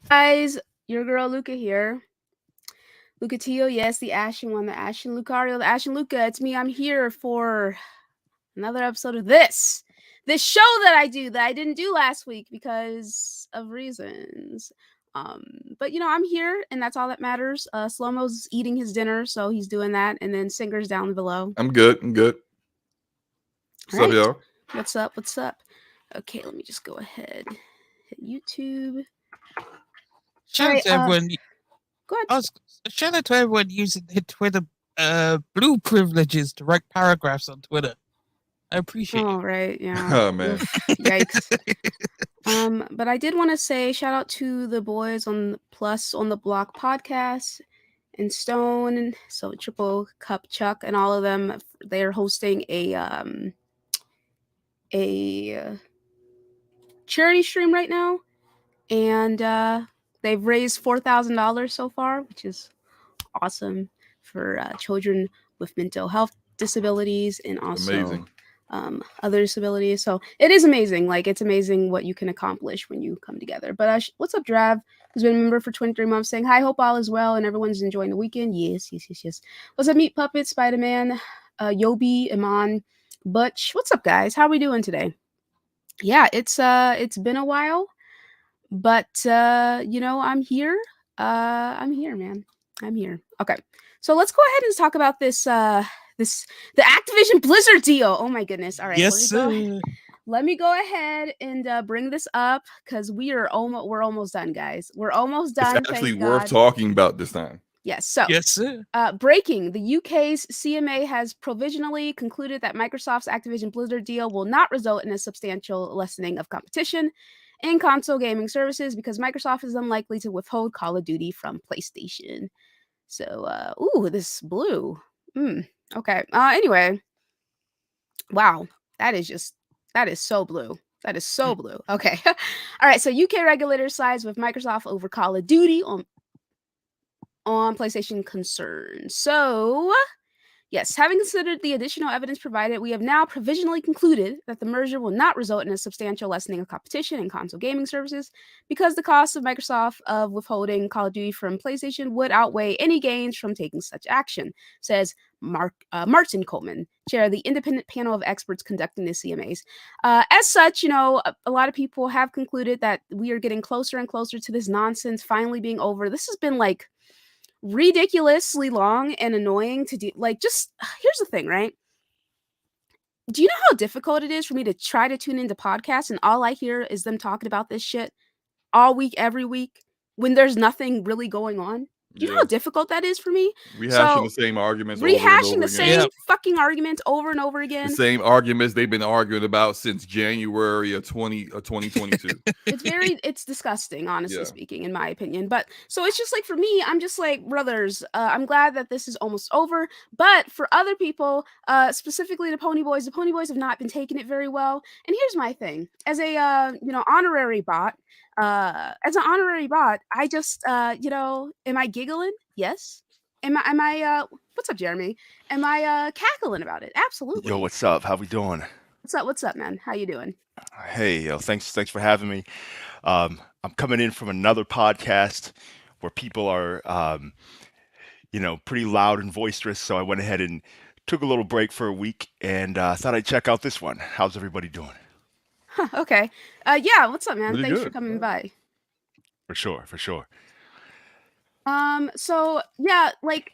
Guys, your girl Luca here. Lucatio, yes, the Ashen one, the Ashen Lucario, the Ashen Luca. It's me. I'm here for another episode of this show that I do that I didn't do last week because of reasons. But I'm here, and that's all that matters. Slow-mo's eating his dinner, so he's doing that, and then Singer's down below. I'm good. I'm good. All What's up, right, y'all? what's up? What's up? Okay, let me just go ahead, hit YouTube. All Shout out right, to everyone. go ahead. I was shout out to everyone using their Twitter blue privileges to write paragraphs on Twitter. I appreciate Oh it. right, yeah. Oh man, Yikes. But I did want to say shout out to the boys on Plus on the Block podcast and Stone and so Triple Cup Chuck and all of them. They're hosting a charity stream right now, and they've raised $4,000 so far, which is awesome for children with mental health disabilities and also amazing. other disabilities. So it is amazing. Like it's amazing what you can accomplish when you come together. But what's up, Drav? Who's been a member for 23 months, saying hi. Hope all is well and everyone's enjoying the weekend. Yes, yes, yes, yes. What's up, Meat Puppet, Spider Man, Yobi, Iman, Butch? What's up, guys? How are we doing today? Yeah, it's been a while, but I'm here. I'm here, man. I'm here. Okay. So let's go ahead and talk about this the Activision Blizzard deal. Oh my goodness. All right, Yes, sir. let me go ahead and bring this up because we're almost done, guys. We're almost It's done, actually thank worth God. talking about this time. Yes. So Yes, sir. breaking, the UK's CMA has provisionally concluded that Microsoft's Activision Blizzard deal will not result in a substantial lessening of competition in console gaming services because Microsoft is unlikely to withhold Call of Duty from PlayStation. So, ooh, this blue. Okay. Anyway, wow, that is so blue. That is so blue. Okay. All right. So UK regulators sides with Microsoft over Call of Duty on PlayStation concerns. So yes, having considered the additional evidence provided, we have now provisionally concluded that the merger will not result in a substantial lessening of competition in console gaming services because the cost of Microsoft of withholding Call of Duty from PlayStation would outweigh any gains from taking such action, says Martin Coleman, chair of the independent panel of experts conducting the CMAs. As such, a lot of people have concluded that we are getting closer and closer to this nonsense finally being over. This has been like ridiculously long and annoying to do. Like, just here's the thing, right? Do you know how difficult it is for me to try to tune into podcasts and all I hear is them talking about this shit all week, every week, when there's nothing really going on? Do you know Yeah, how difficult that is for me? rehashing the So, same arguments over and rehashing over the again. same Yep. fucking arguments over and over The again. same arguments they've been arguing about since January of 2022. It's disgusting, honestly Yeah, speaking, in my opinion. But so it's just like for me, I'm just like, brothers, I'm glad that this is almost over. But for other people, specifically the Pony Boys have not been taking it very well. And here's my thing: as a honorary bot, I just am I giggling? Yes. Am I what's up, Jeremy? Am I cackling about it? Yo, Absolutely. what's up? How we doing? What's up, man? How you doing? Hey, yo, thanks for having me. I'm coming in from another podcast where people are, pretty loud and boisterous. So I went ahead and took a little break for a week and thought I'd check out this one. How's everybody doing? Huh, okay. Yeah, what's up, man? really Thanks for good. coming by. For sure, for sure. So yeah, like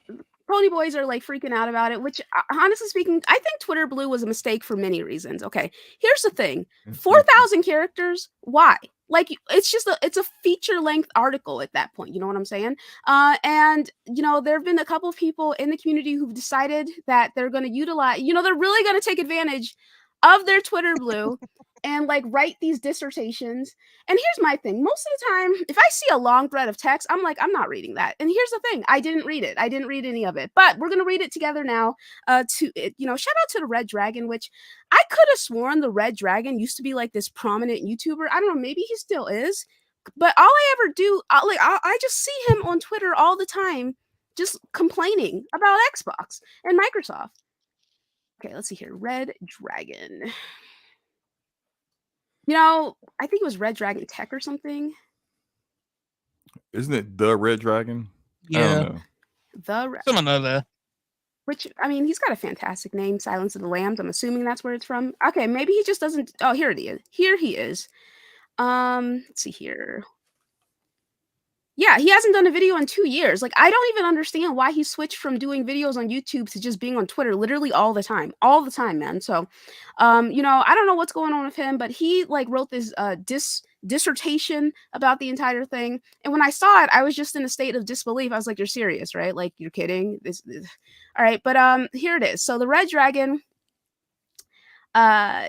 Pony Boys are like freaking out about it, which honestly speaking, I think Twitter Blue was a mistake for many reasons. Okay, here's the thing: 4,000 characters. Why? Like it's a feature length article at that point. You know what I'm saying? And there have been a couple of people in the community who've decided that they're going to utilize. They're really going to take advantage of their Twitter Blue and like write these dissertations. And here's my thing: most of the time, if I see a long thread of text, I'm like, I'm not reading that. And here's the thing: I didn't read it. I didn't read any of it. But we're gonna read it together now. Shout out to the Red Dragon, which I could have sworn the Red Dragon used to be like this prominent YouTuber. I don't know, maybe he still is. But all I ever do, I just see him on Twitter all the time, just complaining about Xbox and Microsoft. Okay, let's see here. Red Dragon. I think it was Red Dragon Tech or something. Isn't it the Red Dragon? I Yeah, don't know. someone other. Which, I mean, he's got a fantastic name, Silence of the Lambs. I'm assuming that's where it's from. Okay, maybe he just doesn't. Oh, here it is. Here he is. Let's see here. Yeah, he hasn't done a video in 2 years. Like, I don't even understand why he switched from doing videos on YouTube to just being on Twitter literally all the time, man. So, you know, I don't know what's going on with him, but he like wrote this dissertation about the entire thing. And when I saw it, I was just in a state of disbelief. I was like, "You're serious, right? Like, you're kidding?" This. All right, but here it is. So the Red Dragon,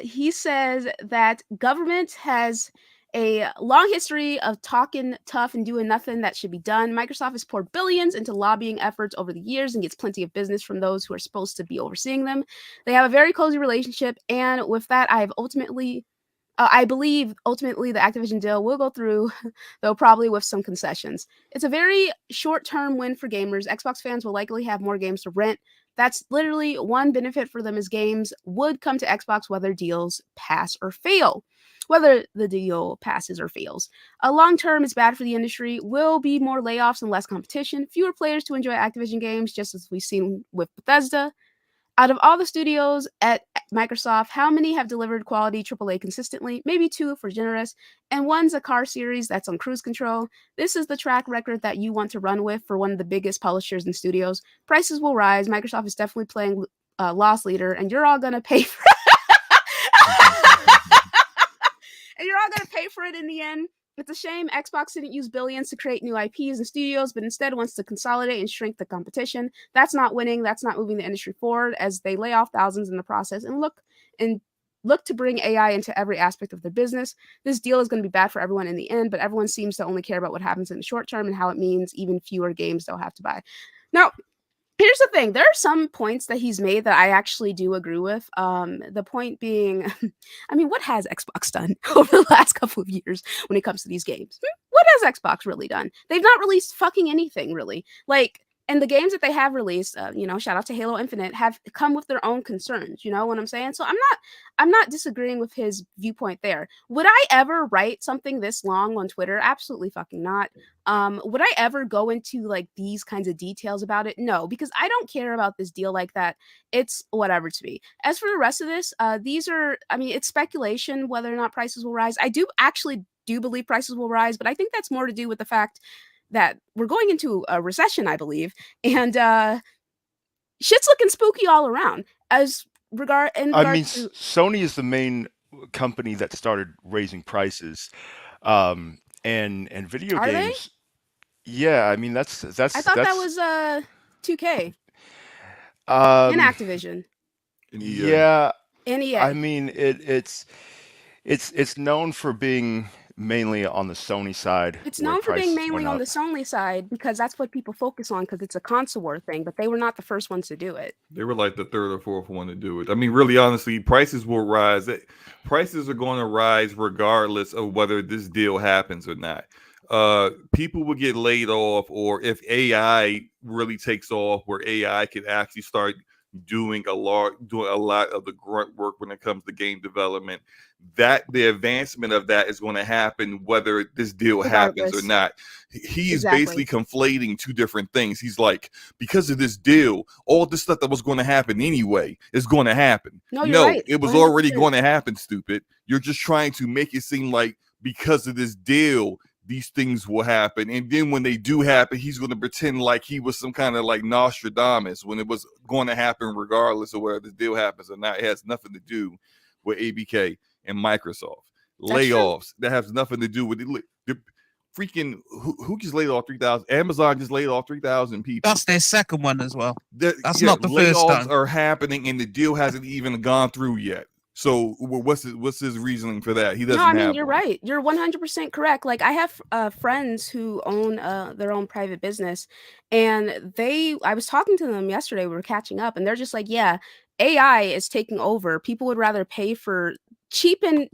he says that government has a long history of talking tough and doing nothing that should be done. Microsoft has poured billions into lobbying efforts over the years and gets plenty of business from those who are supposed to be overseeing them. They have a very cozy relationship, and with that, I believe ultimately the Activision deal will go through, though probably with some concessions. It's a very short-term win for gamers. Xbox fans will likely have more games to rent. That's literally one benefit for them, as games would come to Xbox whether deals pass or fail. Whether the deal passes or fails. Long term is bad for the industry. Will be more layoffs and less competition. Fewer players to enjoy Activision games, just as we've seen with Bethesda. Out of all the studios at Microsoft, how many have delivered quality AAA consistently? Maybe 2 if we're generous. And one's a car series that's on cruise control. This is the track record that you want to run with for one of the biggest publishers and studios. Prices will rise. Microsoft is definitely playing loss leader, and you're all going to pay for and you're all going to pay for it in the end. It's a shame Xbox didn't use billions to create new IPs and studios, but instead wants to consolidate and shrink the competition. That's not winning. That's not moving the industry forward, as they lay off thousands in the process and look to bring AI into every aspect of their business. This deal is going to be bad for everyone in the end, but everyone seems to only care about what happens in the short term and how it means even fewer games they'll have to buy. Now, here's the thing. There are some points that he's made that I actually do agree with. The point being, I mean, what has Xbox done over the last couple of years when it comes to these games? What has Xbox really done? They've not released fucking anything, really. Like, and the games that they have released, you know, shout out to Halo Infinite, have come with their own concerns. You know what I'm saying? So I'm not disagreeing with his viewpoint there. Would I ever write something this long on Twitter? Absolutely fucking not. Would I ever go into like these kinds of details about it? No, because I don't care about this deal like that. It's whatever to me. As for the rest of this, it's speculation whether or not prices will rise. I do believe prices will rise, but I think that's more to do with the fact that we're going into a recession, I believe, and shit's looking spooky all around. Sony is the main company that started raising prices, and video Are they? games. Yeah, I mean that's. I thought that was 2K and Um, Activision And EA. yeah, and EA. I mean it's known for being mainly on the Sony side. It's where known for being prices mainly went on up. the Sony side because that's what people focus on because it's a console war thing, but they were not the first ones to do it. They were like the third or fourth one to do it. I mean, really, honestly, prices will rise. Prices are going to rise regardless of whether this deal happens or not. People will get laid off, or if AI really takes off, where AI can actually start doing a lot of the grunt work when it comes to game development, that the advancement of that is going to happen whether this deal happens or not. He is basically conflating two different things. He's like, because of this deal, all this stuff that was going to happen anyway is going to happen. No, you're right. It was 100%. already going to happen, stupid. You're just trying to make it seem like because of this deal, these things will happen. And then when they do happen, he's going to pretend like he was some kind of like Nostradamus when it was going to happen regardless of whether the deal happens or not. It has nothing to do with ABK and Microsoft. Layoffs that has nothing to do with it. The freaking who just laid off 3,000? Amazon just laid off 3,000 people. That's their second one as well. That's not the first layoffs time. are happening and the deal hasn't even gone through yet. So what's his reasoning for that? He doesn't. No, I mean, have you're one. right. You're 100% correct. Like I have friends who own their own private business, and I was talking to them yesterday. We were catching up, and they're just like, yeah, AI is taking over. People would rather pay for cheap and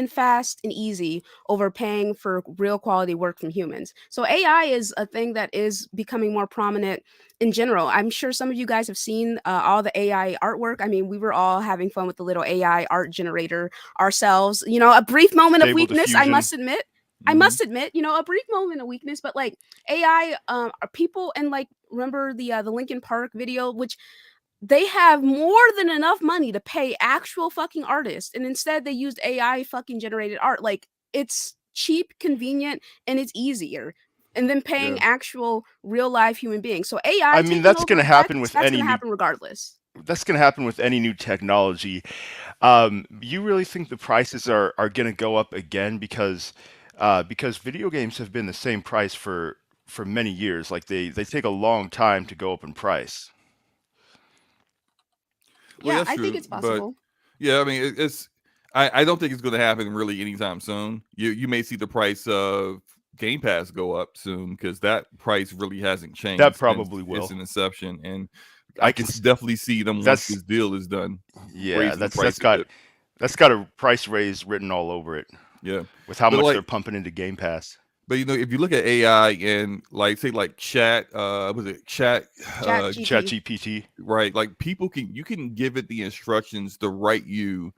fast and easy over paying for real quality work from humans. So AI is a thing that is becoming more prominent in general. I'm sure some of you guys have seen all the AI artwork. I mean, we were all having fun with the little AI art generator ourselves. You know, a brief moment of Stable weakness, diffusion. I must admit. I must admit, a brief moment of weakness, but like AI, people, and like remember the Linkin Park video, which they have more than enough money to pay actual fucking artists, and instead they used AI fucking generated art. Like, it's cheap, convenient, and it's easier. And then paying actual real life human beings. So AI I mean, taking that's over going to happen with that's any going to new. happen regardless. That's going to happen with any new technology. You really think the prices are going to go up again because video games have been the same price for many years. Like they take a long time to go up in price. Well, Yeah, that's I true, think it's but possible. yeah, I mean, it's. I don't think it's going to happen really anytime soon. You may see the price of Game Pass go up soon because that price really hasn't changed That since probably its will. inception, and I I can. can definitely see them once That's this deal is done, yeah. raising the That's price a bit. got a price raise written all over it Yeah, with how but much they're like, pumping into Game Pass. but if you look at AI and like say like chat, was it chat, Chat Chat GP. GPT. right? Like you can give it the instructions to write you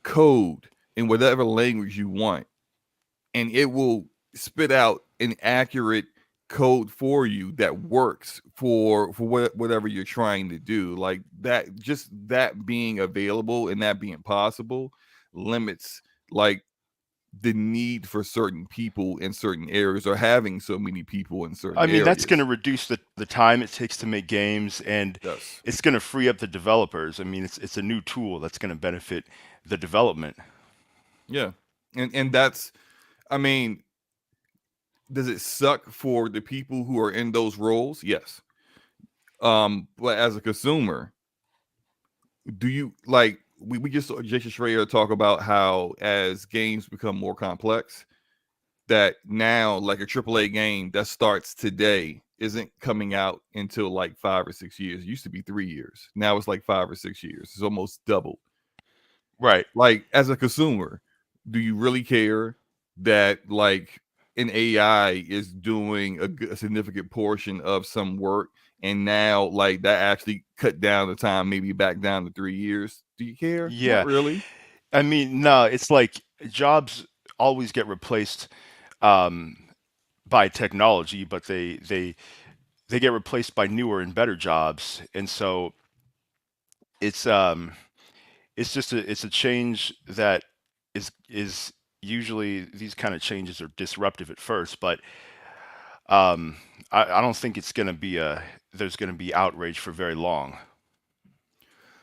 code in whatever language you want, and it will spit out an accurate code for you that works for whatever you're trying to do. Like that, just that being available and that being possible limits like the need for certain people in certain areas or having so many people in certain I mean, that's going to areas. reduce the time it takes to make games, and Yes. it's going to free up the developers. I mean, it's a new tool that's going to benefit the development. Yeah. And that's, I mean, does it suck for the people who are in those roles? Yes. But as a consumer, do you like we just saw Jason Schreier talk about how as games become more complex, that now like a AAA game that starts today isn't coming out until like 5 or 6 years. It used to be 3 years. Now it's like 5 or 6 years. It's almost doubled. Right. Like as a consumer, do you really care that like an AI is doing a significant portion of some work, and now like that actually cut down the time maybe back down to 3 years? Do you care? Not Yeah. really. I mean, no, it's like jobs always get replaced by technology, but they get replaced by newer and better jobs, and so it's just it's a change that is usually these kind of changes are disruptive at first, but I don't think it's going to be there's going to be outrage for very long.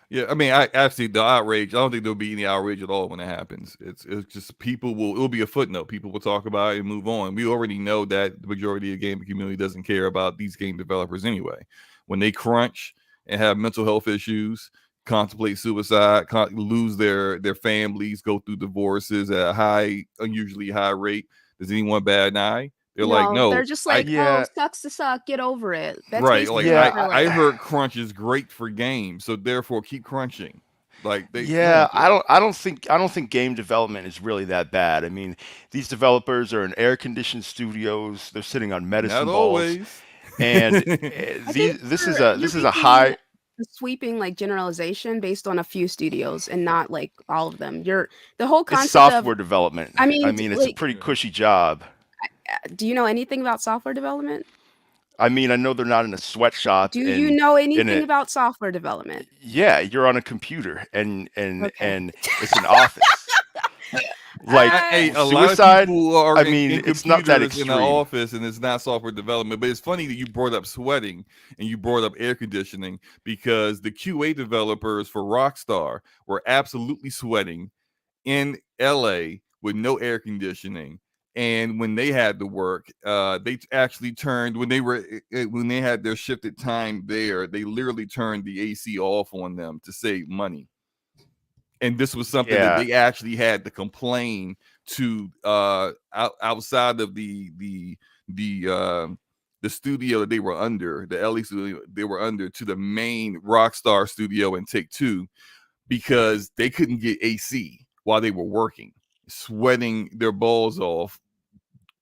Yeah, I mean, I actually the outrage. I don't think there'll be any outrage at all when it happens. It's just it'll be a footnote. People will talk about it and move on. We already know that the majority of the gaming community doesn't care about these game developers anyway. When they crunch and have mental health issues, contemplate suicide, lose their families, go through divorces at a high, unusually high rate, does anyone bat an eye? They're like, No, they're no, just I like, oh, Yeah, sucks to suck, get over it. That's right. Like basically what yeah, they're I like. heard crunch is great for games, so therefore keep crunching. Like no one yeah. cares. I don't think game development is really that bad. I mean, these developers are in air-conditioned studios. They're sitting on Not medicine balls, always. and I think this is you're this is a making high. a sweeping like generalization based on a few studios and not like all of them. The whole It's concept of, software development. I I mean, mean, it's a like, pretty cushy job. do you know anything about software development? I mean, I know they're not in a sweatshop Do you and know in anything a about software development? yeah, you're on a computer and Okay. it's an office. Like Hey, a lot of suicide, people are I in, mean, in it's not that computers in the extreme. office, and it's not software development. But it's funny that you brought up sweating and you brought up air conditioning, because the QA developers for Rockstar were absolutely sweating in LA with no air conditioning. And when they had to work, they actually turned when they had their shifted time there, they literally turned the AC off on them to save money. And this was something that Yeah. they actually had to complain to outside of the studio that they were under, the LA studio they were under, to the main Rockstar studio in Take Two, because they couldn't get AC while they were working, sweating their balls off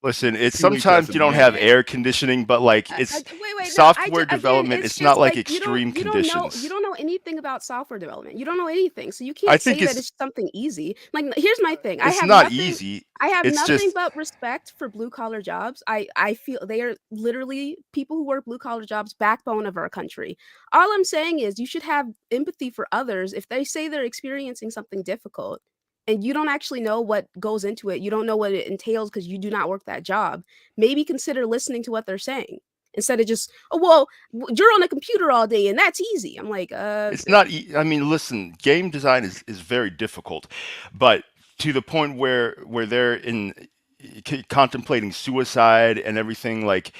Listen, it's Too many types sometimes of you don't have management. air conditioning, but like it's wait, no, software again, development. it's It's not just like like extreme you don't know conditions. anything about software development. You don't know anything, so you I can't think say that it's something easy. Like, here's my thing: it's not easy. I have It's nothing just but respect for blue collar jobs. I feel they are literally people who work blue collar jobs, backbone of our country. All I'm saying is you should have empathy for others if they say they're experiencing something difficult and you don't actually know what goes into it. You don't know what it entails because you do not work that job. Maybe consider listening to what they're saying instead of just, oh, well, you're on a computer all day and that's easy. I'm like, it's not. I mean, listen, game design is very difficult, but to the point where they're in contemplating suicide and everything, like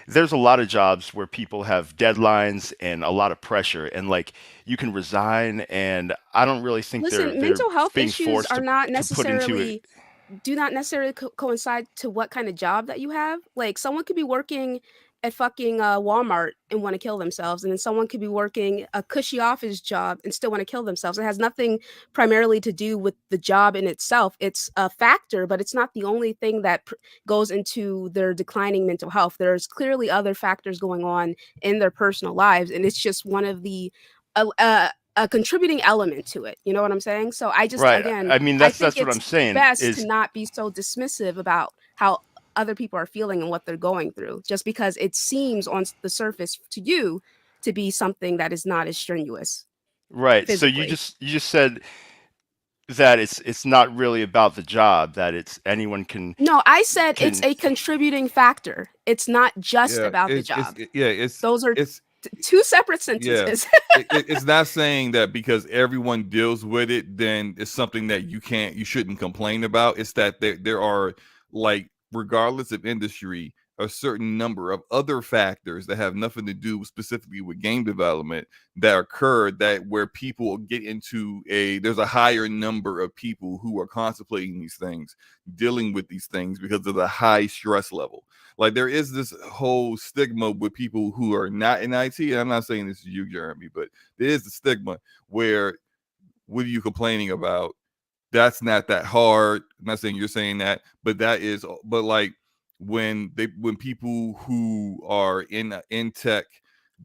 there's a lot of jobs where people have deadlines and a lot of pressure, and like you can resign, and I don't really think listen, they're mental health being issues forced are not to put into it. necessarily do not necessarily coincide to what kind of job that you have. Like someone could be working at fucking Walmart and want to kill themselves, and then someone could be working a cushy office job and still want to kill themselves. It has nothing primarily to do with the job in itself. It's a factor, but it's not the only thing that goes into their declining mental health. There's clearly other factors going on in their personal lives, and it's just one of the a contributing element to it. You know what I'm saying? So I just Right. again I mean, I that's think what I'm it's saying best to is not be so dismissive about how other people are feeling and what they're going through just because it seems on the surface to you to be something that is not as strenuous right. So physically. you just said that it's not really about the job, that it's anyone No, I said it's can a contributing factor. It's not just Yeah, about the job. yeah, Those are it's two separate yeah. sentences. It's not saying that because everyone deals with it, then it's something that you shouldn't complain about. It's that there are, like, regardless of industry, a certain number of other factors that have nothing to do specifically with game development that occur, that where people get into there's a higher number of people who are contemplating these things, dealing with these things because of the high stress level. Like, there is this whole stigma with people who are not in IT. And I'm not saying this is you, Jeremy, but there is the stigma where, what are you complaining about? That's not that hard. I'm not saying you're saying that, but like when people who are in tech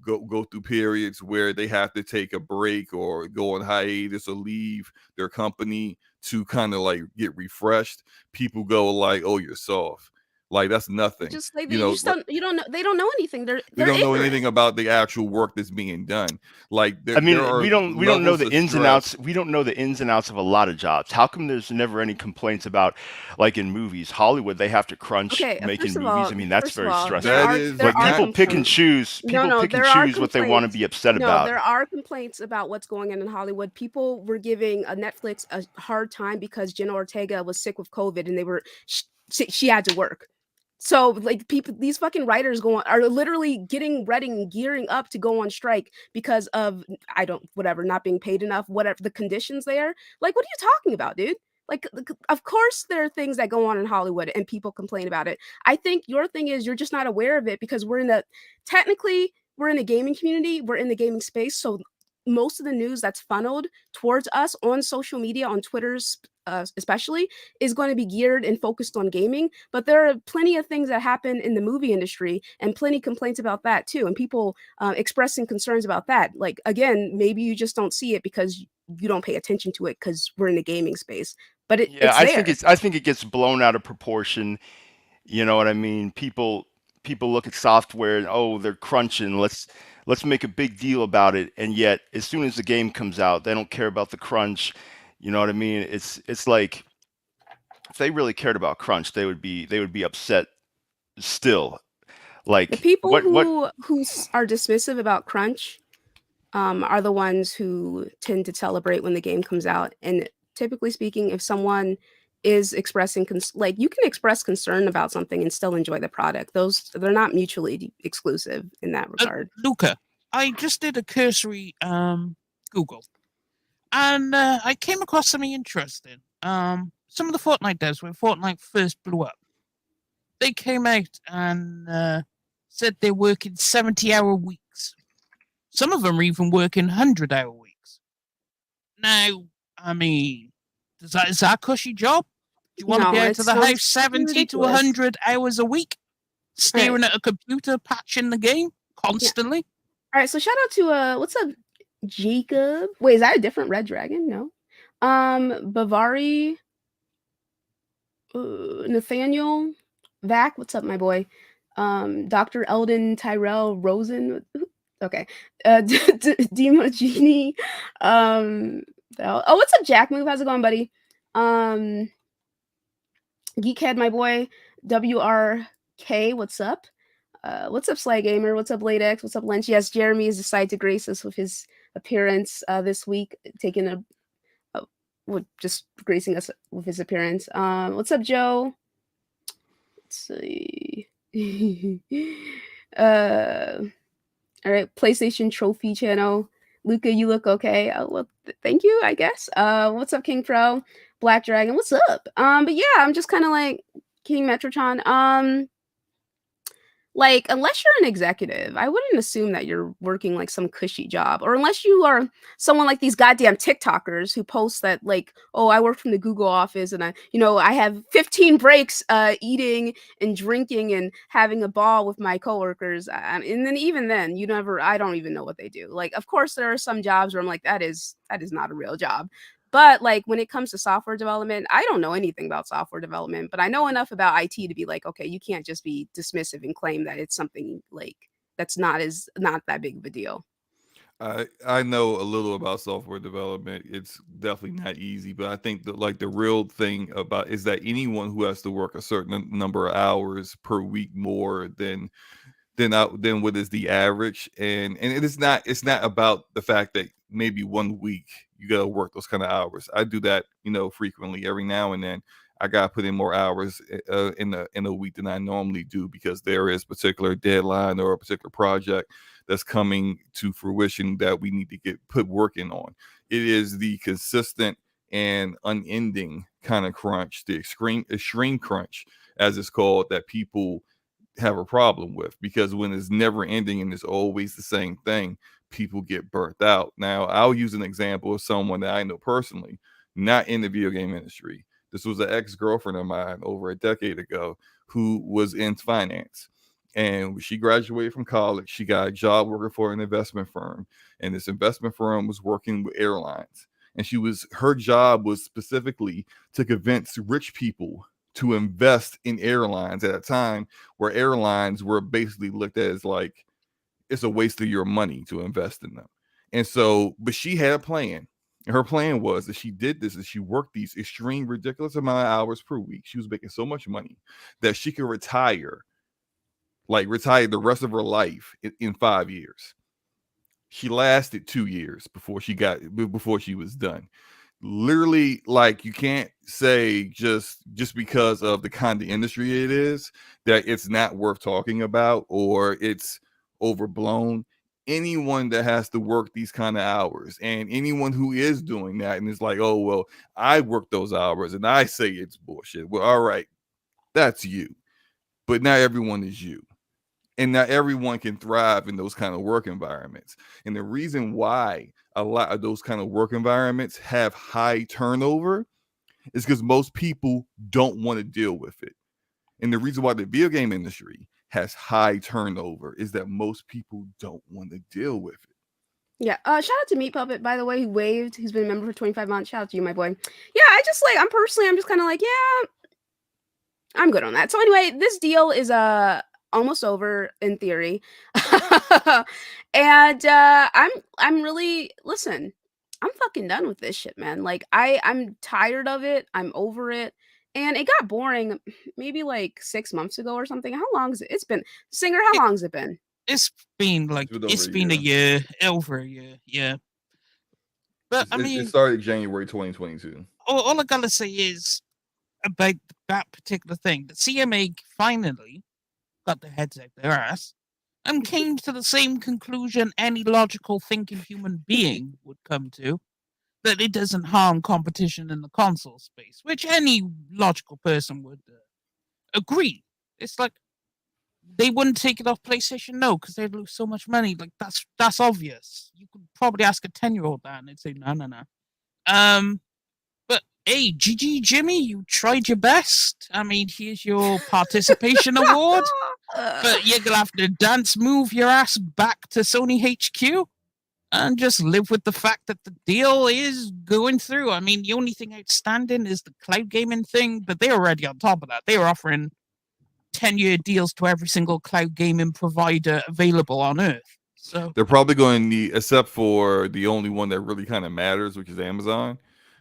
go through periods where they have to take a break or go on hiatus or leave their company to kind of like get refreshed, people go like, "Oh, you're soft." Like, that's nothing. Just like You you know, just don't you don't know they don't know anything. they They're don't know ignorant. anything about the actual work that's being done. Like, I there mean, are we don't know levels the of ins and stress. outs. We don't know the ins and outs of a lot of jobs. How come there's never any complaints about, like in movies, Hollywood? They have to crunch Okay, making movies. I mean, that's first of very all, That stressful. is Like there are not people pick and complaints. choose. No, People no, pick and there are choose what they want to complaints. be upset No, about. there are complaints about what's going on in Hollywood. People were giving Netflix a hard time because Jenna Ortega was sick with COVID and she had to work. So like these fucking writers are literally getting ready and gearing up to go on strike because of whatever, not being paid enough, whatever the conditions there. Like, what are you talking about, dude? Like, of course there are things that go on in Hollywood and people complain about it. I think your thing is you're just not aware of it because technically we're in the gaming community, we're in the gaming space, so most of the news that's funneled towards us on social media, on Twitter's especially, is going to be geared and focused on gaming. But there are plenty of things that happen in the movie industry and plenty complaints about that too, and people expressing concerns about that. Like, again, maybe you just don't see it because you don't pay attention to it because we're in the gaming space. But Yeah, it's there. I think it gets blown out of proportion. You know what I mean? People look at software and, oh, they're crunching. Let's make a big deal about it. And yet, as soon as the game comes out, they don't care about the crunch. You know what I mean? It's like if they really cared about crunch, they would be upset still. The Like people what who are dismissive about crunch are the ones who tend to celebrate when the game comes out. And typically speaking, if someone is expressing like, you can express concern about something and still enjoy the product. They're not mutually exclusive in that regard. Luca, I just did a cursory Google, and I came across something interesting. Some of the Fortnite devs, when Fortnite first blew up, they came out and said they're working 70-hour weeks. Some of them are even working 100-hour weeks. Now, I mean, is that a cushy job? you want to No, be out it to the sounds house 70 to ridiculous. 100 hours a week, staring at a computer, patching the game constantly? All right, so shout out to what's up, Jacob? Wait, is that a different Red Dragon? No. Bavari, Nathaniel, Vac. What's up, my boy? Dr. Eldon Tyrell Rosen. Okay. Dima Genie. Oh, what's up, Jack Move? How's it going, buddy? Geekhead, my boy. WRK, what's up? What's up, Sly Gamer? What's up, Latex? What's up, Lynch? Yes, Jeremy has decided to grace us with his appearance this week, taking just gracing us with his appearance. What's up, Joe? Let's see. All right, PlayStation Trophy Channel. Luca, you look okay. Well, thank you, I guess. What's up, King Pro? Black Dragon, what's up? But yeah, I'm just kind of like King Metrotron. Like, unless you're an executive, I wouldn't assume that you're working like some cushy job, or unless you are someone like these goddamn TikTokers who post that like, oh, I work from the Google office and I have 15 breaks eating and drinking and having a ball with my coworkers. And then even then, I don't even know what they do. Like, of course, there are some jobs where I'm like, that is not a real job. But like when it comes to software development, I don't know anything about software development, but I know enough about IT to be like, okay, you can't just be dismissive and claim that it's something like that's not that big of a deal. I know a little about software development. It's definitely not easy, but I think that the real thing about is that anyone who has to work a certain number of hours per week more than what is the average, and it's not about the fact that maybe 1 week you gotta work those kind of hours. I do that frequently. Every now and then I gotta put in more hours in a week than I normally do, because there is a particular deadline or a particular project that's coming to fruition that we need to put work in on. It is the consistent and unending kind of crunch, the extreme crunch as it's called, that people have a problem with, because when it's never ending and it's always the same thing, people get burnt out. Now, I'll use an example of someone that I know personally, not in the video game industry. This was an ex-girlfriend of mine over a decade ago who was in finance. And she graduated from college. She got a job working for an investment firm. And this investment firm was working with airlines. And her job was specifically to convince rich people to invest in airlines at a time where airlines were basically looked at as like, it's a waste of your money to invest in them. And so, but she had a plan. And her plan was that she did this, and she worked these extreme, ridiculous amount of hours per week. She was making so much money that she could retire the rest of her life in 5 years. She lasted 2 years before she was done. Literally, like, you can't say just because of the kind of industry it is that it's not worth talking about or it's overblown. Anyone that has to work these kind of hours, and anyone who is doing that and is like, oh, well, I work those hours and I say it's bullshit. Well, all right, that's you. But not everyone is you. And not everyone can thrive in those kind of work environments. And the reason why a lot of those kind of work environments have high turnover is because most people don't want to deal with it. And the reason why the video game industry has high turnover is that most people don't want to deal with it. Yeah. Shout out to Meat Puppet, by the way, who waved. He's been a member for 25 months. Shout out to you, my boy. Yeah, I'm just kind of like, yeah, I'm good on that. So anyway, this deal is almost over in theory. And I'm really, listen, I'm fucking done with this shit, man. Like I'm tired of it. I'm over it. And it got boring maybe like 6 months ago or something. How long is it? It's been Singer, how long has it been? It's been a year, over a year, yeah. But I mean, it started January 2022. All I gotta say is about that particular thing. The CMA finally got their heads out their ass and came to the same conclusion any logical thinking human being would come to, that it doesn't harm competition in the console space, which any logical person would agree. It's like they wouldn't take it off PlayStation, no, because they'd lose so much money. Like that's obvious. You could probably ask a 10-year-old that, and they'd say no. But hey, GG Jimmy, you tried your best. I mean, here's your participation award, but you're gonna have to move your ass back to Sony HQ and just live with the fact that the deal is going through. I mean, the only thing outstanding is the cloud gaming thing, but they're already on top of that. They were offering 10-year deals to every single cloud gaming provider available on Earth. So they're probably going to need, except for the only one that really kind of matters, which is Amazon.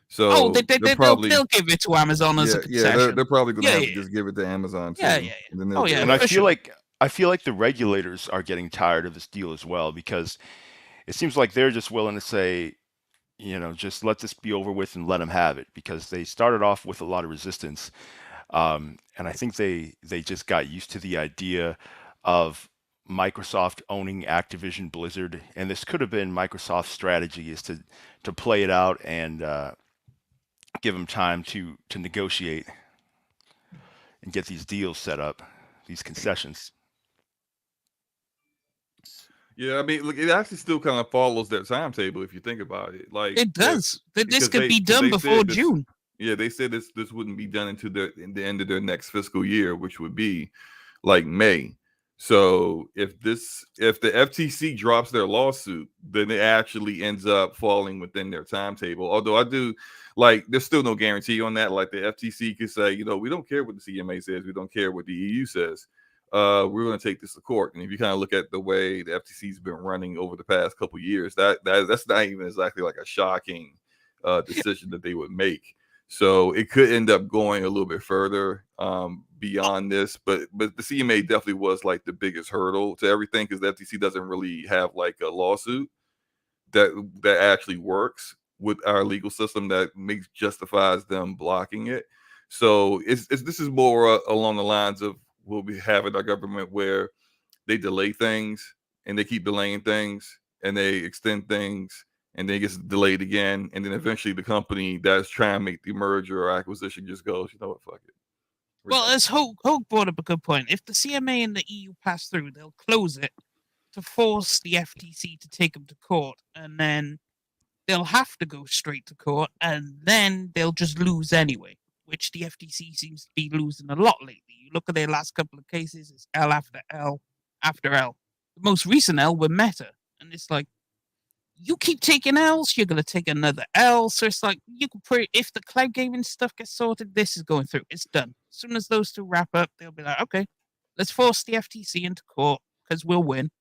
So they'll give it to Amazon as a concession. they're probably going to have to just give it to Amazon too. Yeah. And I feel like the regulators are getting tired of this deal as well, because it seems like they're just willing to say, just let this be over with and let them have it, because they started off with a lot of resistance. And I think they just got used to the idea of Microsoft owning Activision Blizzard, and this could have been Microsoft's strategy, is to play it out and give them time to negotiate and get these deals set up, these concessions. Yeah, I mean, look, it actually still kind of follows their timetable if you think about it. Like, it does. This could be done before June. Yeah, they said this wouldn't be done until the end of their next fiscal year, which would be like May. So if the FTC drops their lawsuit, then it actually ends up falling within their timetable. Although I do there's still no guarantee on that. Like the FTC could say, we don't care what the CMA says, we don't care what the EU says. We're going to take this to court. And if you kind of look at the way the FTC's been running over the past couple of years, that's not even exactly like a shocking decision that they would make. So it could end up going a little bit further beyond this, but the CMA definitely was like the biggest hurdle to everything, because the FTC doesn't really have like a lawsuit that actually works with our legal system that justifies them blocking it. So this is more along the lines of what we have in our government, where they delay things and they keep delaying things and they extend things, and then it gets delayed again, and then eventually the company that's trying to make the merger or acquisition just goes, you know what, fuck it. Well, as Hogue brought up a good point, if the CMA and the EU pass through, they'll close it to force the FTC to take them to court, and then they'll have to go straight to court, and then they'll just lose anyway, which the FTC seems to be losing a lot lately. You look at their last couple of cases, it's L after L after L. The most recent L were Meta, and it's like, you keep taking L's, you're going to take another L. So it's like, if the cloud gaming stuff gets sorted, this is going through. It's done. As soon as those two wrap up, they'll be like, okay, let's force the FTC into court because we'll win.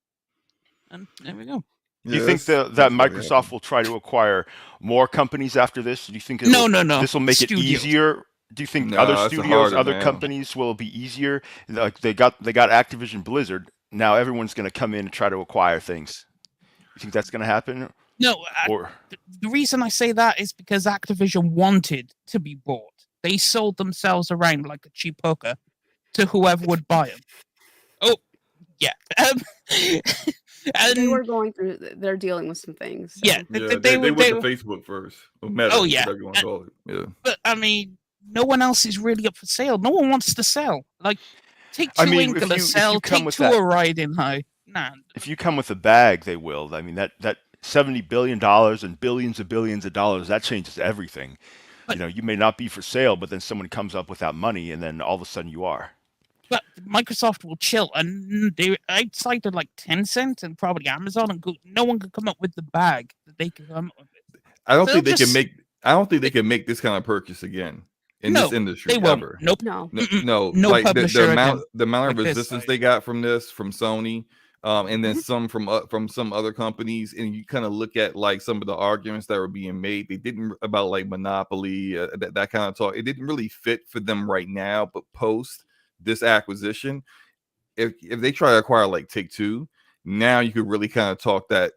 And there we go. Do you think that Microsoft will try to acquire more companies after this? Do you think no. This will make it easier? Do you think other studios, other companies will be easier? Like they got Activision Blizzard. Now everyone's going to come in and try to acquire things. You think that's going to happen? No. The reason I say that is because Activision wanted to be bought. They sold themselves around like a cheap hooker to whoever would buy them. Oh, yeah. And they were going through. They're dealing with some things. So. Yeah, they went to Facebook first. Meta, oh yeah. Whatever you want to call it. Yeah. But I mean, no one else is really up for sale. No one wants to sell. Like, Take-Two ain't gonna sell. Take-Two are riding high. Nah. If you come with a bag, they will. I mean, that $70 billion and billions of billions of dollars, that changes everything. But, you may not be for sale, but then someone comes up with that money, and then all of a sudden you are. But Microsoft will chill, and I cited like Tencent and probably Amazon, and no one could come up with the bag that they can come up with. I don't think they can make this kind of purchase again in this industry. They won't. Ever. Nope. No. Like the amount of resistance they got from Sony. And then some from some other companies, and you kind of look at like some of the arguments that were being made. They didn't about like monopoly, that kind of talk. It didn't really fit for them right now. But post this acquisition, if they try to acquire like Take-Two, now you could really kind of talk that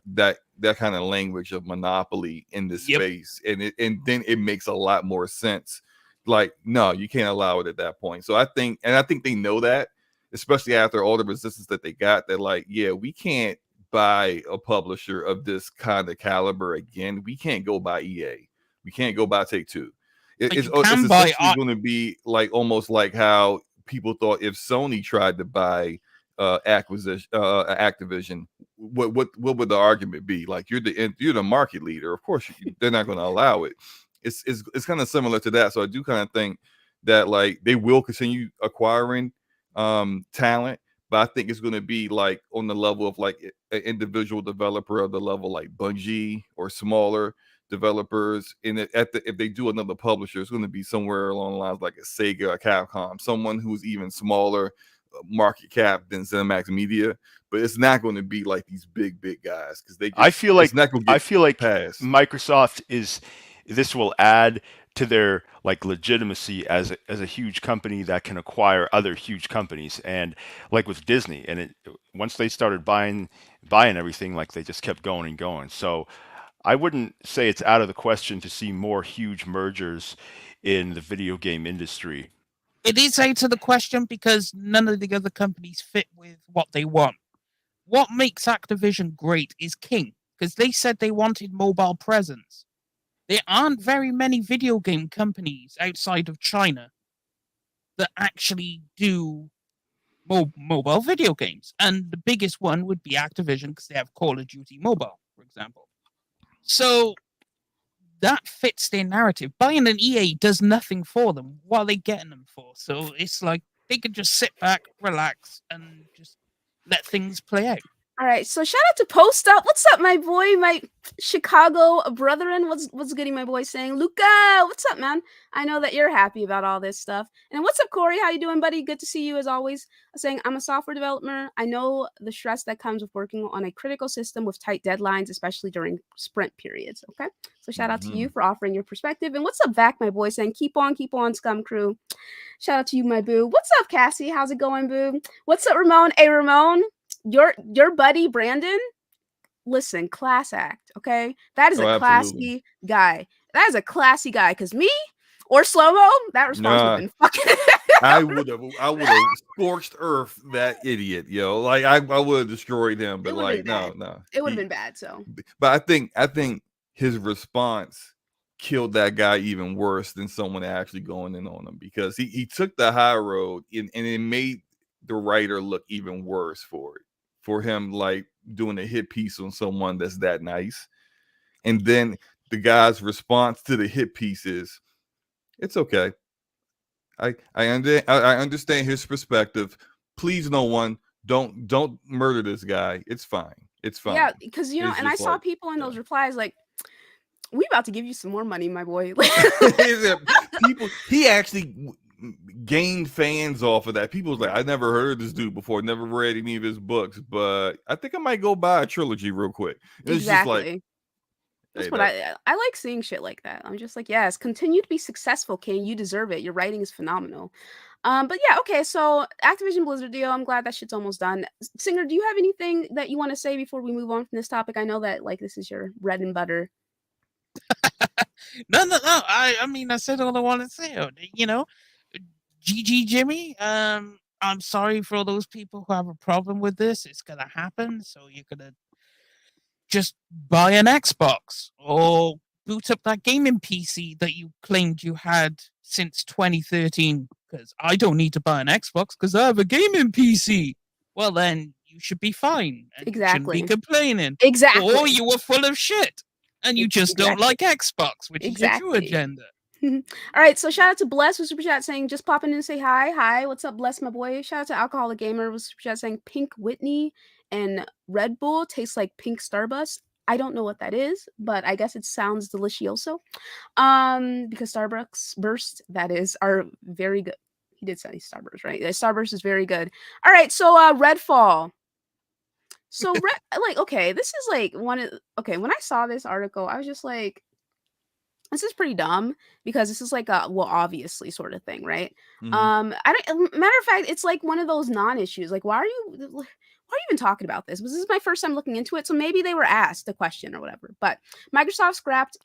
kind of language of monopoly in this space, and then it makes a lot more sense. Like, no, you can't allow it at that point. So I think they know that. Especially after all the resistance that they got, they're like, yeah, we can't buy a publisher of this kind of caliber again. We can't go by EA. We can't go by Take-Two. It's essentially going to be like almost like how people thought if Sony tried to buy Activision, what would the argument be? Like, you're the market leader. Of course, they're not going to allow it. it's kind of similar to that. So I do kind of think that like they will continue acquiring talent, but I think it's going to be like on the level of like an individual developer of the level like Bungie or smaller developers. And if they do another publisher, it's going to be somewhere along the lines like a Sega or Capcom, someone who's even smaller market cap than Cinemax Media. But it's not going to be like these big guys because I feel like passed. Microsoft this will add to their like legitimacy as a huge company that can acquire other huge companies, and like with Disney, and once they started buying everything, like they just kept going and going. So I wouldn't say it's out of the question to see more huge mergers in the video game industry. It is out of the question because none of the other companies fit with what they want. What makes Activision great is King, because they said they wanted mobile presence. There aren't very many video game companies outside of China that actually do mobile video games. And the biggest one would be Activision, because they have Call of Duty Mobile, for example. So that fits their narrative. Buying an EA does nothing for them. What are they getting them for? So it's like they could just sit back, relax, and just let things play out. All right, so shout out to Post Up. What's up, my boy, my Chicago brethren? What's goody, my boy? Saying, Luca, what's up, man? I know that you're happy about all this stuff. And what's up, Corey? How you doing, buddy? Good to see you as always. Saying, I'm a software developer. I know the stress that comes with working on a critical system with tight deadlines, especially during sprint periods. Okay, so shout out to you for offering your perspective. And what's up, Vac, my boy? Saying, keep on, Scum Crew. Shout out to you, my boo. What's up, Cassie? How's it going, boo? What's up, Ramon? Hey, Ramon. Your buddy Brandon, listen, class act, okay? That is a classy guy. That is a classy guy. Because me or Slow-Mo, that response would have been fucking. I would have scorched earth that idiot, yo. Like I would have destroyed him. But like no, it would have been bad. So, but I think his response killed that guy even worse than someone actually going in on him, because he took the high road and it made the writer look even worse for him, like doing a hit piece on someone that's that nice. And then the guy's response to the hit piece is, it's okay. I understand his perspective. Please, no one, don't murder this guy. It's fine. It's fine. Yeah, because and I saw people in those replies like, we about to give you some more money, my boy. People, he actually gained fans off of that. People was like, I never heard of this dude before, never read any of his books, but I think I might go buy a trilogy real quick. It's exactly. Just like, that's what I like seeing shit like that. I'm just like, yes, continue to be successful, King. You deserve it. Your writing is phenomenal. But yeah, okay. So Activision Blizzard deal. I'm glad that shit's almost done. Singer, do you have anything that you want to say before we move on from this topic? I know that like this is your bread and butter. No. I mean, I said all I want to say. GG Jimmy. I'm sorry for all those people who have a problem with this. It's gonna happen. So you're gonna just buy an Xbox or boot up that gaming PC that you claimed you had since 2013. Because I don't need to buy an Xbox because I have a gaming PC. Well, then you should be fine. And exactly. You shouldn't be complaining. Exactly. Or you were full of shit and you just don't like Xbox, which is your true agenda. All right, so shout out to Bless with super chat saying just popping in to say hi. What's up, Bless, my boy? Shout out to Alcoholic Gamer with super chat saying Pink Whitney and Red Bull tastes like pink Starburst. I don't know what that is, but I guess it sounds delicioso. Because Starbucks burst, that is, are very good. He did say Starburst, right? Starburst is very good. All right, so Redfall. So okay, this is like when I saw this article, I was just like, this is pretty dumb because this is like a obviously sort of thing, right? Mm-hmm. Matter of fact, it's like one of those non-issues. Like, why are you even talking about this? This is my first time looking into it, so maybe they were asked a question or whatever. But Microsoft scrapped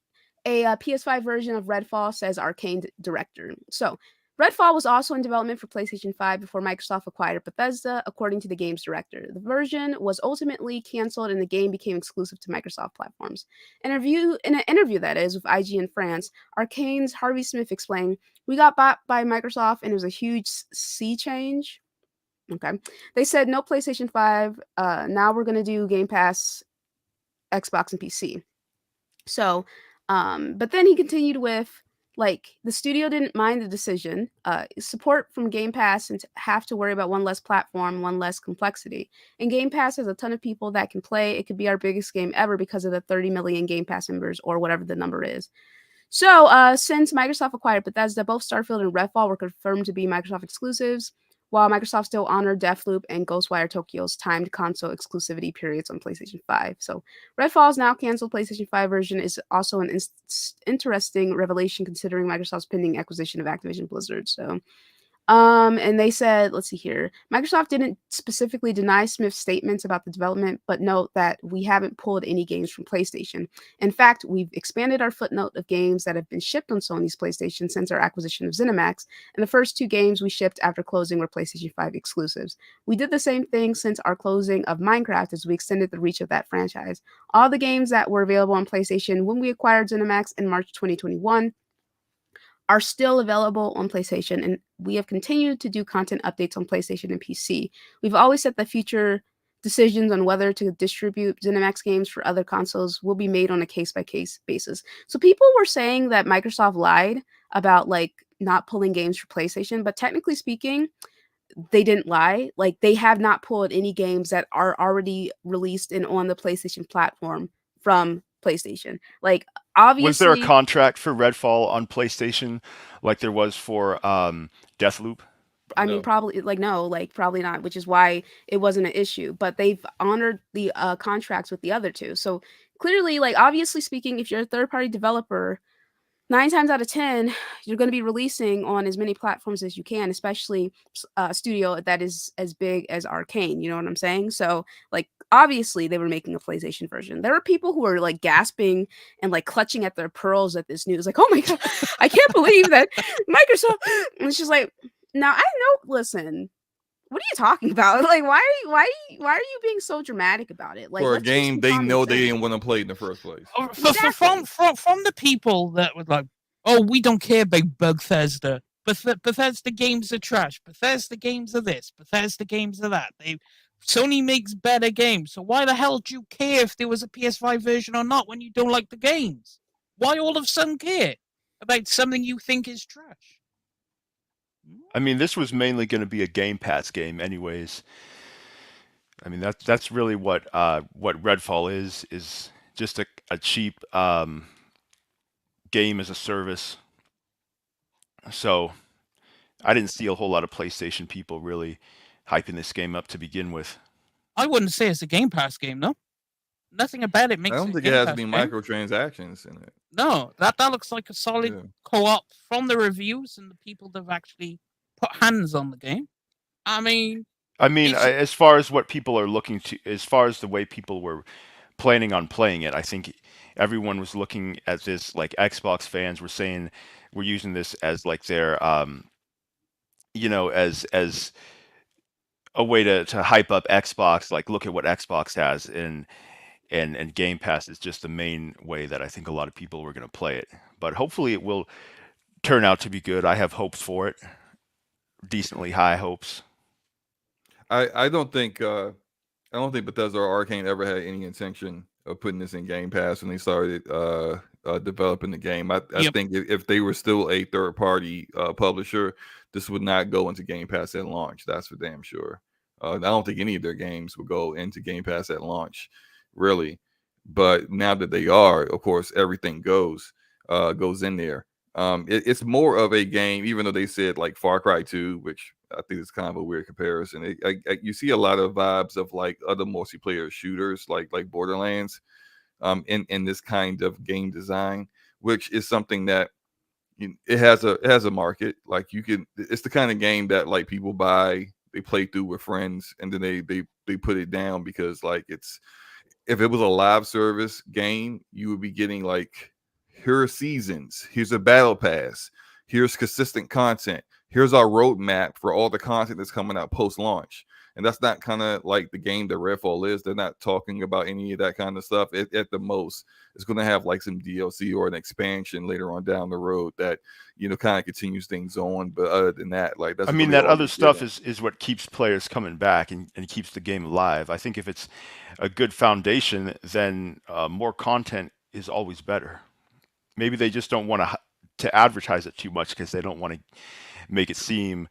a PS5 version of Redfall, says Arcane director. So Redfall was also in development for PlayStation 5 before Microsoft acquired Bethesda, according to the game's director. The version was ultimately canceled and the game became exclusive to Microsoft platforms. In an interview that is with IGN France, Arcane's Harvey Smith explained, "We got bought by Microsoft and it was a huge sea change." Okay. They said no PlayStation 5. Now we're going to do Game Pass, Xbox, and PC. So But then he continued with, like, the studio didn't mind the decision. Support from Game Pass and to have to worry about one less platform, one less complexity. And Game Pass has a ton of people that can play. It could be our biggest game ever because of the 30 million Game Pass members or whatever the number is. So, since Microsoft acquired Bethesda, both Starfield and Redfall were confirmed to be Microsoft exclusives, while Microsoft still honored Deathloop and Ghostwire Tokyo's timed console exclusivity periods on PlayStation 5. So, Redfall's now canceled PlayStation 5 version is also an interesting revelation considering Microsoft's pending acquisition of Activision Blizzard. So, and they said, let's see here. Microsoft didn't specifically deny Smith's statements about the development, but note that we haven't pulled any games from PlayStation. In fact, we've expanded our footnote of games that have been shipped on Sony's PlayStation since our acquisition of ZeniMax, and the first 2 games we shipped after closing were PlayStation 5 exclusives. We did the same thing since our closing of Minecraft as we extended the reach of that franchise. All the games that were available on PlayStation when we acquired ZeniMax in March 2021 are still available on PlayStation, and we have continued to do content updates on PlayStation and PC. We've always said that future decisions on whether to distribute ZeniMax games for other consoles will be made on a case-by-case basis. So people were saying that Microsoft lied about, like, not pulling games for PlayStation, but technically speaking, they didn't lie. Like, they have not pulled any games that are already released and on the PlayStation platform from PlayStation. Like, obviously, Was there a contract for Redfall on PlayStation like there was for Deathloop? I mean, No. probably like no, like probably not, which is why it wasn't an issue. But they've honored the contracts with the other 2. So clearly, like, obviously speaking, if you're a third-party developer, 9 times out of 10, you're going to be releasing on as many platforms as you can, especially a studio that is as big as Arcane. You know what I'm saying? So, like, obviously, they were making a PlayStation version. There were people who were like gasping and like clutching at their pearls at this news, like, "Oh my god, I can't believe that Microsoft." And it's just like, now I know. Listen, what are you talking about? Like, why are you being so dramatic about it? Like, For a let's use game some they common know they sense. didn't want to play in the first place. Exactly. From the people that were like, oh, we don't care about Bethesda. Bethesda games are trash. Bethesda games are this. Bethesda games are that. Sony makes better games. So why the hell do you care if there was a PS5 version or not when you don't like the games? Why all of a sudden care about something you think is trash? I mean, this was mainly going to be a Game Pass game, anyways. I mean, that's really what Redfall is just a cheap game as a service. So I didn't see a whole lot of PlayStation people really hyping this game up to begin with. I wouldn't say it's a Game Pass game, though. Nothing about it I makes don't it a think it Game has Pass any game. microtransactions in it. No, that looks like a solid Yeah. co-op from the reviews and the people that have actually put hands on the game. I mean, As far as what people are looking to, as far as the way people were planning on playing it, I think everyone was looking at this, like Xbox fans were saying, we're using this as like their, as a way to hype up Xbox. Like, look at what Xbox has, and Game Pass is just the main way that I think a lot of people were going to play it. But hopefully, it will turn out to be good. I have hopes for it, decently high hopes. I don't think Bethesda or Arcane ever had any intention of putting this in Game Pass when they started developing the game. I Yep. think if they were still a third party publisher, this would not go into Game Pass at launch. That's for damn sure. I don't think any of their games would go into Game Pass at launch, really. But now that they are, of course, everything goes in there. It's more of a game, even though they said like Far Cry 2, which I think is kind of a weird comparison. You see a lot of vibes of like other multiplayer shooters, like Borderlands, in this kind of game design, which is something that it has a market. Like, it's the kind of game that like people buy, they play through with friends, and then they put it down because like if it was a live service game, you would be getting like, here are seasons, here's a battle pass, here's consistent content, here's our roadmap for all the content that's coming out post launch. And that's not kind of like the game that Redfall is. They're not talking about any of that kind of stuff. At the most, it's going to have like some DLC or an expansion later on down the road that kind of continues things on. But other than that, like, that's really that all other you stuff get. is what keeps players coming back and keeps the game alive. I think if it's a good foundation, then more content is always better. maybe they just don't want to advertise it too much because they don't want to make it seem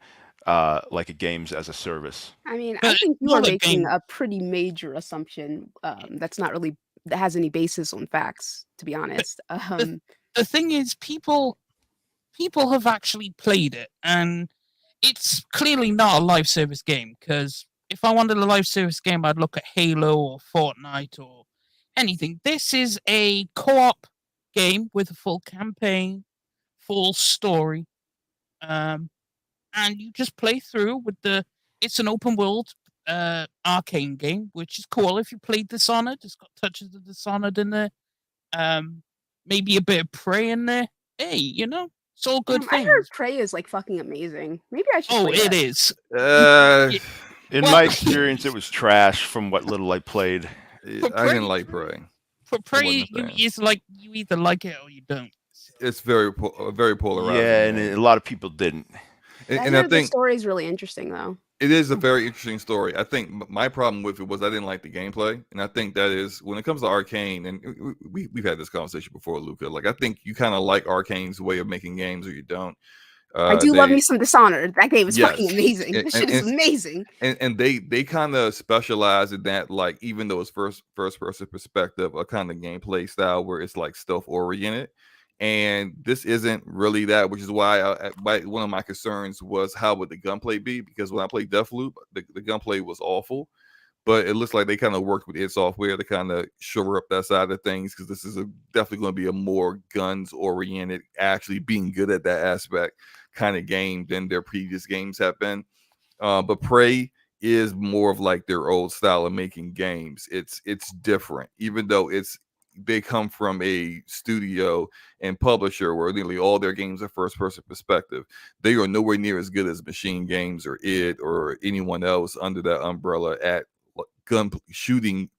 like a games as a service. I mean, I But think you more are the making game. a pretty major assumption that has any basis on facts, to be honest. The, the thing is, people have actually played it, and it's clearly not a live service game. Because if I wanted a live service game, I'd look at Halo or Fortnite or anything. This is a co-op game with a full campaign, full story, and you just play through with the. It's an open world arcane game, which is cool. If you played Dishonored, it's got touches of Dishonored in there. Maybe a bit of Prey in there. Hey, it's all good I heard things. Prey is like fucking amazing. Maybe I should Oh, play it that. is. In Well, my experience, it was trash from what little I played. I didn't like Prey. For Prey, wasn't a fan. you either like it or you don't. It's very polarizing. Yeah, and game. a lot of people didn't. And I the think story is really interesting, though. it is a very interesting story. I think my problem with it was I didn't like the gameplay, and I think that is when it comes to Arcane, and we've had this conversation before, Luca. Like I think you kind of like Arcane's way of making games, or you don't. I do love me some Dishonored. That game is Yes. fucking amazing. This shit is amazing. And they kind of specialize in that, like even though it's first person perspective, a kind of gameplay style where it's like stealth oriented. And this isn't really that, which is why one of my concerns was how would the gunplay be? Because when I played Deathloop, the gunplay was awful, but it looks like they kind of worked with id Software to kind of shore up that side of things, because this is definitely going to be a more guns oriented, actually being good at that aspect kind of game than their previous games have been. But Prey is more of like their old style of making games. It's different, even though they come from a studio and publisher where nearly all their games are first person perspective. They are nowhere near as good as Machine Games or id or anyone else under that umbrella at gun shooting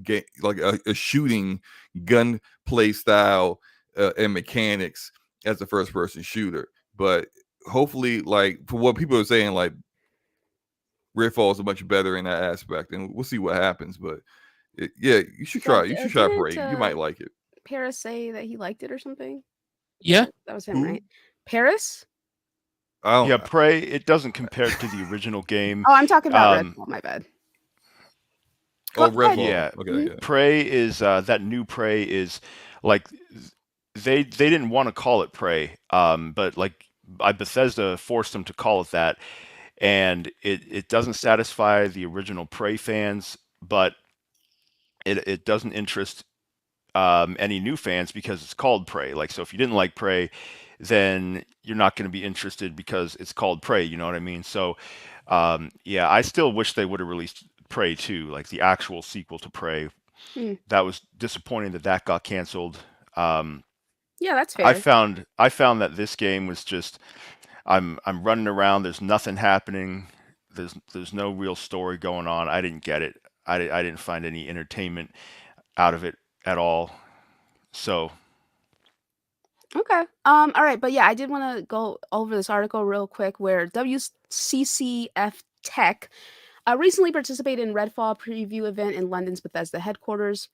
game, like a shooting gun play style and mechanics as a first person shooter. But hopefully, like for what people are saying, like Redfall is much better in that aspect, and we'll see what happens. But yeah, you should try. You should try Prey. You might like it. Paris say that he liked it or something. Yeah, that was him, right? Paris. Yeah, Prey. It doesn't compare to the original game. Oh, I'm talking about Redfall. My bad. Oh, Redfall. Yeah. Okay. Yeah. Prey is that new Prey is like they didn't want to call it Prey, but like Bethesda forced them to call it that, and it doesn't satisfy the original Prey fans, but it doesn't interest any new fans because it's called Prey. Like, so if you didn't like Prey, then you're not going to be interested because it's called Prey. You know what I mean? So, yeah, I still wish they would have released Prey 2, like the actual sequel to Prey. That was disappointing that got canceled. Yeah, that's fair. I found that this game was just I'm running around. There's nothing happening. There's no real story going on. I didn't get it. I didn't find any entertainment out of it at all. So. Okay. All right, but yeah, I did want to go over this article real quick where WCCF Tech recently participated in Redfall preview event in London's Bethesda headquarters.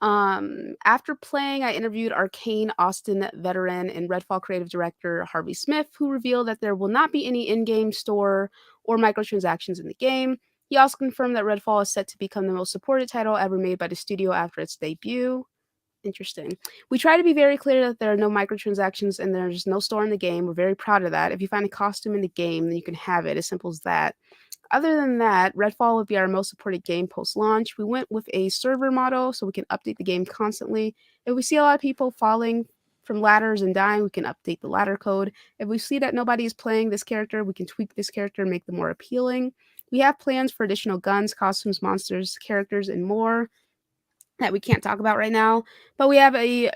After playing, I interviewed Arcane Austin veteran and Redfall creative director Harvey Smith, who revealed that there will not be any in-game store or microtransactions in the game. He also confirmed that Redfall is set to become the most supported title ever made by the studio after its debut. Interesting. We try to be very clear that there are no microtransactions and there's no store in the game. We're very proud of that. If you find a costume in the game, then you can have it. As simple as that. Other than that, Redfall would be our most supported game post-launch. We went with a server model so we can update the game constantly. If we see a lot of people falling from ladders and dying, we can update the ladder code. If we see that nobody is playing this character, we can tweak this character and make them more appealing. We have plans for additional guns, costumes, monsters, characters, and more that we can't talk about right now. But we have a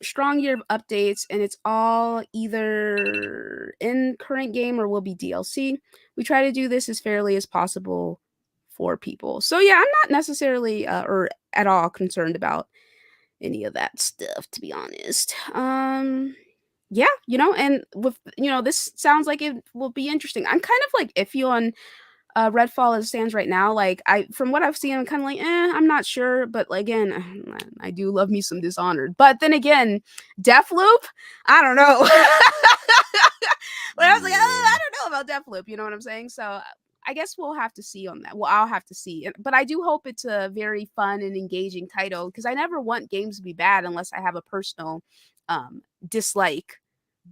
strong year of updates, and it's all either in current game or will be DLC. We try to do this as fairly as possible for people. So yeah, I'm not necessarily or at all concerned about any of that stuff, to be honest. Yeah, and with this sounds like it will be interesting. I'm kind of like iffy on Redfall as it stands right now. Like from what I've seen, I'm kind of like, I'm not sure. But like, again, I do love me some Dishonored. But then again, Deathloop, I don't know. But I was like, I don't know about Deathloop. You know what I'm saying? So I guess we'll have to see on that. Well, I'll have to see. But I do hope it's a very fun and engaging title because I never want games to be bad unless I have a personal dislike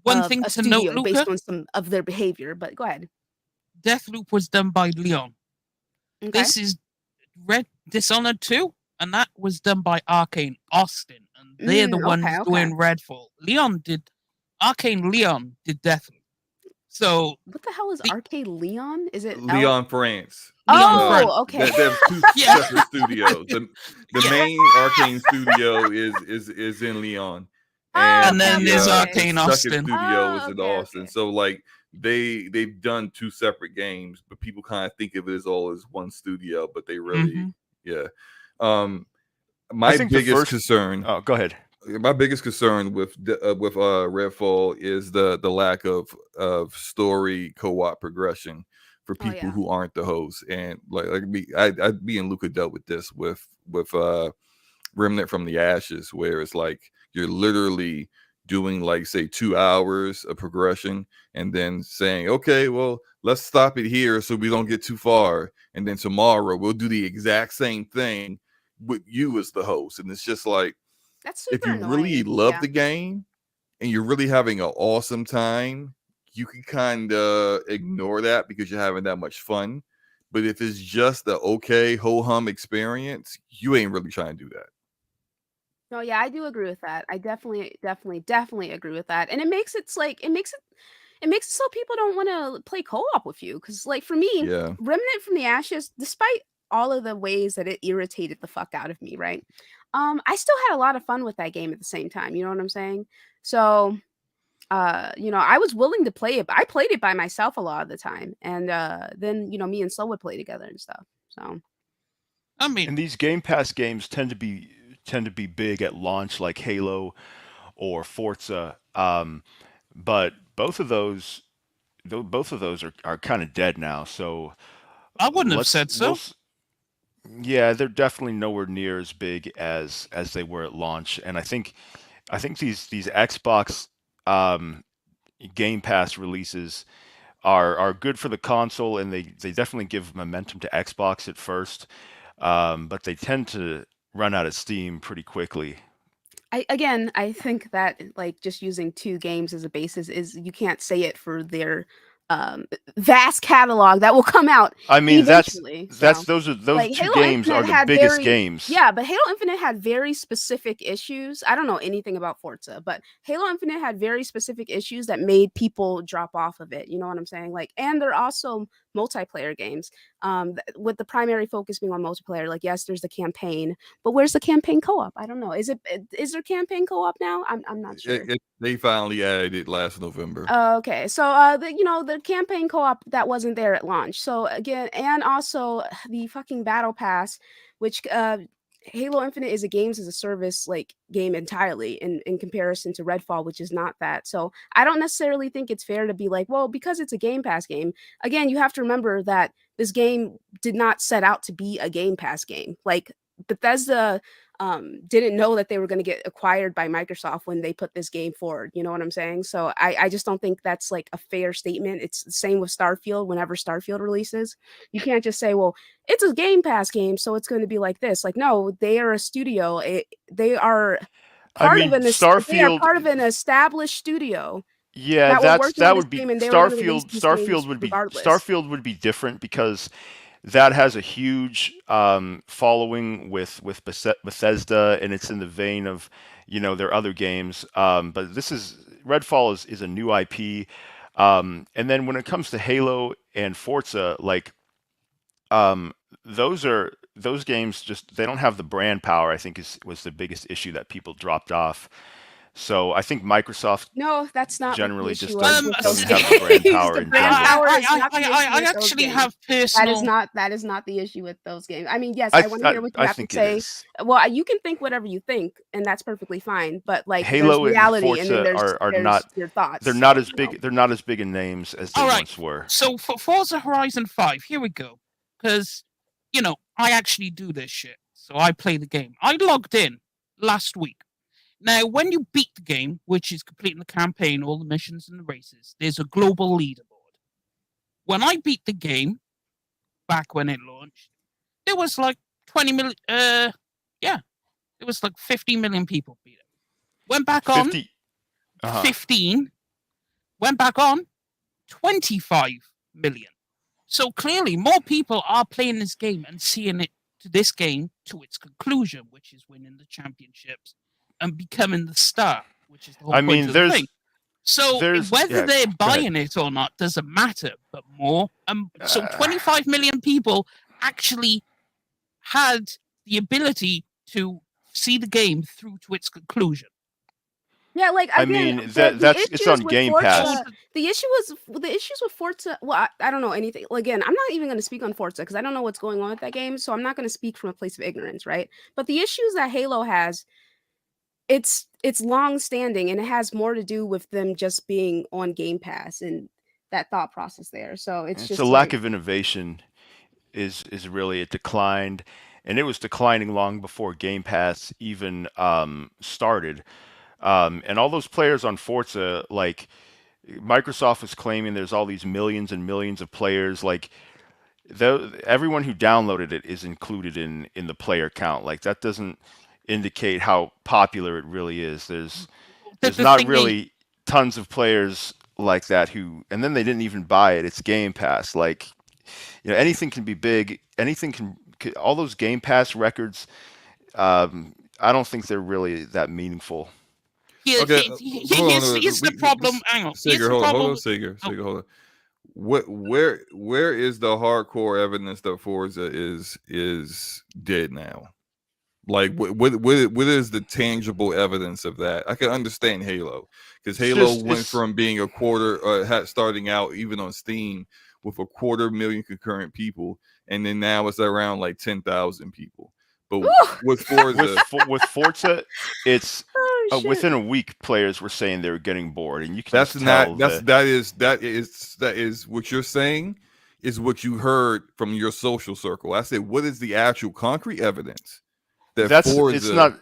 One of thing a to note, studio based Luca, on some of their behavior. But go ahead. Deathloop was done by Leon. Okay. This is Dishonored 2, and that was done by Arcane Austin, and they're the ones okay. doing Redfall. Arcane Leon did Deathloop. So What the hell is Arcade Leon? Is it Leon France? Leon France. Okay. There's two Yeah. separate studios. The main Arcane studio is in Leon, And then there's the Arcane second Austin. studio is in Okay, Austin. okay. So like they've done two separate games, but people kind of think of it as all as one studio, but they really yeah. My biggest concern. Oh, go ahead. My biggest concern with Redfall is the lack of story co-op progression for people who aren't the hosts. And like me, me and Luca dealt with this with Remnant from the Ashes, where it's like you're literally doing like say 2 hours of progression and then saying, okay, well, let's stop it here so we don't get too far, and then tomorrow we'll do the exact same thing with you as the host. And it's just like, that's super if you annoying. really love the game and you're really having an awesome time, you can kind of ignore that because you're having that much fun. But if it's just the okay ho-hum experience, you ain't really trying to do that. No, yeah, I do agree with that. I definitely agree with that. And it makes it so people don't want to play co-op with you. Because like for me, Yeah. Remnant from the Ashes, despite all of the ways that it irritated the fuck out of me, right? I still had a lot of fun with that game at the same time. You know what I'm saying? So I was willing to play it. But I played it by myself a lot of the time. And then, me and Slow would play together and stuff. So I mean, And these Game Pass games tend to be big at launch, like Halo or Forza. But both of those are kind of dead now. So I wouldn't have said so. Yeah, they're definitely nowhere near as big as they were at launch. And I think these Xbox Game Pass releases are good for the console, and they definitely give momentum to Xbox at first, but they tend to run out of steam pretty quickly. I think that like just using two games as a basis is you can't say it for their vast catalog that will come out I mean, eventually. those Like two Halo games are Infinite the had biggest very games. yeah, but Halo Infinite had very specific issues. I don't know anything about Forza, but Halo Infinite had very specific issues that made people drop off of it. You know what I'm saying? Like, and they're also multiplayer games. With the primary focus being on multiplayer. Like, yes, there's the campaign, but where's the campaign co-op? I don't know. Is there campaign co-op now? I'm not sure. They finally added it last November. Okay, so the campaign co-op that wasn't there at launch. So again, and also the fucking battle pass, which Halo Infinite is a games as a service like game entirely in comparison to Redfall, which is not that. So I don't necessarily think it's fair to be like, well, because it's a Game Pass game. Again, you have to remember that this game did not set out to be a Game Pass game. Like Bethesda didn't know that they were going to get acquired by Microsoft when they put this game forward. You know what I'm saying? So I just don't think that's like a fair statement. It's the same with Starfield. Whenever Starfield releases, you can't just say, well, it's a Game Pass game, so it's going to be like this. Like, no, they are a studio. They are part of they are part of an established studio Yeah, that were working that on this would be game, and they were going to release these games regardless. Starfield would be different because that has a huge following with Bethesda, and it's in the vein of their other games. But Redfall is a new IP, and then when it comes to Halo and Forza, like those games just they don't have the brand power. I think was the biggest issue that people dropped off. So I think Microsoft No, that's not what the generally issue just was Um, with doesn't those have the brand games. power The in brand general. power is not the issue I with those actually games. have That is personal. not the issue with those games. I mean, yes, I I th- want to hear what you I have to think it say. is. Well, you can think whatever you think, and that's perfectly fine. But like, there's Halo and reality, and then Forza are not there's your thoughts. they're not So, as big they're not as big in names as they All right. once were. So for Forza Horizon 5, here we go. Because, I actually do this shit. So I play the game. I logged in last week. Now, when you beat the game, which is completing the campaign, all the missions and the races, there's a global leaderboard. When I beat the game, back when it launched, there was like 20 million, it was like 50 million people beat it. Went back on, 50 15. Went back on, 25 million. So clearly, more people are playing this game and seeing it to this game to its conclusion, which is winning the championships and becoming the star, which is the whole I point mean, of the thing. So whether yeah, they're go ahead. buying it or not doesn't matter, but more. So 25 million people actually had the ability to see the game through to its conclusion. yeah, like I again, mean, the it's issues on with Game Forza, Pass. the issues with Forza. Well, I don't know anything. Again, I'm not even going to speak on Forza because I don't know what's going on with that game, so I'm not going to speak from a place of ignorance, right? But the issues that Halo has, it's long standing, and it has more to do with them just being on Game Pass and that thought process there. So it's It's just a lack like, of innovation is really it declined, and it was declining long before Game Pass even started. And all those players on Forza, like Microsoft was claiming there's all these millions and millions of players. Like everyone who downloaded it is included in the player count. Like that doesn't indicate how popular it really is. There's The not thing really tons of players like that who, and then they didn't even buy it. It's Game Pass. Like, anything can be big. Anything can all those Game Pass records. I don't think they're really that meaningful. Here's the problem. Hang on. Here's Sager, the hold on, problem. Sager, hold on. Where is the hardcore evidence that Forza is dead now? Like, what is the tangible evidence of that? I can understand Halo because Halo went from being a quarter, starting out even on Steam with 250,000 concurrent people, and then now it's around like 10,000 people. But with Forza, with Forza, it's oh, within a week, players were saying they were getting bored, and you can that's just not tell that is what you're saying is what you heard from your social circle. I said, what is the actual concrete evidence? That's the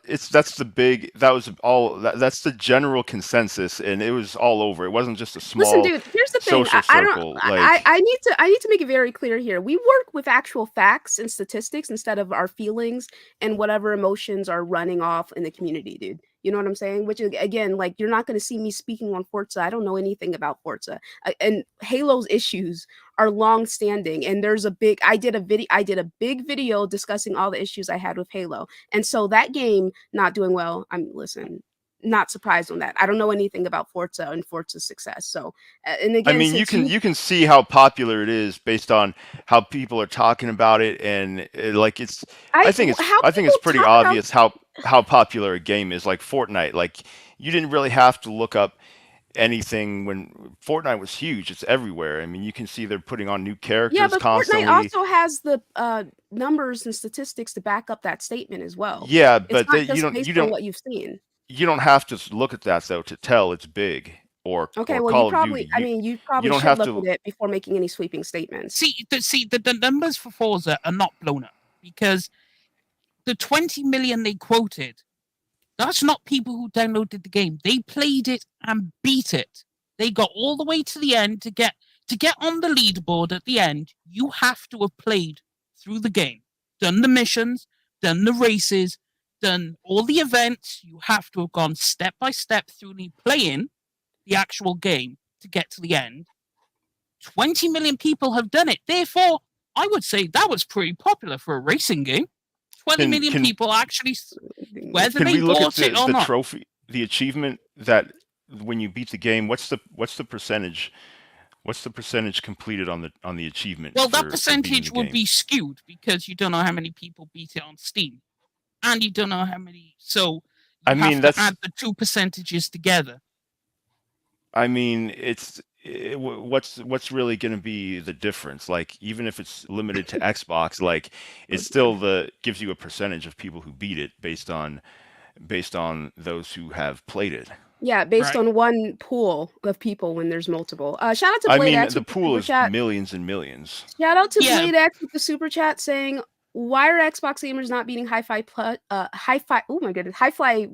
general consensus, and it was all over. It wasn't just a small listen, dude, here's the thing. social circle. I need to make it very clear here. We work with actual facts and statistics instead of our feelings and whatever emotions are running off in the community, dude. You know what I'm saying? Which is, again, like, you're not going to see me speaking on Forza. I don't know anything about Forza. And Halo's issues are long standing. And I did a big video discussing all the issues I had with Halo. And so that game not doing well, not surprised on that. I don't know anything about Forza and Forza's success. So, and again, I mean, you can see how popular it is based on how people are talking about it, and I think it's pretty obvious how popular a game is. Like Fortnite, like you didn't really have to look up anything when Fortnite was huge. It's everywhere. I mean, you can see they're putting on new characters but constantly. Fortnite also has the numbers and statistics to back up that statement as well. Yeah, it's but not just based on what you've seen. You don't have to look at that though to tell it's big or okay. or Well, Call you probably, of Duty. you probably don't should have look to- at it before making any sweeping statements. The numbers for Forza are not blown up because the 20 million they quoted, that's not people who downloaded the game. They played it and beat it. They got all the way to the end to get on the leaderboard at the end. You have to have played through the game, done the missions, done the races, done all the events. You have to have gone step by step through playing the actual game to get to the end. 20 million people have done it. Therefore, I would say that was pretty popular for a racing game. 20 million people actually, whether Can they we look at bought it or the not. trophy, the achievement that when you beat the game? What's the percentage? What's the percentage completed on the achievement? Well, that for percentage beating the would game? be skewed because you don't know how many people beat it on Steam, and you don't know how many. So I You mean, have to add the two percentages together. I mean, what's really going to be the difference? Like, even if it's limited to Xbox, like, it's still gives you a percentage of people who beat it based on those who have played it. Yeah, based Right. on one pool of people when there's multiple. Shout out to I Blade mean, X the with the pool super is chat. millions and millions. Shout out to Yeah. Blade X with the super chat saying, "Why are Xbox gamers not beating Hi-Fi? Oh my goodness, Hi-Fi,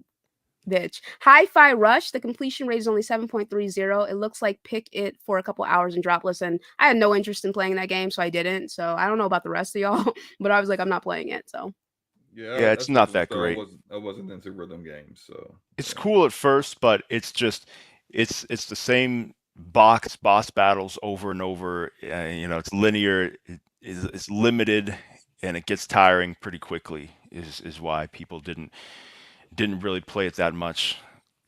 bitch. Hi-Fi Rush. The completion rate is only 7.30. It looks like pick it for a couple hours and drop listen. I had no interest in playing that game, so I didn't. So I don't know about the rest of y'all, but I was like, I'm not playing it. So Yeah, it's not that great. I wasn't into rhythm games, so It's cool at first, but it's just it's the same boss battles over and over. You know, it's linear. It's limited, and it gets tiring pretty quickly. Is why people didn't really play it that much.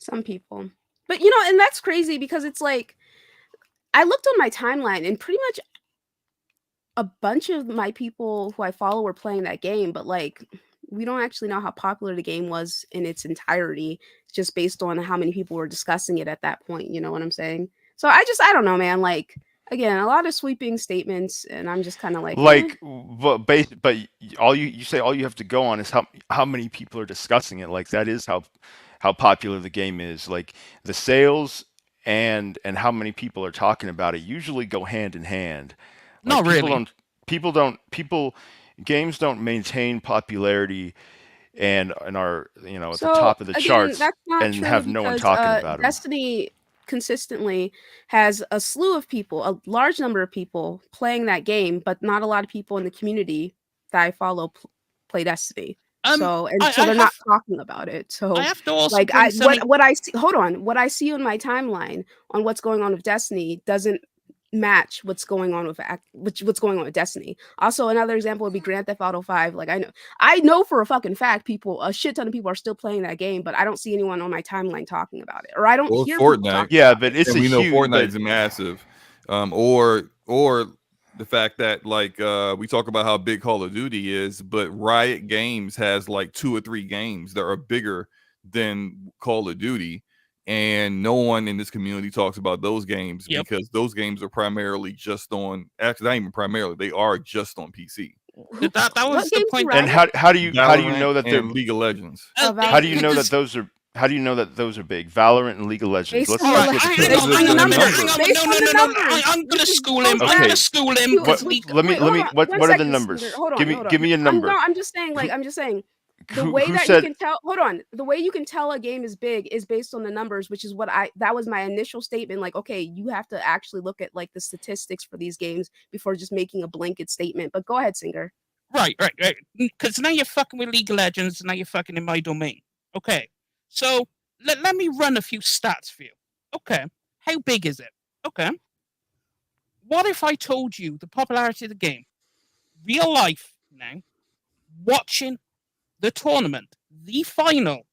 some people, but you know, and that's crazy because it's like I looked on my timeline and pretty much a bunch of my people who I follow were playing that game, but like we don't actually know how popular the game was in its entirety. It's just based on how many people were discussing it at that point. You know what I'm saying? So I don't know, man. Like again, a lot of sweeping statements, and I'm just kind of like, but all you say all you have to go on is how many people are discussing it. Like that is how popular the game is. Like the sales and how many people are talking about it usually go hand in hand. Like, Not really. Games don't maintain popularity and are at so the top of the again, charts that's not and true have no one because talking about them. Destiny consistently has a slew of people, a large number of people playing that game, but not a lot of people in the community that I follow play Destiny. So they're not talking about it. So I have to also like bring something. what I see. Hold on, what I see on my timeline on what's going on with Destiny doesn't match what's going on with what's going on with Destiny. Also, another example would be Grand Theft Auto 5. Like I know for a fucking fact a shit ton of people are still playing that game, but I don't see anyone on my timeline talking about it, or I don't hear people Fortnite. talking Yeah, about but it. it's and a we know huge. Fortnite's massive, or the fact that like we talk about how big Call of Duty is, but Riot Games has like 2 or 3 games that are bigger than Call of Duty, and no one in this community talks about those games because those games are primarily just on. Actually, not even primarily; they are just on PC. That was the point. And how do you know that they're League of Legends? How do you know that those are? How do you know that those are big? Valorant and League of Legends. Let's All right, look hang at on, the numbers. I'm gonna school him. Okay. I'm gonna school him. Let me. What are the numbers? Hold on, Give me a number. I'm just saying. The way who that said, you can tell. Hold on. The way you can tell a game is big is based on the numbers, which is that was my initial statement. Like, okay, you have to actually look at like the statistics for these games before just making a blanket statement. But go ahead, Singer. Right. Because now you're fucking with League of Legends, and now you're fucking in my domain. Okay, so let me run a few stats for you. Okay, how big is it? Okay, what if I told you the popularity of the game, real life now, watching the tournament, the final,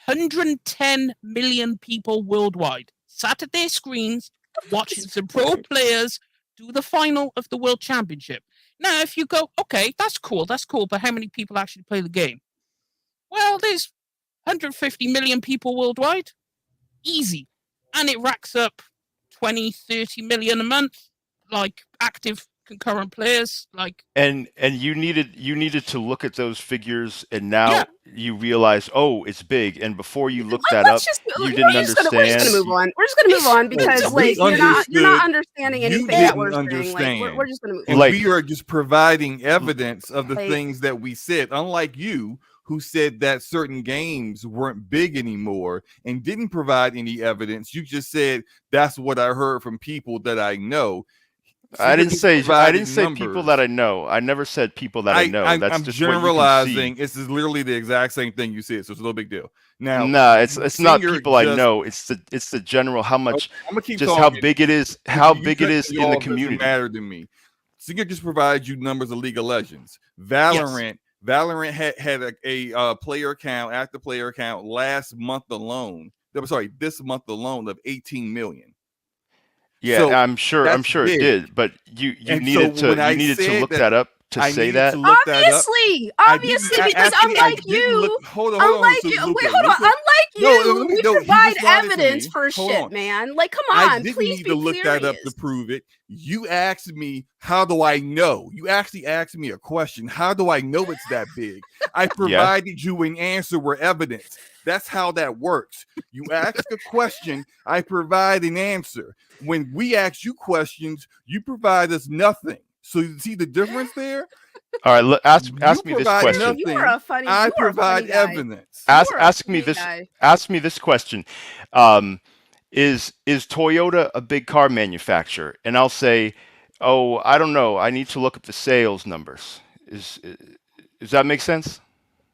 110 million people worldwide sat at their screens watching some pro players do the final of the World Championship. Now, if you go, okay, that's cool, but how many people actually play the game? Well, there's 150 million people worldwide. Easy. And it racks up 20, 30 million a month, like active concurrent players. Like and you needed to look at those figures, and now you realize, oh, it's big. And before you looked that up, you didn't understand. We're just gonna move on. We're just gonna move on because like you're not understanding anything that we're saying. Like we're just gonna move on. And we are just providing evidence of the things that we said, unlike you, who said that certain games weren't big anymore and didn't provide any evidence. You just said that's what I heard from people that I know. So I didn't say people that I know. I never said people that I know. That's I'm just generalizing. It's literally the exact same thing you said, so it's no big deal. Now, no, it's not people I know. It's the general how much, I'm gonna keep just talking. how big it is, how big it is in the community. Matter to me. Singer just provides you numbers of League of Legends. Valorant had a player count, active player count this month alone of 18 million. Yeah, so I'm sure it did, but you needed to look that up to I say needed that. to look that up. Obviously, because unlike you, Hold on. So, unlike you, we he provide responded to evidence me. for Hold shit, on. man. Like, come I on, didn't please need be to look that up to serious. prove it. You asked me, how do I know? You actually asked me a question. How do I know it's that big? I provided you an answer with evidence. That's how that works. You ask a question, I provide an answer. When we ask you questions, you provide us nothing. So you see the difference there? All right, ask me this provide question. You nothing. are a funny. I you are a funny provide guy. evidence. Ask me Funny this guy. question. Is Toyota a big car manufacturer? And I'll say, oh, I don't know. I need to look up the sales numbers. Does that make sense?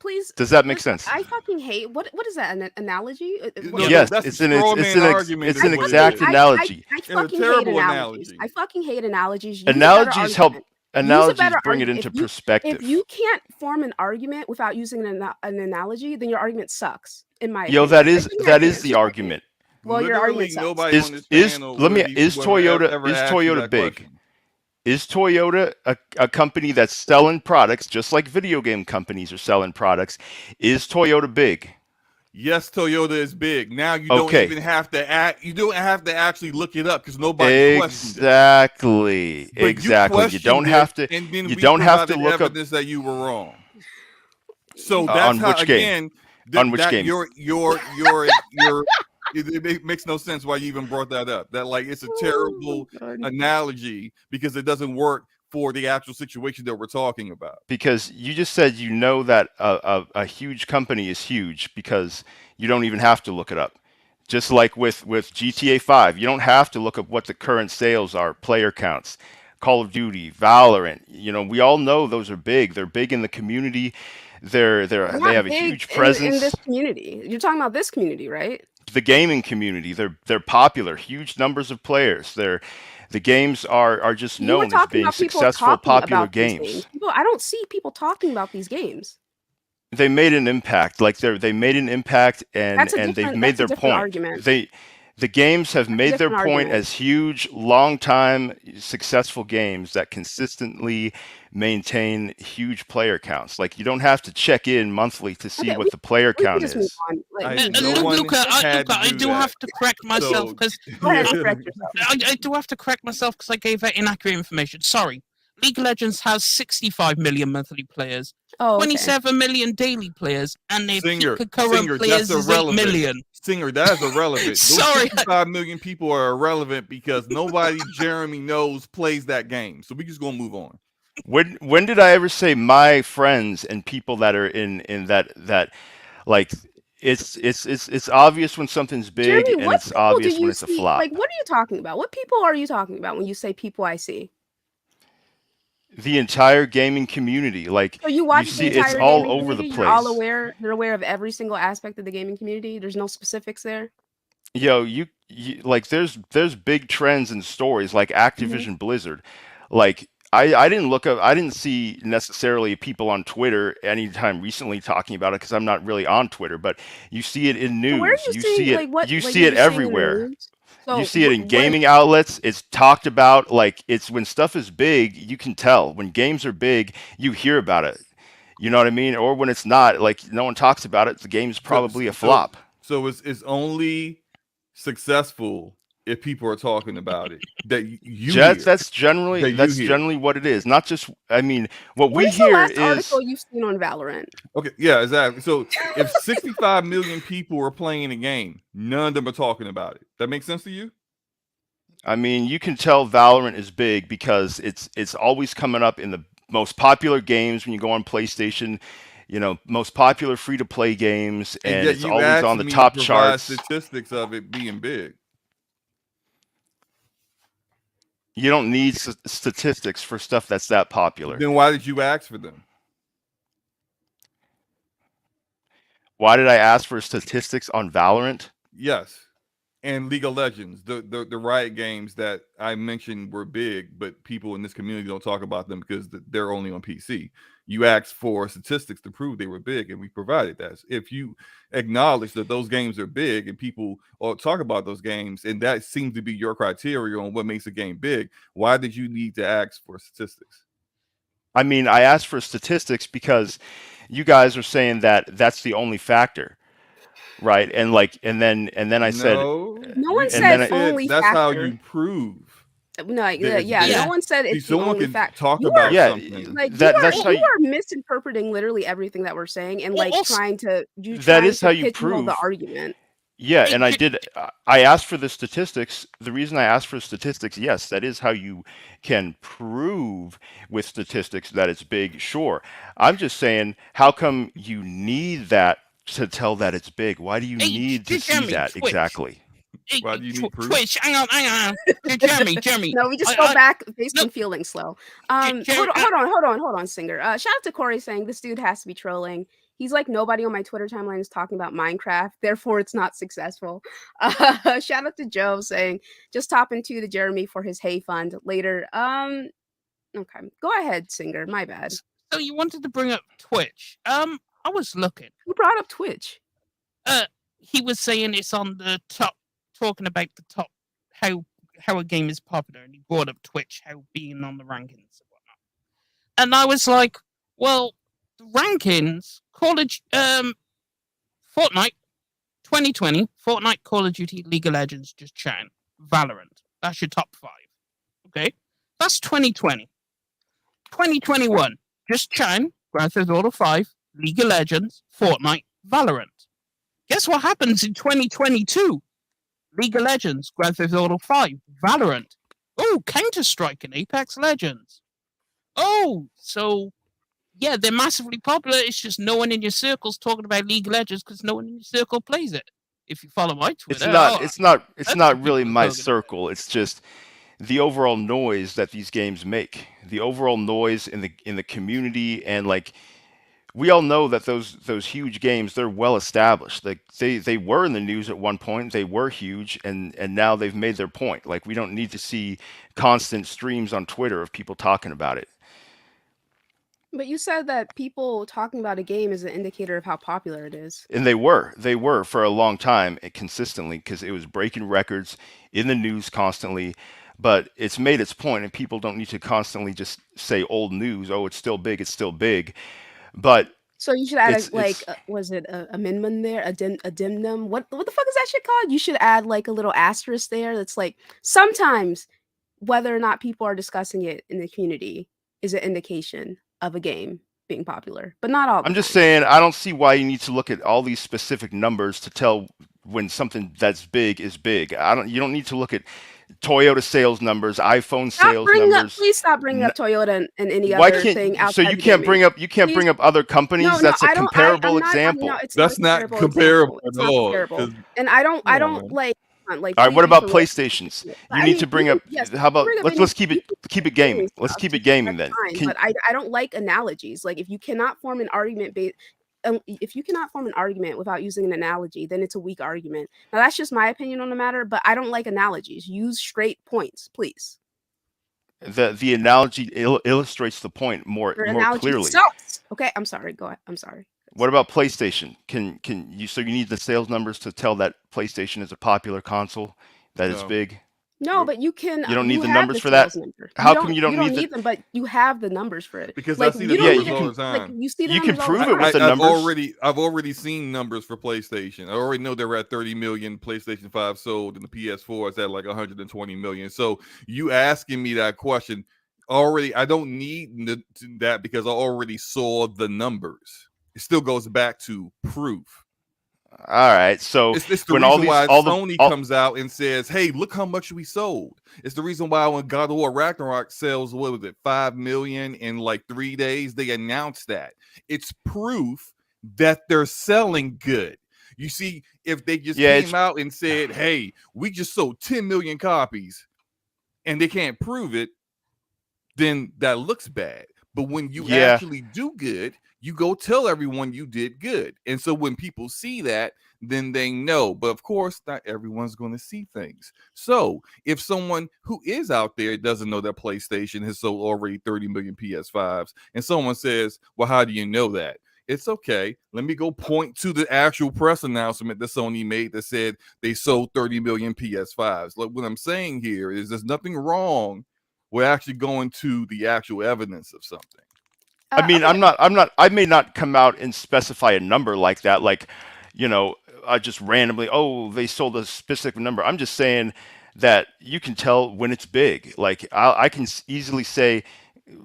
Please. Does that make sense? I fucking hate. What is that? An analogy? Yes, that's it's a straw man argument. it's an exact analogy. I It's a fucking hate terrible analogies. analogy. I fucking hate analogies. Use Analogies a better argument. Analogies bring it into If perspective. you can't form an argument without using an analogy, then your argument sucks. In my Yo, opinion. that is the argument. Well, your argument sucks. Nobody on this panel Is Toyota big? Question. Is Toyota a company that's selling products just like video game companies are selling products? Is Toyota big? Yes, Toyota is big. Now you don't even have to you don't have to actually look it up because nobody questioned it. Exactly. You don't have to. And then you don't have to look up evidence that you were wrong. So that's on how which game? On which game? It makes no sense why you even brought that up. That like it's a terrible analogy because it doesn't work for the actual situation that we're talking about. Because you just said you know that a huge company is huge because you don't even have to look it up. Just like with GTA 5, you don't have to look up what the current sales are, player counts. Call of Duty, Valorant, we all know those are big. They're big in the community. They have a huge presence in this community. You're talking about this community, right? The gaming community. They're popular, huge numbers of players. The games are just known as being successful, popular games. I don't see people talking about these games. They made an impact. They made an impact, and they've made their point. Argument. The games have made their point as huge, long-time, successful games that consistently maintain huge player counts. Like, you don't have to check in monthly to see what the player count is. Luca, I do have to correct myself because I do have to correct myself because I gave that inaccurate information. Sorry. League of Legends has 65 million monthly players, 27 million daily players, and their peak concurrent players is 8 million. Singer, that is irrelevant. Sorry. 65 million people are irrelevant because nobody Jeremy knows plays that game. So we just gonna move on. When did I ever say my friends and people that are in that like it's obvious when something's big, Jeremy, and it's obvious when it's a flop. Like, what are you talking about? What people are you talking about when you say people I see? The entire gaming community, like, so you watch the entire it's all over the place. You're aware of every single aspect of the gaming community. There's no specifics there. Yo, you like there's big trends and stories like Activision Blizzard. Like I didn't see necessarily people on Twitter anytime recently talking about it because I'm not really on Twitter, but you see it in news. You see it everywhere. So you see it in gaming outlets. It's talked about. Like, it's when stuff is big, you can tell. When games are big, you hear about it. You know what I mean? Or when it's not, like, no one talks about it, the game's probably a flop. So it's only successful if people are talking about it. That's generally what it is. Not just, I mean, what we hear is the last article you've seen on Valorant? Okay, yeah, exactly. So if 65 million people are playing a game, none of them are talking about it. That makes sense to you? I mean, you can tell Valorant is big because it's always coming up in the most popular games when you go on PlayStation. Most popular free-to-play games, and it's always on the top charts. Statistics of it being big. You don't need statistics for stuff that's that popular. Then why did you ask for them? Why did I ask for statistics on Valorant? Yes. And League of Legends, the Riot games that I mentioned were big, but people in this community don't talk about them because they're only on PC. You asked for statistics to prove they were big, and we provided that. If you acknowledge that those games are big and people talk about those games, and that seems to be your criteria on what makes a game big, why did you need to ask for statistics? I mean, I asked for statistics because you guys are saying that that's the only factor, right? And then I said, No, No one and said then only that's how factor. you prove No, that it's yeah, no big. Yeah. one said See, it's the someone only can fact. talk You about are yeah, something. like that's how you are misinterpreting literally everything that we're saying and Well, like also, that is how you pigeonhole the prove. argument. Yeah, hey, and I asked for the statistics. The reason I asked for statistics, yes, that is how you can prove with statistics that it's big. Sure. I'm just saying, how come you need that to tell that it's big? Why do you hey, need to see Jeremy, that Twitch. exactly? Hey, Why do you need proof? Twitch, hang on. Jeremy. No, we just go back based no, on feeling slow. Jeremy, Hold on, Singer. Shout out to Corey saying this dude has to be trolling. He's like nobody on my Twitter timeline is talking about Minecraft, therefore it's not successful. Shout out to Joe saying just top into the Jeremy for his hay fund later. Okay, go ahead, Singer. My bad. so you wanted to bring up Twitch. I was looking. Who brought up Twitch? He was saying it's on the top, talking about the top, how a game is popular, and he brought up Twitch, how being on the rankings and whatnot. And I was like, well, the rankings, Fortnite, 2020, Fortnite, Call of Duty, League of Legends, just chatting, Valorant. That's your top 5. Okay, that's 2020. 2021, just chatting, Grand Theft Auto 5, League of Legends, Fortnite, Valorant. Guess what happens in 2022? League of Legends, Grand Theft Auto 5, Valorant. Oh, Counter-Strike and Apex Legends. Oh, so yeah, they're massively popular. It's just no one in your circle's talking about League of Legends because no one in your circle plays it. If you follow my Twitter, It's that's not really people my talking. circle. It's just the overall noise that these games make. The overall noise in the community, and like, we all know that those huge games, they're well established. Like, they were in the news at one point. They were huge, and now they've made their point. Like, we don't need to see constant streams on Twitter of people talking about it. But you said that people talking about a game is an indicator of how popular it is. And they were for a long time, consistently, because it was breaking records in the news constantly. But it's made its point, and people don't need to constantly just say old news. Oh, it's still big. It's still big. But So you should add it's was it a minimum there, a dimnum? What the fuck is that shit called? You should add like a little asterisk there. That's like sometimes whether or not people are discussing it in the community is an indication of a game being popular, but not all the I'm just time. saying, I don't see why you need to look at all these specific numbers to tell when something that's big is big. You don't need to look at Toyota sales numbers, iPhone sales numbers. Please stop bringing up Toyota and any Why other thing can't so outside you of can't gaming. Please bring up other companies? No, That's a I don't. comparable I'm not talking. example. No, it's not a That's not comparable comparable example. It's at not all. comparable. And I don't on, like All right, please what be about for real. PlayStations? But You need to bring up. yes, How about bring up let's keep you it can gaming. stuff, Let's keep it gaming that's then. fine, but I don't like analogies. Like if you cannot form an argument if you cannot form an argument without using an analogy, then it's a weak argument. Now that's just my opinion on the matter, but I don't like analogies. Use straight points, please. The analogy illustrates the point more Your analogy clearly. sucks. Okay, I'm sorry. Go ahead. I'm sorry. What about PlayStation? Can you, so you need the sales numbers to tell that PlayStation is a popular console, that it's No. big? No, but you can. You don't need the have numbers for that? sales number. How come you don't need need them? But you have the numbers for it. Because like, I see the you don't numbers need all it- the time. Like you see the You can numbers all the prove it time. with the numbers. I've already seen numbers for PlayStation. I already know they're at 30 million PlayStation 5 sold, and the PS4 is at like 120 million. So you asking me that question already, I don't need that because I already saw the numbers. It still goes back to proof. All right, so It's the when reason why all the Sony comes out and says, "Hey, look how much we sold." It's the reason why when God of War Ragnarok sells, what was it, 5 million in like 3 days, they announced that. It's proof that they're selling good. You see, if they just came out and said, "Hey, we just sold 10 million copies," and they can't prove it, then that looks bad. But when you actually do good, you go tell everyone you did good. And so when people see that, then they know. But of course, not everyone's going to see things. So if someone who is out there doesn't know that PlayStation has sold already 30 million PS5s, and someone says, well, how do you know that? It's okay. Let me go point to the actual press announcement that Sony made that said they sold 30 million PS5s. Look, what I'm saying here is there's nothing wrong with actually going to the actual evidence of something. I mean, Okay. I may not come out and specify a number like that, like, just randomly, oh, they sold a specific number. I'm just saying that you can tell when it's big. Like, I can easily say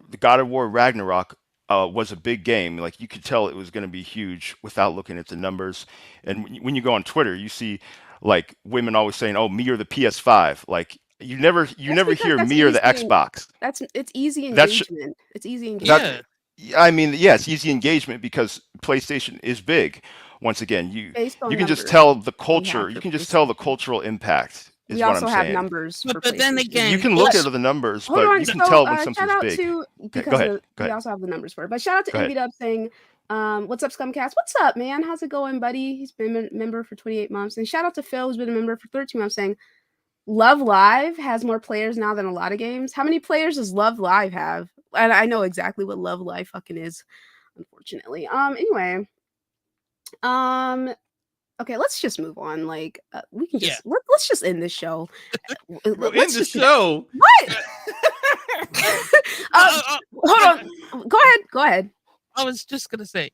the God of War Ragnarok was a big game. Like, you could tell it was going to be huge without looking at the numbers. And when you go on Twitter, you see like women always saying, "Oh, me or the PS5." Like, you never That's hear because that's me or the easy. Xbox. It's easy That's engagement. It's easy engagement that. Yeah. I mean, yeah, it's easy engagement because PlayStation is big. Once again, based you on can just numbers tell the we have culture. You for can just tell the PlayStation. cultural impact. We Is what I'm also have saying. numbers for But then PlayStation. You again, can look it's at the numbers, Hold but on. you can So tell when shout something's out big. to Okay, because go we ahead. also have the numbers for it. But shout out to Go ahead. Envied Up saying, "What's up, Scumcast? What's up, man? How's it going, buddy? He's been a member for 28 months." And shout out to Phil, who's been a member for 13 months, saying, "Love Live has more players now than a lot of games." How many players does Love Live have? And I know exactly what Love Live fucking is, unfortunately. Anyway, okay, let's just move on. Like, we can just let's just end this show. Bro, Let's end the just show. What? Hold on. Go ahead. I was just gonna say,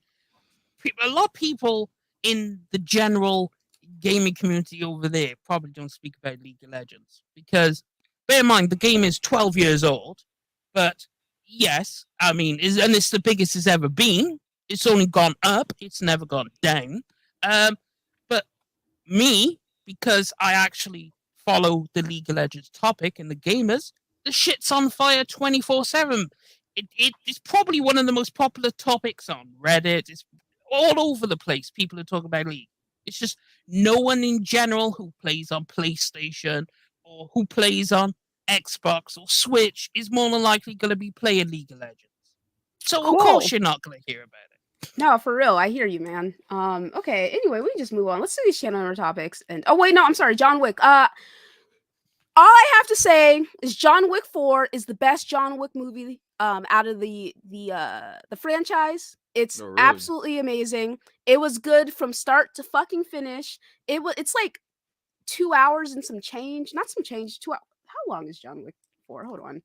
a lot of people in the general gaming community over there probably don't speak about League of Legends because, bear in mind, the game is 12 years old. But yes, I mean, and it's the biggest it's ever been. It's only gone up. It's never gone down. But me, because I actually follow the League of Legends topic and the gamers, the shit's on fire 24/7. It's probably one of the most popular topics on Reddit. It's all over the place. People are talking about League. It's just no one in general who plays on PlayStation or who plays on Xbox or Switch is more than likely going to be playing League of Legends. So of course Cool. you're not going to hear about it. No, for real. I hear you, man. Okay. Anyway, we can just move on. Let's do these channel member topics. And oh wait, no, I'm sorry, John Wick. All I have to say is John Wick 4 is the best John Wick movie out of the franchise. It's Oh, really? absolutely amazing. It was good from start to fucking finish. It's like 2 hours and some change. Not some change, 2 hours. How long is John Wick 4? Hold on.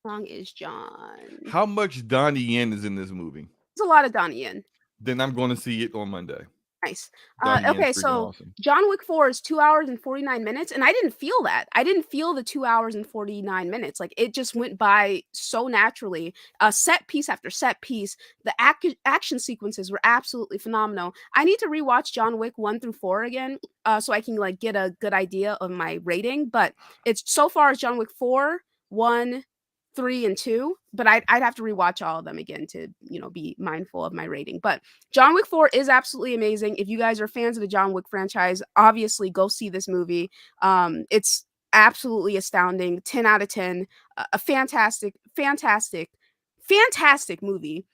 How long is John? How much Donnie Yen is in this movie? There's a lot of Donnie Yen. Then I'm going to see it on Monday. Nice. Donnie Yen's Okay, freaking so awesome. John Wick 4 is 2 hours and 49 minutes, and I didn't feel that. I didn't feel the 2 hours and 49 minutes. Like, it just went by so naturally. Set piece after set piece. The action sequences were absolutely phenomenal. I need to rewatch John Wick 1 through 4 again, so I can like get a good idea of my rating. But it's so far as John Wick 4, 1, 3, and 2, but I'd have to rewatch all of them again to, be mindful of my rating. But John Wick 4 is absolutely amazing. If you guys are fans of the John Wick franchise, obviously go see this movie. It's absolutely astounding. 10 out of 10. A fantastic movie.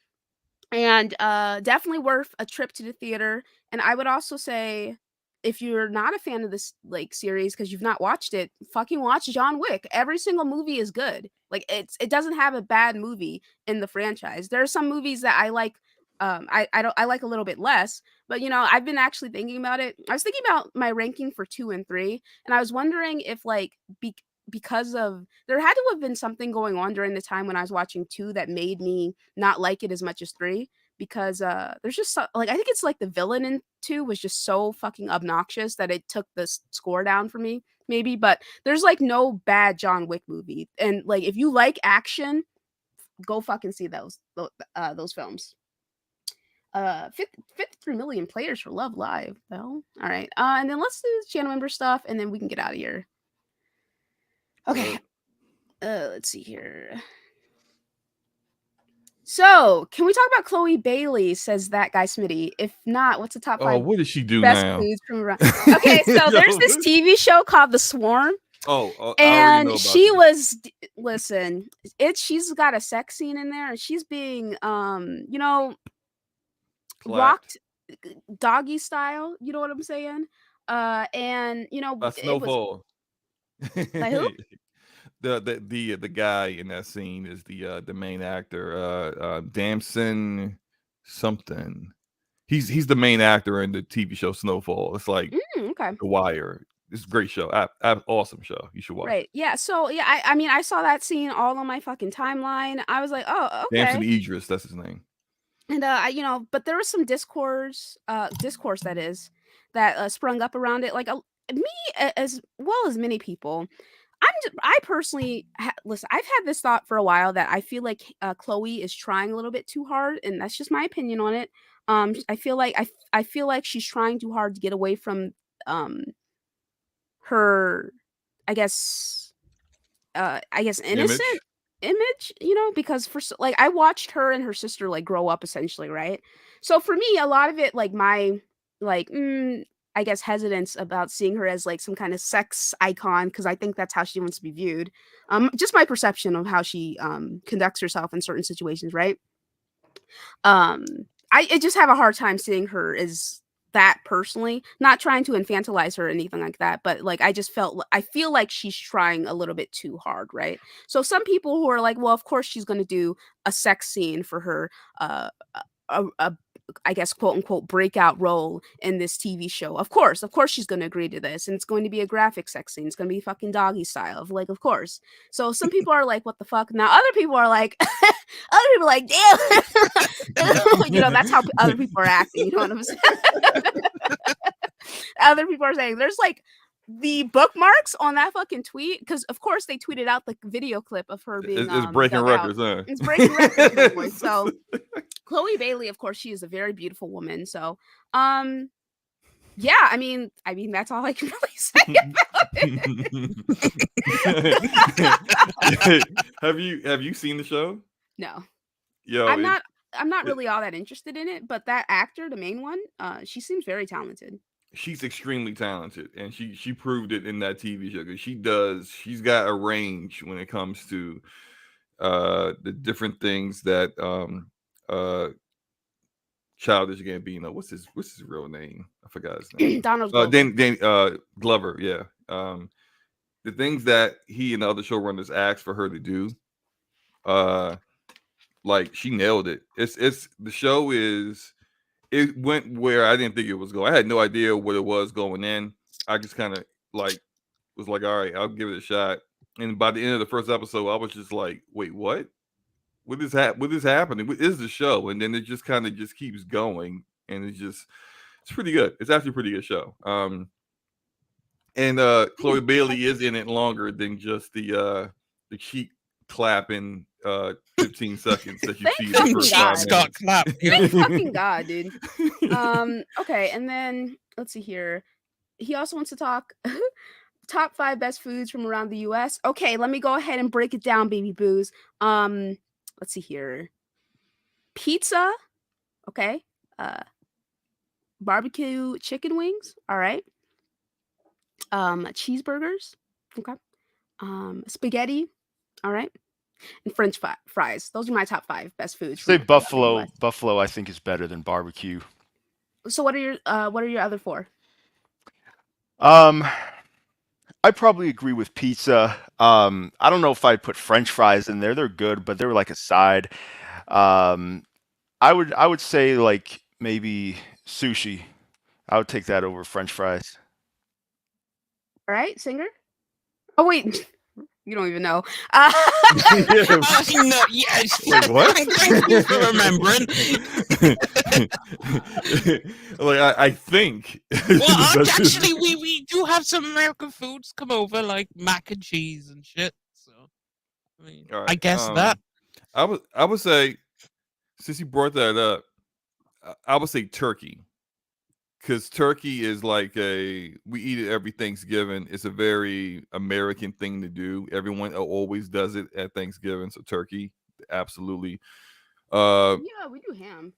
And definitely worth a trip to the theater. And I would also say, if you're not a fan of this like series because you've not watched it, fucking watch John Wick. Every single movie is good. Like it doesn't have a bad movie in the franchise. There are some movies that I like. I like a little bit less, but I've been actually thinking about it. I was thinking about my ranking for 2 and 3, and I was wondering if like because of there had to have been something going on during the time when I was watching 2 that made me not like it as much as 3. Because there's just like I think it's like the villain in 2 was just so fucking obnoxious that it took the score down for me, maybe. But there's like no bad John Wick movie, and like if you like action, go fucking see those films. 53 million players for Love Live, though. All right, and then let's do channel member stuff, and then we can get out of here. Okay, let's see here. So, can we talk about Chloe Bailey? Says that guy Smitty. If not, what's the top 5 what does she do best now? foods from around? Okay, so there's this TV show called The Swarm, and she was listen. She's got a sex scene in there, and she's being rocked doggy style. You know what I'm saying? And Snowfall. By who? The guy in that scene is the main actor, Damson something. He's the main actor in the TV show Snowfall. It's like okay. The Wire. It's a great show. Awesome show. You should watch. Right. Yeah. So yeah, I mean, I saw that scene all on my fucking timeline. I was like, oh, Damson okay. Idris, that's his name. And but there was some discourse that is that sprung up around it. Like me, as well as many people. I personally listen. I've had this thought for a while that I feel like Chloe is trying a little bit too hard, and that's just my opinion on it. I feel like I feel like she's trying too hard to get away from her, I guess, innocent image, because like I watched her and her sister like grow up essentially, right? So for me, a lot of it, like my like I guess hesitance about seeing her as like some kind of sex icon, because I think that's how she wants to be viewed. Just my perception of how she conducts herself in certain situations, right? I just have a hard time seeing her as that personally, not trying to infantilize her or anything like that, but like I feel like she's trying a little bit too hard, right? So some people who are like, well, of course she's going to do a sex scene for her a I guess quote unquote breakout role in this TV show. Of course she's going to agree to this, and it's going to be a graphic sex scene. It's going to be fucking doggy style, of like, of course. So some people are like, what the fuck? Now other people are like, damn, that's how other people are acting. You know what I'm saying? Other people are saying there's like the bookmarks on that fucking tweet, because of course they tweeted out the video clip of her being it's breaking records, huh? It's breaking records. So Chloe Bailey, of course, she is a very beautiful woman. So yeah, I mean that's all I can really say about it. Have you seen the show? No. Yo, I'm not really all that interested in it, but that actor, the main one, she seems very talented. She's extremely talented, and she proved it in that TV show, because she's got a range when it comes to the different things that Childish Gambino, what's his real name? I forgot his name. Donald Glover. Glover, yeah. The things that he and the other showrunners asked for her to do, like she nailed it. It's the show is. It went where I didn't think it was going. I had no idea what it was going in. I just kind of like was like, all right, I'll give it a shot. And by the end of the first episode, I was just like, wait, what? What is happening? What is the show? And then it just kind of just keeps going, and it's pretty good. It's actually a pretty good show. And Chloe Bailey is in it longer than just the cheek clapping 15 seconds that you see the first time. Scott clap. Thank fucking God, dude. Okay, and then let's see here. He also wants to talk top 5 best foods from around the US. Okay, let me go ahead and break it down, baby boos. Let's see here. Pizza, okay. Barbecue chicken wings, all right. Cheeseburgers, okay. Spaghetti, all right. And French fries. Those are my top 5 best foods. Say buffalo. Buffalo, I think, is better than barbecue. So what are your other 4? I probably agree with pizza. I don't know if I'd put French fries in there. They're good, but they're like a side. I would say like maybe sushi. I would take that over French fries. All right, Singer. Oh wait. You don't even know. No, yes. Wait, what? Thank you for remembering. Like I think. Well, actually, we do have some American foods come over, like mac and cheese and shit. So, I mean, right, I guess that. I would say, since you brought that up, I would say turkey. Because turkey is like we eat it every Thanksgiving. It's a very American thing to do. Everyone always does it at Thanksgiving. So turkey, absolutely. Yeah, we do ham.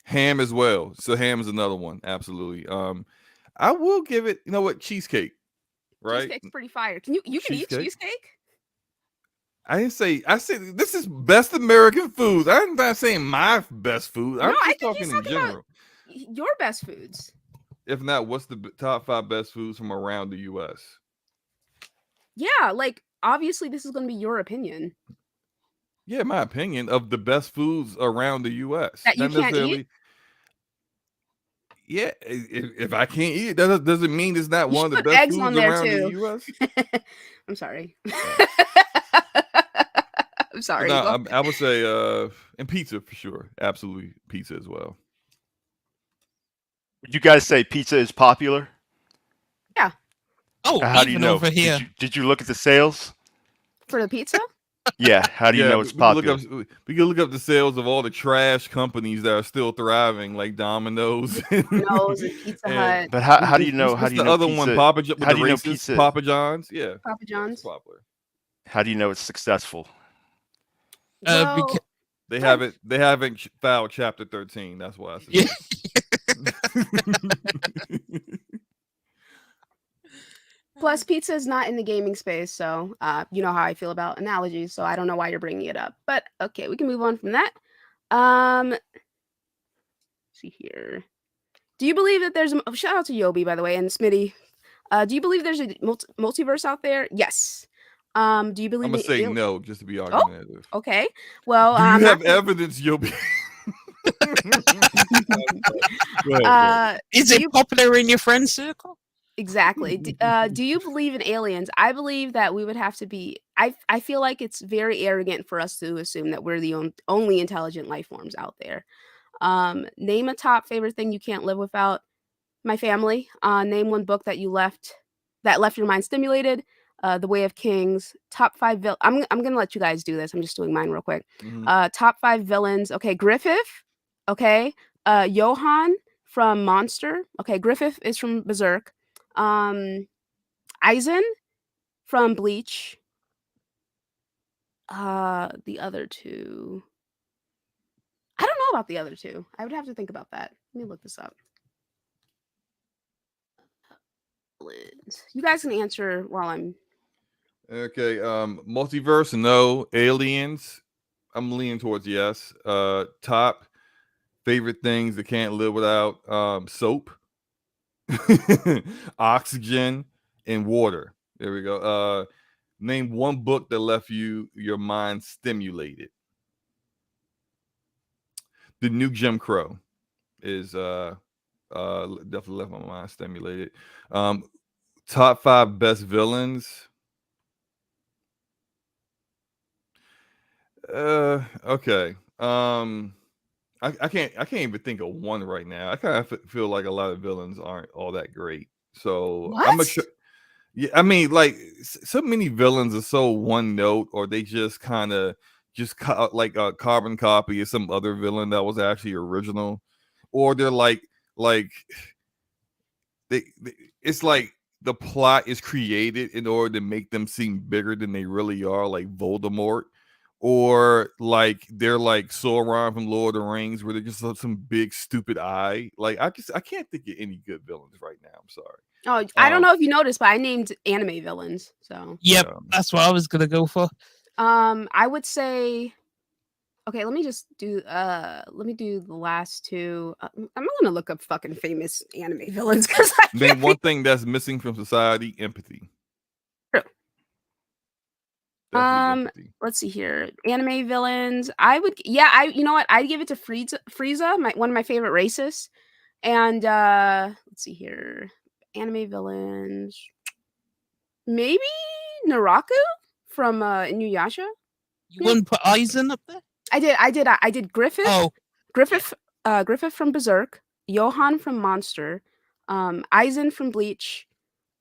Ham as well. So ham is another one. Absolutely. I will give it, cheesecake. Right? Cheesecake's pretty fire. You can eat cheesecake? I said this is best American food. I'm not saying my best food. I'm just talking in general. Your best foods. If not, what's the top 5 best foods from around the U.S.? Yeah, like obviously this is going to be your opinion. Yeah, my opinion of the best foods around the U.S. That you can't eat? Yeah, if I can't eat it, that doesn't mean it's not You one should of the put best eggs on foods there around the too. U.S. I'm sorry. Oh. I'm sorry. No, Go- I would say and pizza for sure. Absolutely, pizza as well. Would you guys say pizza is popular? Yeah, Oh, How do you even know? over here. Did you look at the sales? for the pizza. Yeah. How do you Yeah, know it's we can look popular? up we can look up the sales of all the trash companies that are still thriving, like Domino's Domino's and Pizza and Hut, But how do you know? How what's do you the know other one? pizza? Papa with How the do you know racist pizza? Papa John's. Yeah, Papa it's John's. popular. How do you know it's successful? Because Well, They yeah, haven't filed Chapter 13. That's why I yeah, suggest. plus pizza is not in the gaming space, so you know how I feel about analogies. So I don't know why you're bringing it up, but okay, we can move on from that. Let's see here. Do you believe that there's a shout out to Yobi, by the way, and Smitty? Do you believe there's a multiverse out there? Yes. Do you I'm believe gonna in say al- no, just to be Oh, argumentative. okay. Well, Do you I'm not have gonna... evidence you'll be? Go ahead. is do it you popular in your friend circle? exactly? Do you believe in aliens? I believe that we would have to be. I feel like it's very arrogant for us to assume that we're the only intelligent life forms out there. Name a top favorite thing you can't live without. My family. Name one book that left your mind stimulated. The Way of Kings. Top five. I'm gonna let you guys do this. I'm just doing mine real quick. Mhm. Top five villains. Okay, Griffith. Okay, Johann from Monster. Okay, Griffith is from Berserk. Eisen from Bleach. The other two. I don't know about the other two. I would have to think about that. Let me look this up. You guys can answer while I'm... Okay. Multiverse, no. Aliens, I'm leaning towards yes. Top favorite things that can't live without soap, oxygen, and water. There we go. Name one book that left your mind stimulated. The New Jim Crow is definitely left my mind stimulated. Top five best villains. Okay. I can't even think of one right now. I kind of feel like a lot of villains aren't all that great. So I'm a What? yeah. I mean, like so many villains are so one note, or they just kind of like a carbon copy of some other villain that was actually original, or they're like it's like the plot is created in order to make them seem bigger than they really are, like Voldemort, or like they're like Sauron from Lord of the Rings, where they're just some big stupid eye. Like I can't think of any good villains right now. I'm sorry. Oh, I don't know if you noticed, but I named anime villains. So, Yep, Yeah. that's what I was gonna go for. I would say, okay, let me do the last two. I'm gonna look up fucking famous anime villains because I Name can't one think. thing that's missing from society: empathy. True. Definitely empathy. Let's see here. Anime villains. You know what? I'd give it to Frieza, one of my favorite races. And let's see here. Anime villains. Maybe Naraku from Inuyasha. You wouldn't put Eisen up there? I did Griffith. Oh, Griffith from Berserk, Johann from Monster, Eisen from Bleach,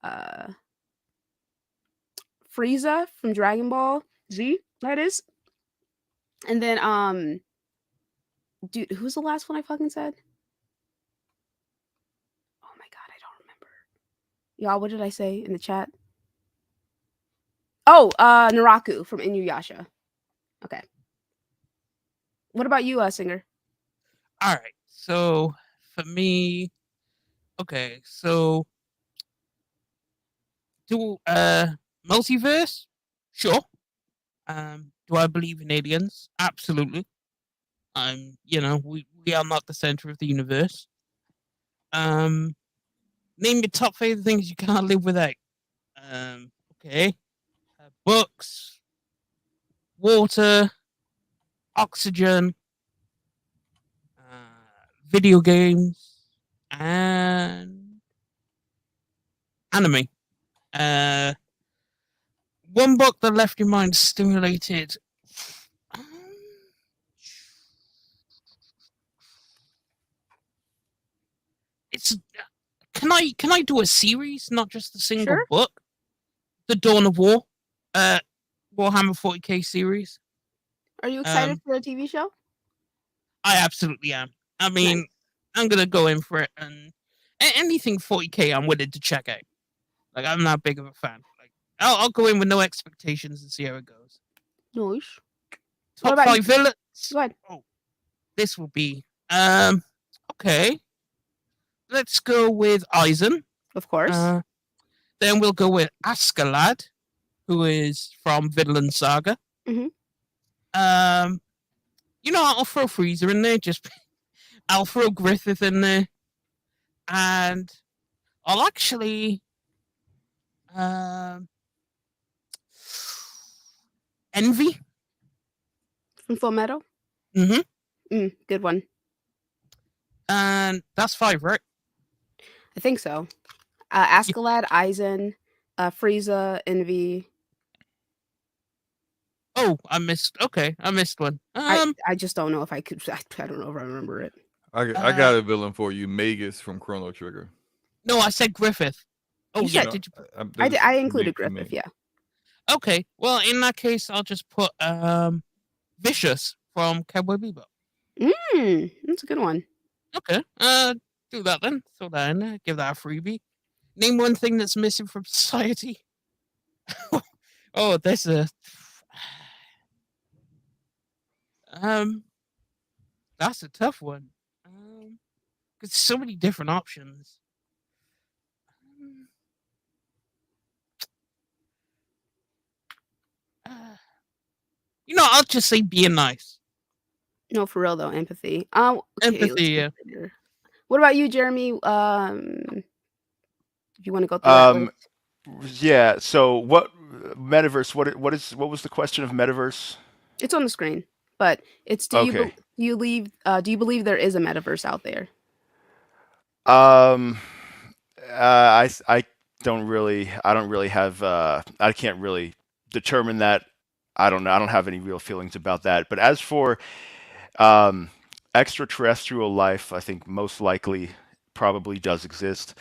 uh Frieza from Dragon Ball Z, that is. And then dude, who's the last one I fucking said? Oh my god, I don't remember. Y'all, what did I say in the chat? Oh, Naraku from Inuyasha. Okay. What about you, Singer? all right. So for me, okay. So do multiverse? Sure. Do I believe in aliens? Absolutely. We are not the center of the universe. Name your top favorite things you can't live without. Okay. Books, water, oxygen, video games, And anime. One book that left your mind stimulated. It's can I do a series, not just a single Sure. book? The Dawn of War, Warhammer 40k series. Are you excited Um, for the TV show? I absolutely am. I mean, Nice. I'm gonna go in for it, and anything 40k, I'm willing to check out. Like, I'm not big of a fan. Like, I'll go in with no expectations and see how it goes. Nice. What Top about you? 5 villains. Go ahead. Oh, this will be okay. Let's go with Eisen. Of course. Then we'll go with Askeladd, who is from Vinland Saga. Mhm. I'll throw Freezer in there. I'll throw Griffith in there, and I'll actually Envy. From Full Metal. Mm-hmm. Good one. And that's 5, right? I think so. Askeladd, Eisen, Frieza, Envy. Oh, I missed. Okay, I missed one. I just don't know if I could. I don't know if I remember it. I got a villain for you, Magus from Chrono Trigger. No, I said Griffith. Oh, You yeah. said- Did you? I included Griffith. Yeah. Okay. Well, in that case, I'll just put Vicious from Cowboy Bebop. That's a good one. Okay. Do that then. Throw that in there. Give that a freebie. Name one thing that's missing from society. Oh, there's a. That's a tough one. There's so many different options. I'll just say being nice. No, for real though, empathy. Okay, Empathy, yeah. consider. What about you, Jeremy? If you want to go through that list. Yeah. So what metaverse? What was the question of metaverse? It's on the screen, but it's Okay. do you believe there is a metaverse out there? I don't really have I can't really determine that. I don't know. I don't have any real feelings about that. But as for extraterrestrial life, I think most likely probably does exist.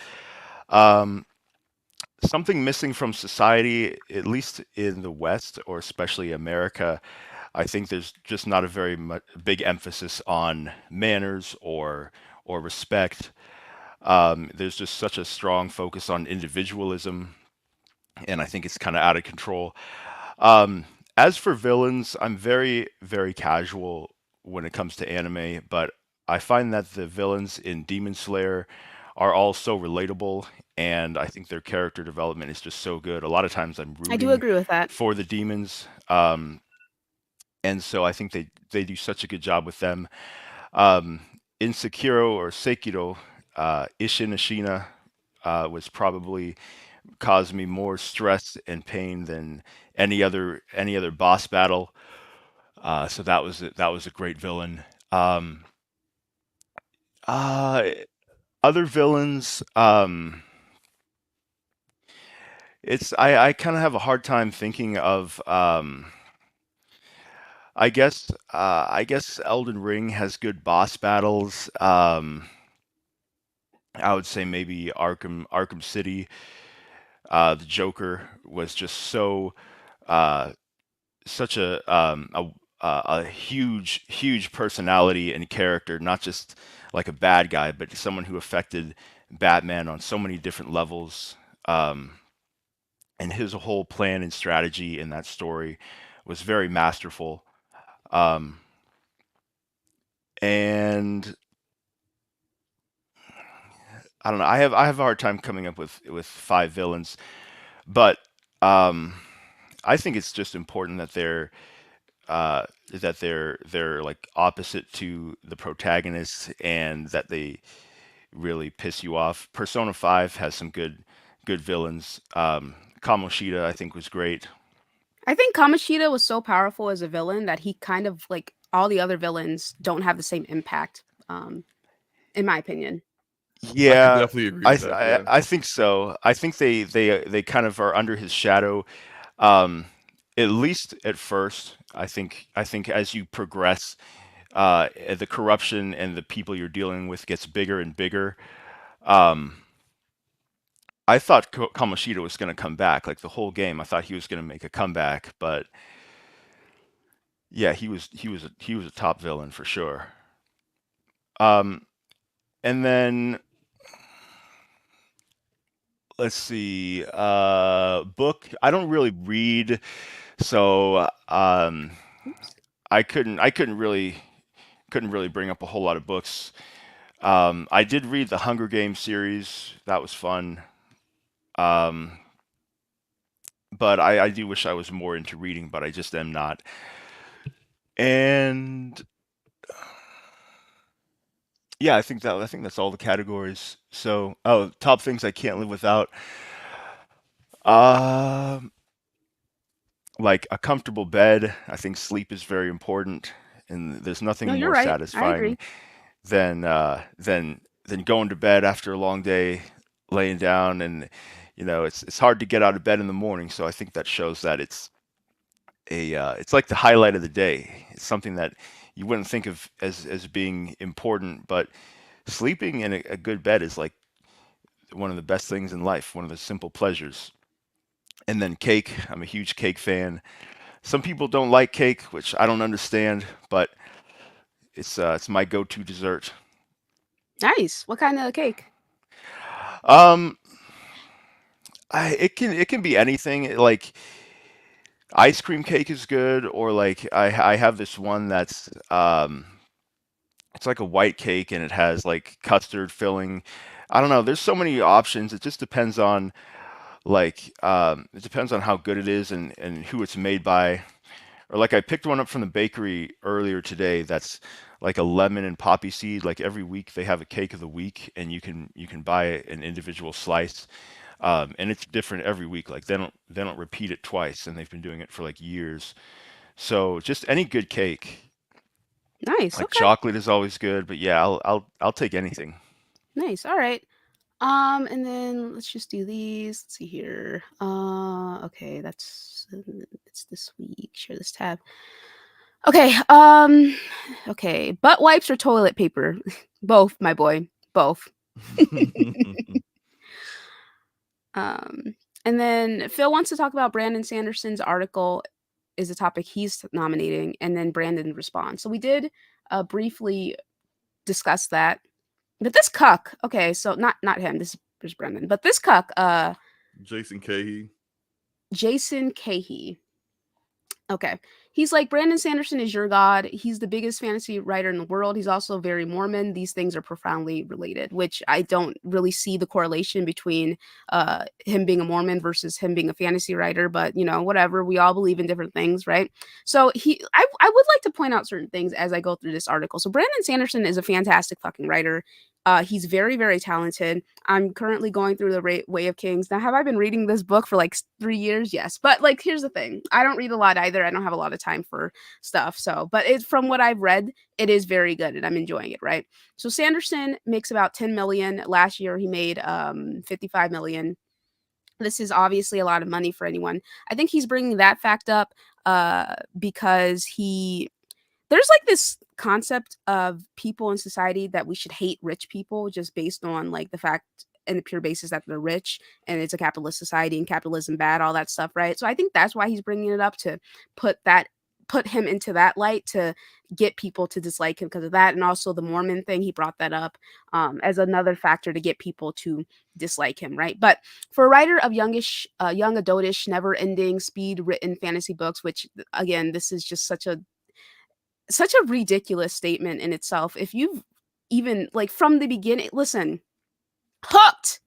Something missing from society, at least in the West or especially America, I think there's just not a very big emphasis on manners or respect. There's just such a strong focus on individualism, and I think it's kind of out of control. As for villains, I'm very, very casual when it comes to anime, but I find that the villains in Demon Slayer are all so relatable, and I think their character development is just so good. A lot of times I'm I do rooting agree with that. for the demons, and so I think they do such a good job with them. In Sekiro or Sekiro, Ishin Ashina was probably caused me more stress and pain than any other boss battle. So that was a great villain. Uh, Other villains, it's I kind of have a hard time thinking of. I guess Elden Ring has good boss battles. I would say maybe Arkham City. The Joker was just uh, such a huge personality and character, not just like a bad guy, but someone who affected Batman on so many different levels. And his whole plan and strategy in that story was very masterful. Um, and I don't know. I have a hard time coming up with 5 villains, but um, I think it's just important that they're like opposite to the protagonist and that they really piss you off. Persona 5 has some good villains. Kamoshida I think was great. I think Kamoshida was so powerful as a villain that he kind of like all the other villains don't have the same impact, in my opinion. I could Yeah, definitely agree with that. Yeah. I think so. I think they kind of are under his shadow, um, at least at first. I think as you progress, the corruption and the people you're dealing with gets bigger and bigger. Um, I thought Kamoshida was going to come back, like the whole game. I thought he was going to make a comeback, but yeah, he was a top villain for sure. Um, and then let's see, book. I don't really read, so Oops. I couldn't really bring up a whole lot of books. I did read the Hunger Games series. That was fun. Um, but I do wish I was more into reading, but I just am not. And yeah, I think that's all the categories. So, oh, top things I can't live without. Um, like a comfortable bed. I think sleep is very important, and there's No, nothing you're more right. I satisfying agree. than going to bed after a long day, laying down, and it's hard to get out of bed in the morning. So I think that shows that it's like the highlight of the day. It's something that you wouldn't think of as being important, but sleeping in a good bed is like one of the best things in life, one of the simple pleasures. And then cake. I'm a huge cake fan. Some people don't like cake, which I don't understand, but it's my go-to dessert. Nice. What kind of cake? Um, it can be anything. Like ice cream cake is good, or like I have this one that's it's like a white cake and it has like custard filling. I don't know. There's so many options. It just depends on it depends on how good it is and who it's made by. Or like I picked one up from the bakery earlier today that's like a lemon and poppy seed. Like every week they have a cake of the week and you can buy an individual slice. And it's different every week. Like they don't repeat it twice and they've been doing it for like years. So just any good cake. Nice. Like Okay. chocolate is always good, but yeah, I'll take anything. Nice. All right. And then let's just do these. Let's see here. Okay, that's it's this week. Share this tab. Okay. Okay. Butt wipes or toilet paper? Both, my boy. Both. Um, and then Phil wants to talk about Brandon Sanderson's article is a topic he's nominating, and then Brandon responds. So we did briefly discuss that. But this cuck, okay, so not him, this is Brendan, but this cuck, Jason Cahey. Jason Cahey. Okay. He's like, Brandon Sanderson is your god. He's the biggest fantasy writer in the world. He's also very Mormon. These things are profoundly related, which I don't really see the correlation between him being a Mormon versus him being a fantasy writer, but whatever. We all believe in different things, right? So I would like to point out certain things as I go through this article. So Brandon Sanderson is a fantastic fucking writer. He's very, very talented. I'm currently going through the Way of Kings. Now, have I been reading this book for like 3 years? Yes. But like, here's the thing. I don't read a lot either. I don't have a lot of time for stuff. So, but from what I've read, it is very good and I'm enjoying it. Right. So Sanderson makes about 10 million. Last year, he made 55 million. This is obviously a lot of money for anyone. I think he's bringing that fact up because there's like this concept of people in society that we should hate rich people just based on like the fact and the pure basis that they're rich and it's a capitalist society and capitalism bad, all that stuff, right? So I think that's why he's bringing it up to put him into that light to get people to dislike him because of that, and also the Mormon thing. He brought that up as another factor to get people to dislike him, right? But for a writer of young adultish, never-ending, speed-written fantasy books, which again, this is just such a ridiculous statement in itself. If you've even like from the beginning, listen, hooked.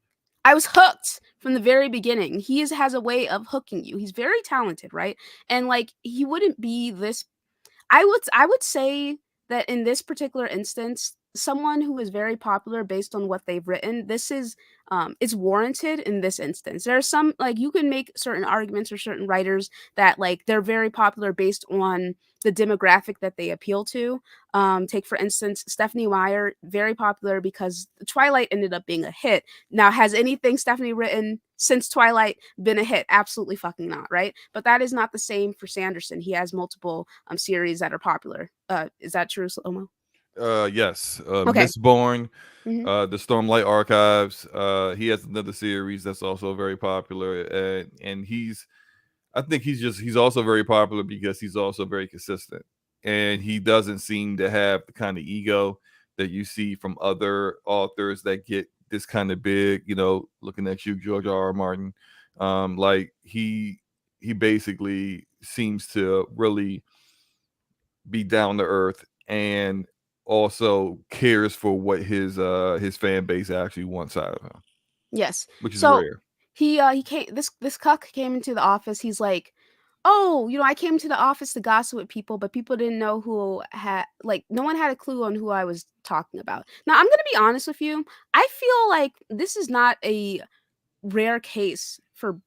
I was hooked from the very beginning. Has a way of hooking you. He's very talented, right? And like he wouldn't be this. I would say that in this particular instance, someone who is very popular based on what they've written, this is it's warranted in this instance. There are some, like, you can make certain arguments for certain writers that, like, they're very popular based on the demographic that they appeal to. Take for instance Stephanie Meyer, very popular because Twilight ended up being a hit. Now, has anything Stephanie written since Twilight been a hit? Absolutely fucking not, right? But that is not the same for Sanderson. He has multiple series that are popular. Is that true, Slomo? Yes. Okay. Mistborn, Mhm. the Stormlight Archives. He has another series that's also very popular, and I think he's also very popular because he's also very consistent, and he doesn't seem to have the kind of ego that you see from other authors that get this kind of big. Looking at you, George R. R. Martin, like he basically seems to really be down to earth and also cares for what his fan base actually wants out of him, Yes. which is So rare. he came, this cuck came into the office. He's like, "Oh, I came to the office to gossip with people, but people didn't know who had, like, no one had a clue on who I was talking about." Now, I'm gonna be honest with you. I feel like this is not a rare case for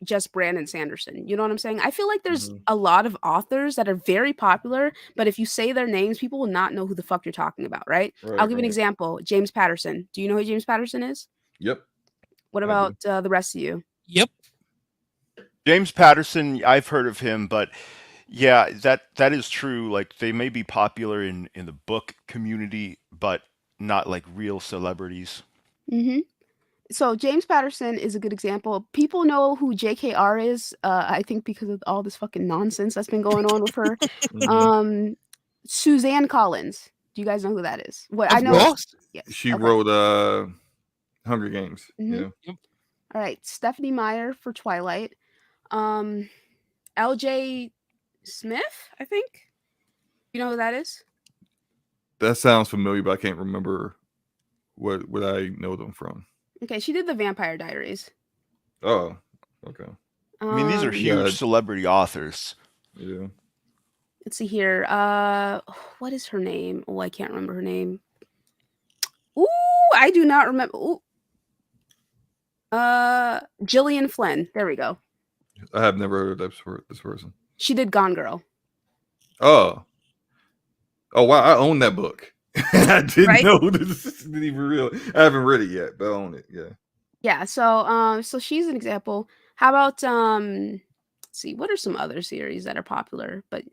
just Brandon Sanderson. You know what I'm saying? I feel like there's Mhm. a lot of authors that are very popular, but if you say their names, people will not know who the fuck you're talking about, right? I'll Right, give you an right. example. James Patterson. Do you know who James Patterson is? Yep, What I do. about the rest of you? Yep. James Patterson, I've heard of him, but yeah, that is true. Like they may be popular in the book community, but not like real celebrities. Hmm. So James Patterson is a good example. People know who JKR is, I think because of all this fucking nonsense that's been going on with her. Mhm. Um, Suzanne Collins. Do you guys know who that is? What I Of know. course. Yes. She Okay. wrote Hunger Games. Hmm. Yeah. Yep. All right. Stephanie Meyer for Twilight. Um, LJ Smith, I think. You know who that is? That sounds familiar, but I can't remember what I know them from. Okay, she did the Vampire Diaries. Oh, okay. I mean, these are You huge got celebrity authors. yeah. Let's see here. What is her name? Oh, I can't remember her name. Ooh, I do not remember. Ooh. Gillian Flynn. There we go. I have never heard of this person. She did Gone Girl. Oh, wow! I own that book. I didn't Right? know this isn't even real. I haven't read it yet, but I own it. Yeah. Yeah, so she's an example. How about let's see, what are some other series that are popular? But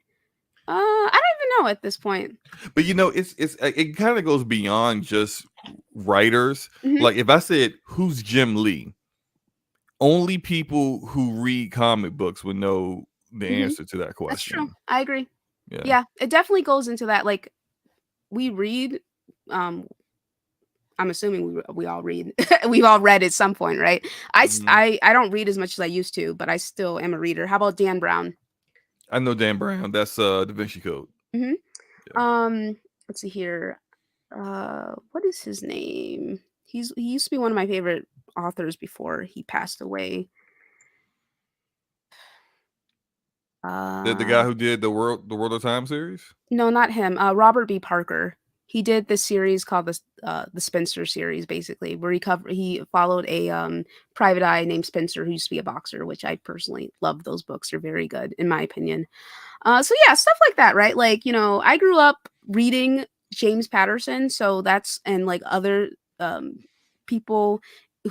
I don't even know at this point. But it kind of goes beyond just writers. Mhm. Like if I said who's Jim Lee, only people who read comic books would know the Mhm. answer to that That's question. true. I agree. Yeah. Yeah, it definitely goes into that. Like we read, um, I'm assuming we all read. We've all read at some point, right? Mhm. I don't read as much as I used to, but I still am a reader. How about Dan Brown? I know Dan Brown. That's Da Vinci Code. Mhm. Yeah. Let's see here. What is his name? He used to be one of my favorite authors before he passed away. The guy Uh, who did the World of Time series. no, not him. Robert B. Parker. He did this series called the Spencer series, basically, where he followed a private eye named Spencer who used to be a boxer, which I personally love. Those books are very good, in my opinion. So yeah, stuff like that, right? Like, I grew up reading James Patterson, so that's, and like other people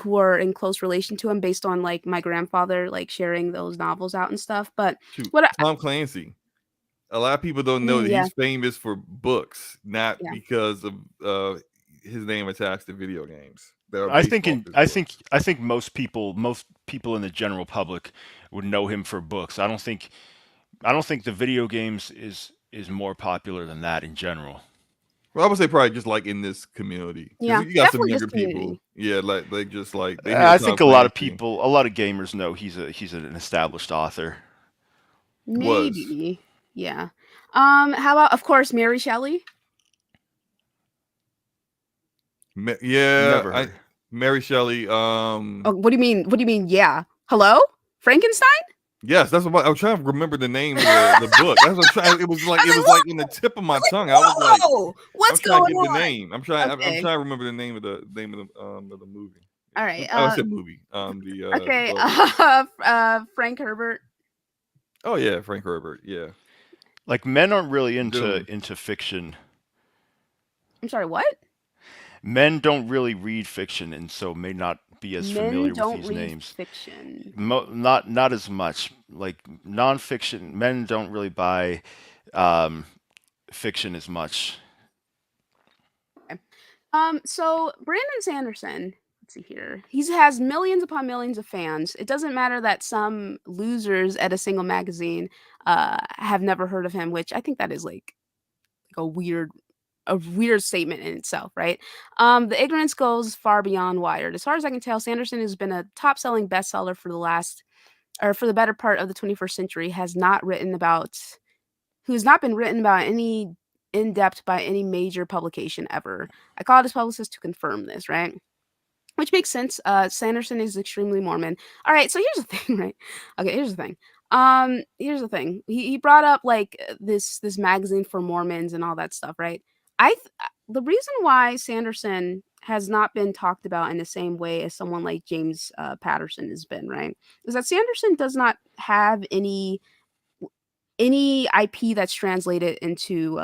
who are in close relation to him based on like my grandfather like sharing those novels out and stuff. But Shoot, what Tom Clancy. A lot of people don't know that yeah, he's famous for books, not yeah. because of his name attached to video games that are I based think off in his I books. think I think most people in the general public would know him for books. I don't think the video games is more popular than that in general. Well, I would say probably just like in this community, because Yeah, you got some definitely younger just people. community. Yeah, like they just like they hear I Tom think Clancy. a lot of gamers know he's an established author. Was Maybe. Yeah. How about, of course, Mary Shelley? Yeah, Never I heard. Mary Shelley. Oh, what do you mean? What do you mean? Yeah. Hello? Frankenstein? Yes, that's what I was trying to remember the name of the book. That's what I'm trying. It was like in the tip of my tongue. I was like, whoa, I'm what's trying to going get the on? name. I'm Okay. trying to remember the name of the movie. All right. Oh, I said movie. The Okay. book. Frank Herbert. Oh yeah, Frank Herbert. Yeah. Like men aren't really Dune. into fiction. I'm sorry. What? Men don't really read fiction, and so may not be as Men familiar with don't these read names. fiction. Not as much. Like nonfiction, men don't really buy um, fiction as much. So Brandon Sanderson, let's see here. He has millions upon millions of fans. It doesn't matter that some losers at a single magazine have never heard of him, which I think that is like a weird statement in itself, right? The ignorance goes far beyond Wired. As far as I can tell, Sanderson has been a top-selling bestseller for the better part of the 21st century. Who has not been written about any in depth by any major publication ever. I called his publicist to confirm this, right? Which makes sense. Sanderson is extremely Mormon. All right, so here's the thing, right? Okay, here's the thing. Here's the thing. He brought up like this magazine for Mormons and all that stuff, right? The reason why Sanderson has not been talked about in the same way as someone like James Patterson has been, right? Is that Sanderson does not have any IP that's translated into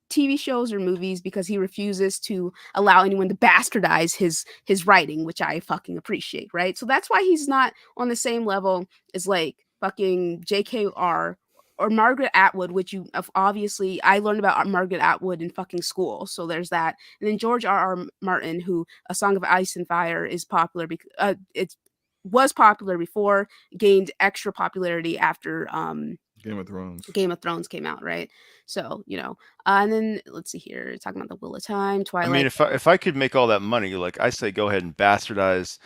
TV shows or movies because he refuses to allow anyone to bastardize his writing, which I fucking appreciate, right? So that's why he's not on the same level as like fucking JKR or Margaret Atwood, which obviously I learned about Margaret Atwood in fucking school. So there's that. And then George R. Martin, who A Song of Ice and Fire is popular because it was popular before, gained extra popularity after Game of Thrones. Game of Thrones came out, right? So, and then let's see here, talking about the Wheel of Time, I mean, Twilight. if I could make all that money, like I say, go ahead and bastardize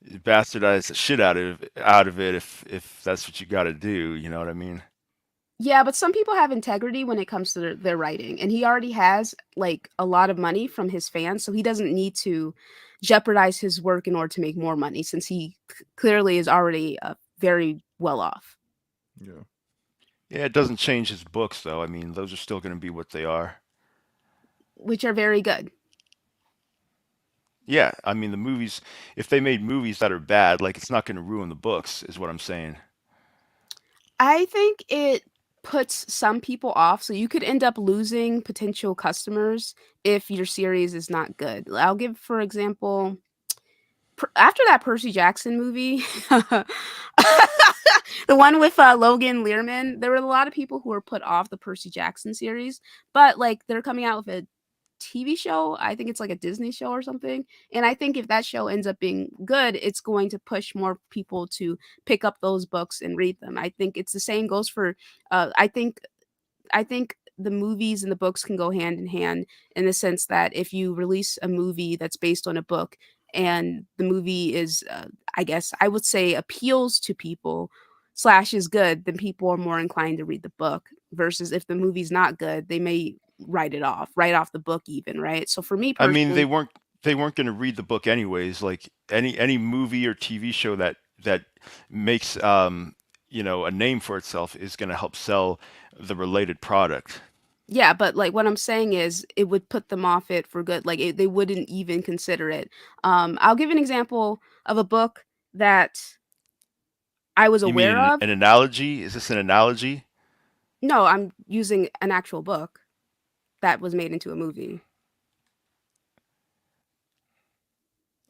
the shit out of it if that's what you got to do. You know what I mean? Yeah, but some people have integrity when it comes to their writing, and he already has like a lot of money from his fans, so he doesn't need to jeopardize his work in order to make more money, since he clearly is already very well off, Yeah. Yeah, it doesn't change his books though. I mean, those are still going to be what they are. which are very good. Yeah, I mean the movies. If they made movies that are bad, like it's not going to ruin the books, is what I'm saying. I think it puts some people off, so you could end up losing potential customers if your series is not good. I'll give, for example, after that Percy Jackson movie, the one with Logan Learman, there were a lot of people who were put off the Percy Jackson series, but like they're coming out with a TV show. I think it's like a Disney show or something. And I think if that show ends up being good, it's going to push more people to pick up those books and read them. I think it's the same goes for I think the movies and the books can go hand in hand in the sense that if you release a movie that's based on a book and the movie is, I guess I would say appeals to people slash is good, then people are more inclined to read the book versus if the movie's not good, they may write off the book even, right? So for me I mean, personally, they weren't going to read the book anyways. Like any movie or TV show that makes a name for itself is going to help sell the related product. yeah, but like what I'm saying is it would put them off it for good. Like they wouldn't even consider it. I'll give an example of a book that I was You mean aware of. an analogy? Is this an analogy? No, I'm using an actual book that was made into a movie.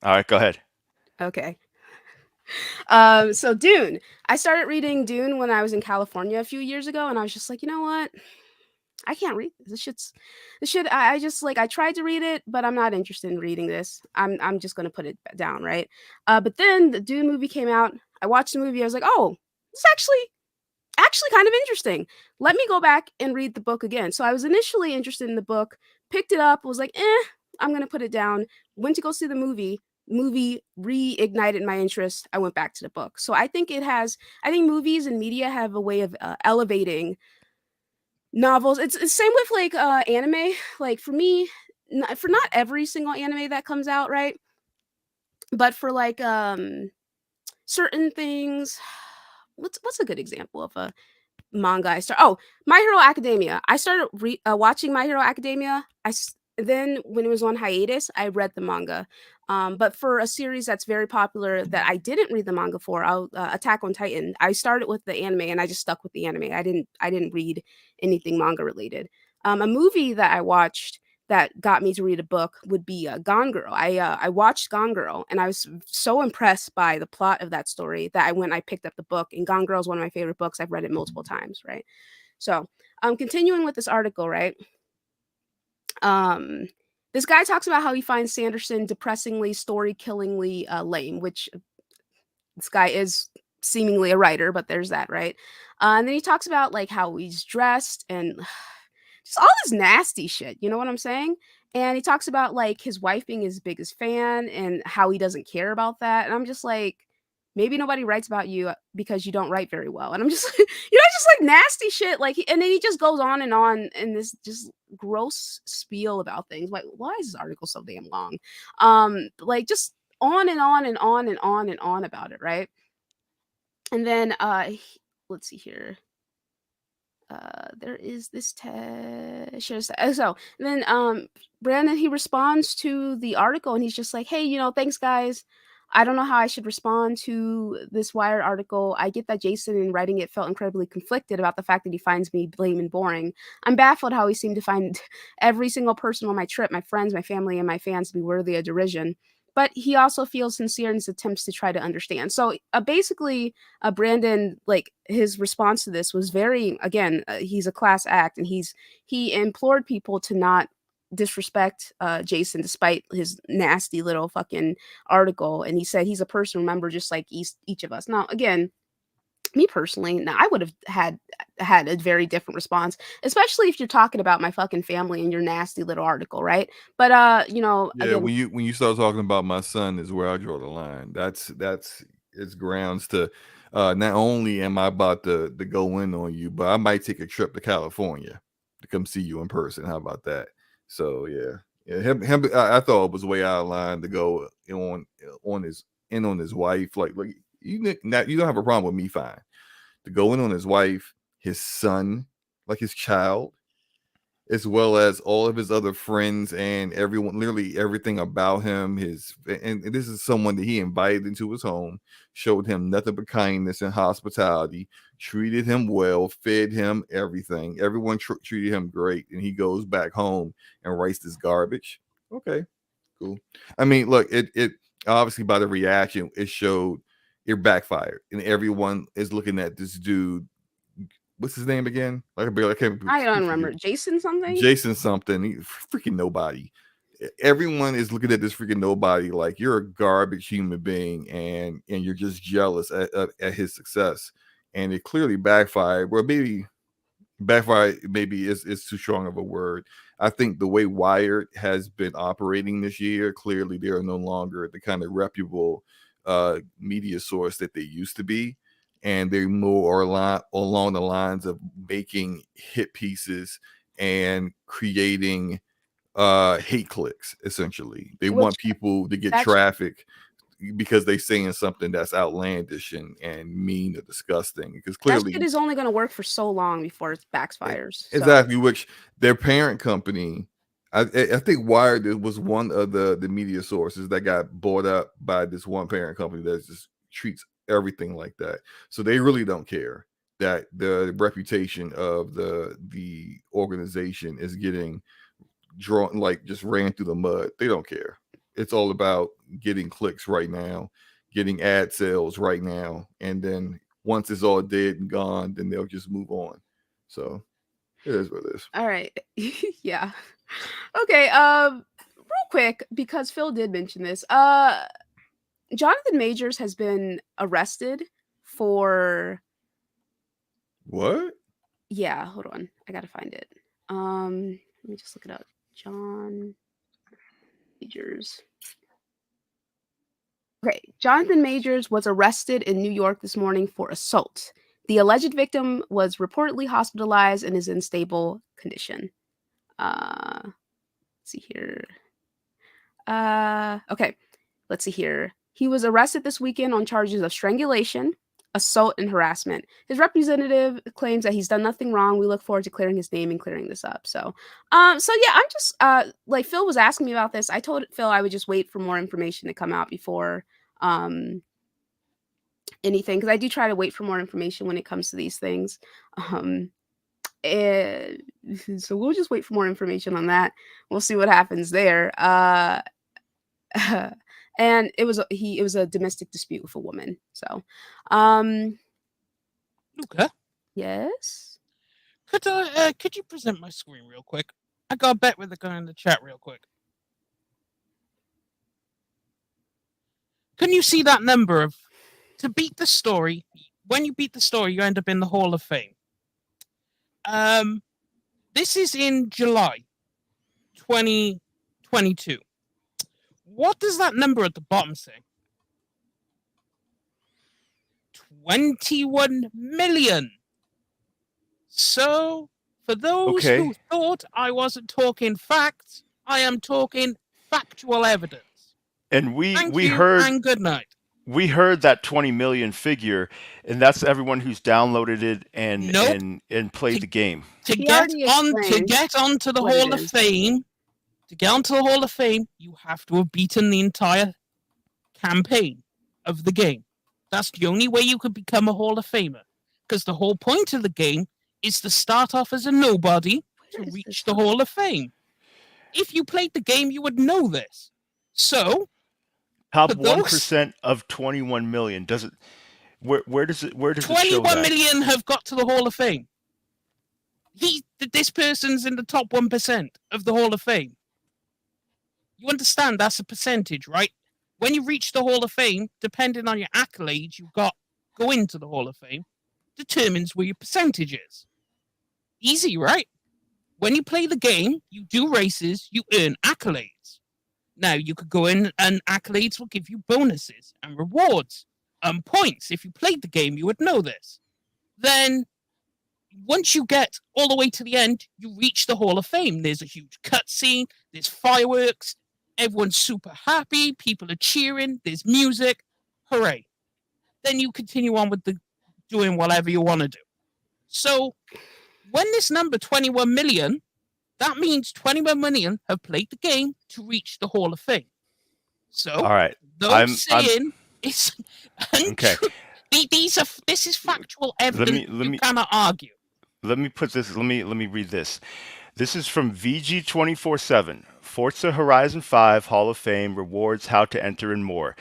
All right, go ahead. Okay. So Dune. I started reading Dune when I was in California a few years ago, and I was just like, you know what? I can't read this. This shit. I just like I tried to read it, but I'm not interested in reading this. I'm just gonna put it down, right? But then the Dune movie came out. I watched the movie. I was like, oh, it's actually kind of interesting. Let me go back and read the book again. So I was initially interested in the book, picked it up, was like, I'm gonna put it down. Went to go see the movie. Movie reignited my interest. I went back to the book. So I think I think movies and media have a way of elevating novels. It's the same with like anime. Like for me, for not every single anime that comes out, right? But for like certain things, what's a good example of a manga I start? Oh, My Hero Academia. I started watching My Hero Academia. Then when it was on hiatus, I read the manga. But for a series that's very popular that I didn't read the manga for, Attack on Titan. I started with the anime and I just stuck with the anime. I didn't read anything manga related. A movie that I watched that got me to read a book would be Gone Girl. I watched Gone Girl and I was so impressed by the plot of that story that I picked up the book. And Gone Girl is one of my favorite books. I've read it multiple times, right? So, continuing with this article, right? Um, this guy talks about how he finds Sanderson depressingly, story-killingly lame, which this guy is seemingly a writer, but there's that, right? And then he talks about like how he's dressed and just all this nasty shit. You know what I'm saying? And he talks about like his wife being his biggest fan and how he doesn't care about that. And I'm just like, maybe nobody writes about you because you don't write very well. And I'm just like, just like nasty shit. Like, and then he just goes on in this just gross spiel about things. Like, why is this article so damn long? Like just on and on and on and on and on about it, right? And then let's see here. There is this so then Brandon, he responds to the article and he's just like, hey, thanks guys. I don't know how I should respond to this Wired article. I get that Jason in writing it felt incredibly conflicted about the fact that he finds me lame and boring. I'm baffled how he seemed to find every single person on my trip, my friends, my family, and my fans to be worthy of derision. But he also feels sincere in his attempts to try to understand. So basically, Brandon, like his response to this was very, again, he's a class act, and he implored people to not disrespect Jason despite his nasty little fucking article. And he said he's a person, remember, just like each of us. Now, again, me personally, now I would have had a very different response, especially if you're talking about my fucking family in your nasty little article, right? But Yeah, again, when you start talking about my son is where I draw the line. That's it's grounds to not only am I about to go in on you, but I might take a trip to California to come see you in person. How about that? So yeah, him I thought it was way out of line to go on his wife. Like you don't have a problem with me, fine. To go in on his wife, his son, like his child, as well as all of his other friends and everyone, literally everything about him. And this is someone that he invited into his home, showed him nothing but kindness and hospitality, treated him well, fed him everything. Everyone treated him great, and he goes back home and writes this garbage. Okay, cool. I mean, look, it obviously by the reaction, it showed it backfired, and everyone is looking at this dude. What's his name again? Like I can't I don't forget. remember Jason something. Jason something, freaking nobody. Everyone is looking at this freaking nobody like you're a garbage human being, and you're just jealous at his success, and it clearly backfired. Well, maybe backfire maybe is too strong of a word. I think the way Wired has been operating this year, clearly they are no longer the kind of reputable media source that they used to be, and they're more along the lines of making hit pieces and creating hate clicks. Essentially, they Which want people to get that's traffic because they saying something that's outlandish and mean or disgusting, because that clearly shit is only going to work for so long before it backfires. So exactly, which their parent company, I think Wired was one of the media sources that got bought up by this one parent company that just treats everything like that. So they really don't care that the reputation of the organization is getting drawn, like just ran through the mud. They don't care. It's all about getting clicks right now, getting ad sales right now, and then once it's all dead and gone, then they'll just move on. So it is what it is. all right. Yeah. Okay, real quick, because Phil did mention this. Jonathan Majors has been arrested for What? yeah, hold on. I gotta find it. Let me just look it up. John Majors. Okay, Jonathan Majors was arrested in New York this morning for assault. The alleged victim was reportedly hospitalized and is in stable condition. Let's see here. Okay, let's see here. He was arrested this weekend on charges of strangulation, assault and harassment. His representative claims that he's done nothing wrong. We look forward to clearing his name and clearing this up. So yeah, I'm just like Phil was asking me about this. I told Phil I would just wait for more information to come out before anything, because I do try to wait for more information when it comes to these things. So we'll just wait for more information on that. We'll see what happens there. And it was a domestic dispute with a woman. So, Luca, yes. could you present my screen real quick? I got a bet with the guy in the chat real quick. Can you see that number of, to beat the story, when you beat the story, you end up in the Hall of Fame. This is in July 2022. What does that number at the bottom say? 21 million. So, for those who thought I wasn't talking facts, I am talking factual evidence. And we you, heard, and good night. We heard that 20 million figure, and that's everyone who's downloaded it and played the game. To get onto the Hall of Fame, you have to have beaten the entire campaign of the game. That's the only way you could become a Hall of Famer. Because the whole point of the game is to start off as a nobody to reach the Hall of Fame. If you played the game, you would know this. So, top 1% of 21 million. Does it? Where does it show that? 21 million have got to the Hall of Fame. This person's in the top 1% of the Hall of Fame. You understand that's a percentage, right? When you reach the Hall of Fame, depending on your accolades you got go into the Hall of Fame, determines where your percentage is. Easy, right? When you play the game, you do races, you earn accolades. Now, you could go in and accolades will give you bonuses and rewards and points. If you played the game, you would know this. Then, once you get all the way to the end, you reach the Hall of Fame. There's a huge cutscene, there's fireworks, everyone's super happy, people are cheering, there's music, hooray. Then you continue on with doing whatever you want to do. So, when this number 21 million, that means 21 million have played the game to reach the Hall of Fame. So, all right, it's okay. This is factual evidence. You cannot argue. Let me read this. This is from VG247. Forza Horizon 5 Hall of Fame rewards, how to enter, and more.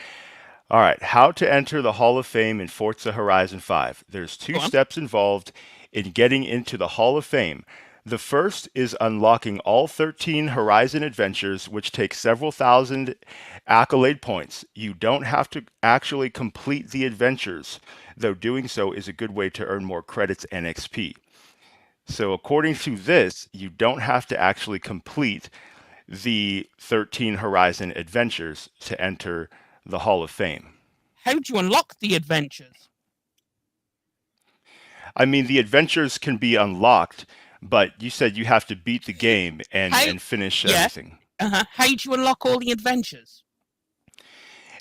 All right, how to enter the Hall of Fame in Forza Horizon 5. There's 2 steps involved in getting into the Hall of Fame. The first is unlocking all 13 Horizon adventures, which take several thousand accolade points. You don't have to actually complete the adventures, though doing so is a good way to earn more credits and XP. So according to this, you don't have to actually complete the 13 Horizon adventures to enter the Hall of Fame. How do you unlock the adventures? I mean, the adventures can be unlocked, but you said you have to beat the game and finish everything. How do you unlock all the adventures?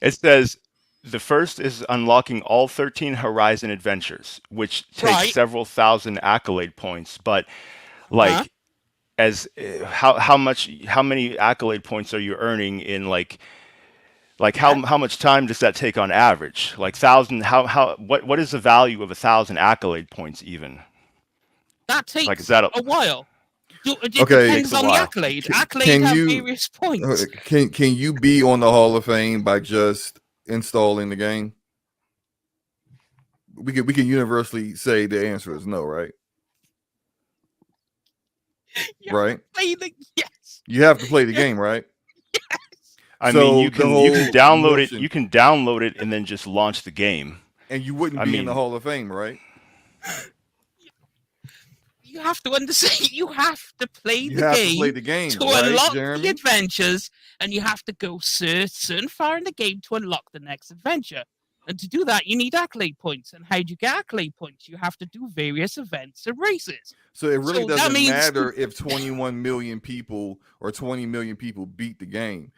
It says the first is unlocking all 13 Horizon adventures, which takes several thousand accolade points. But how many accolade points are you earning in how much time does that take on average? Like what is the value of 1,000 accolade points even? That takes a while. It depends on the accolade. Accolade have various points. Can you be on the Hall of Fame by just installing the game? We can universally say the answer is no, right? Right? Yes. You have to play the game, right? Yes. I mean, you can download it. You can download it and then just launch the game, and you wouldn't be in the Hall of Fame, right? You have to understand. You have to play the game to unlock the adventures, and you have to go certain far in the game to unlock the next adventure. And to do that, you need accolade points. And how do you get accolade points? You have to do various events and races. So it really doesn't matter if 21 million people or 20 million people beat the game.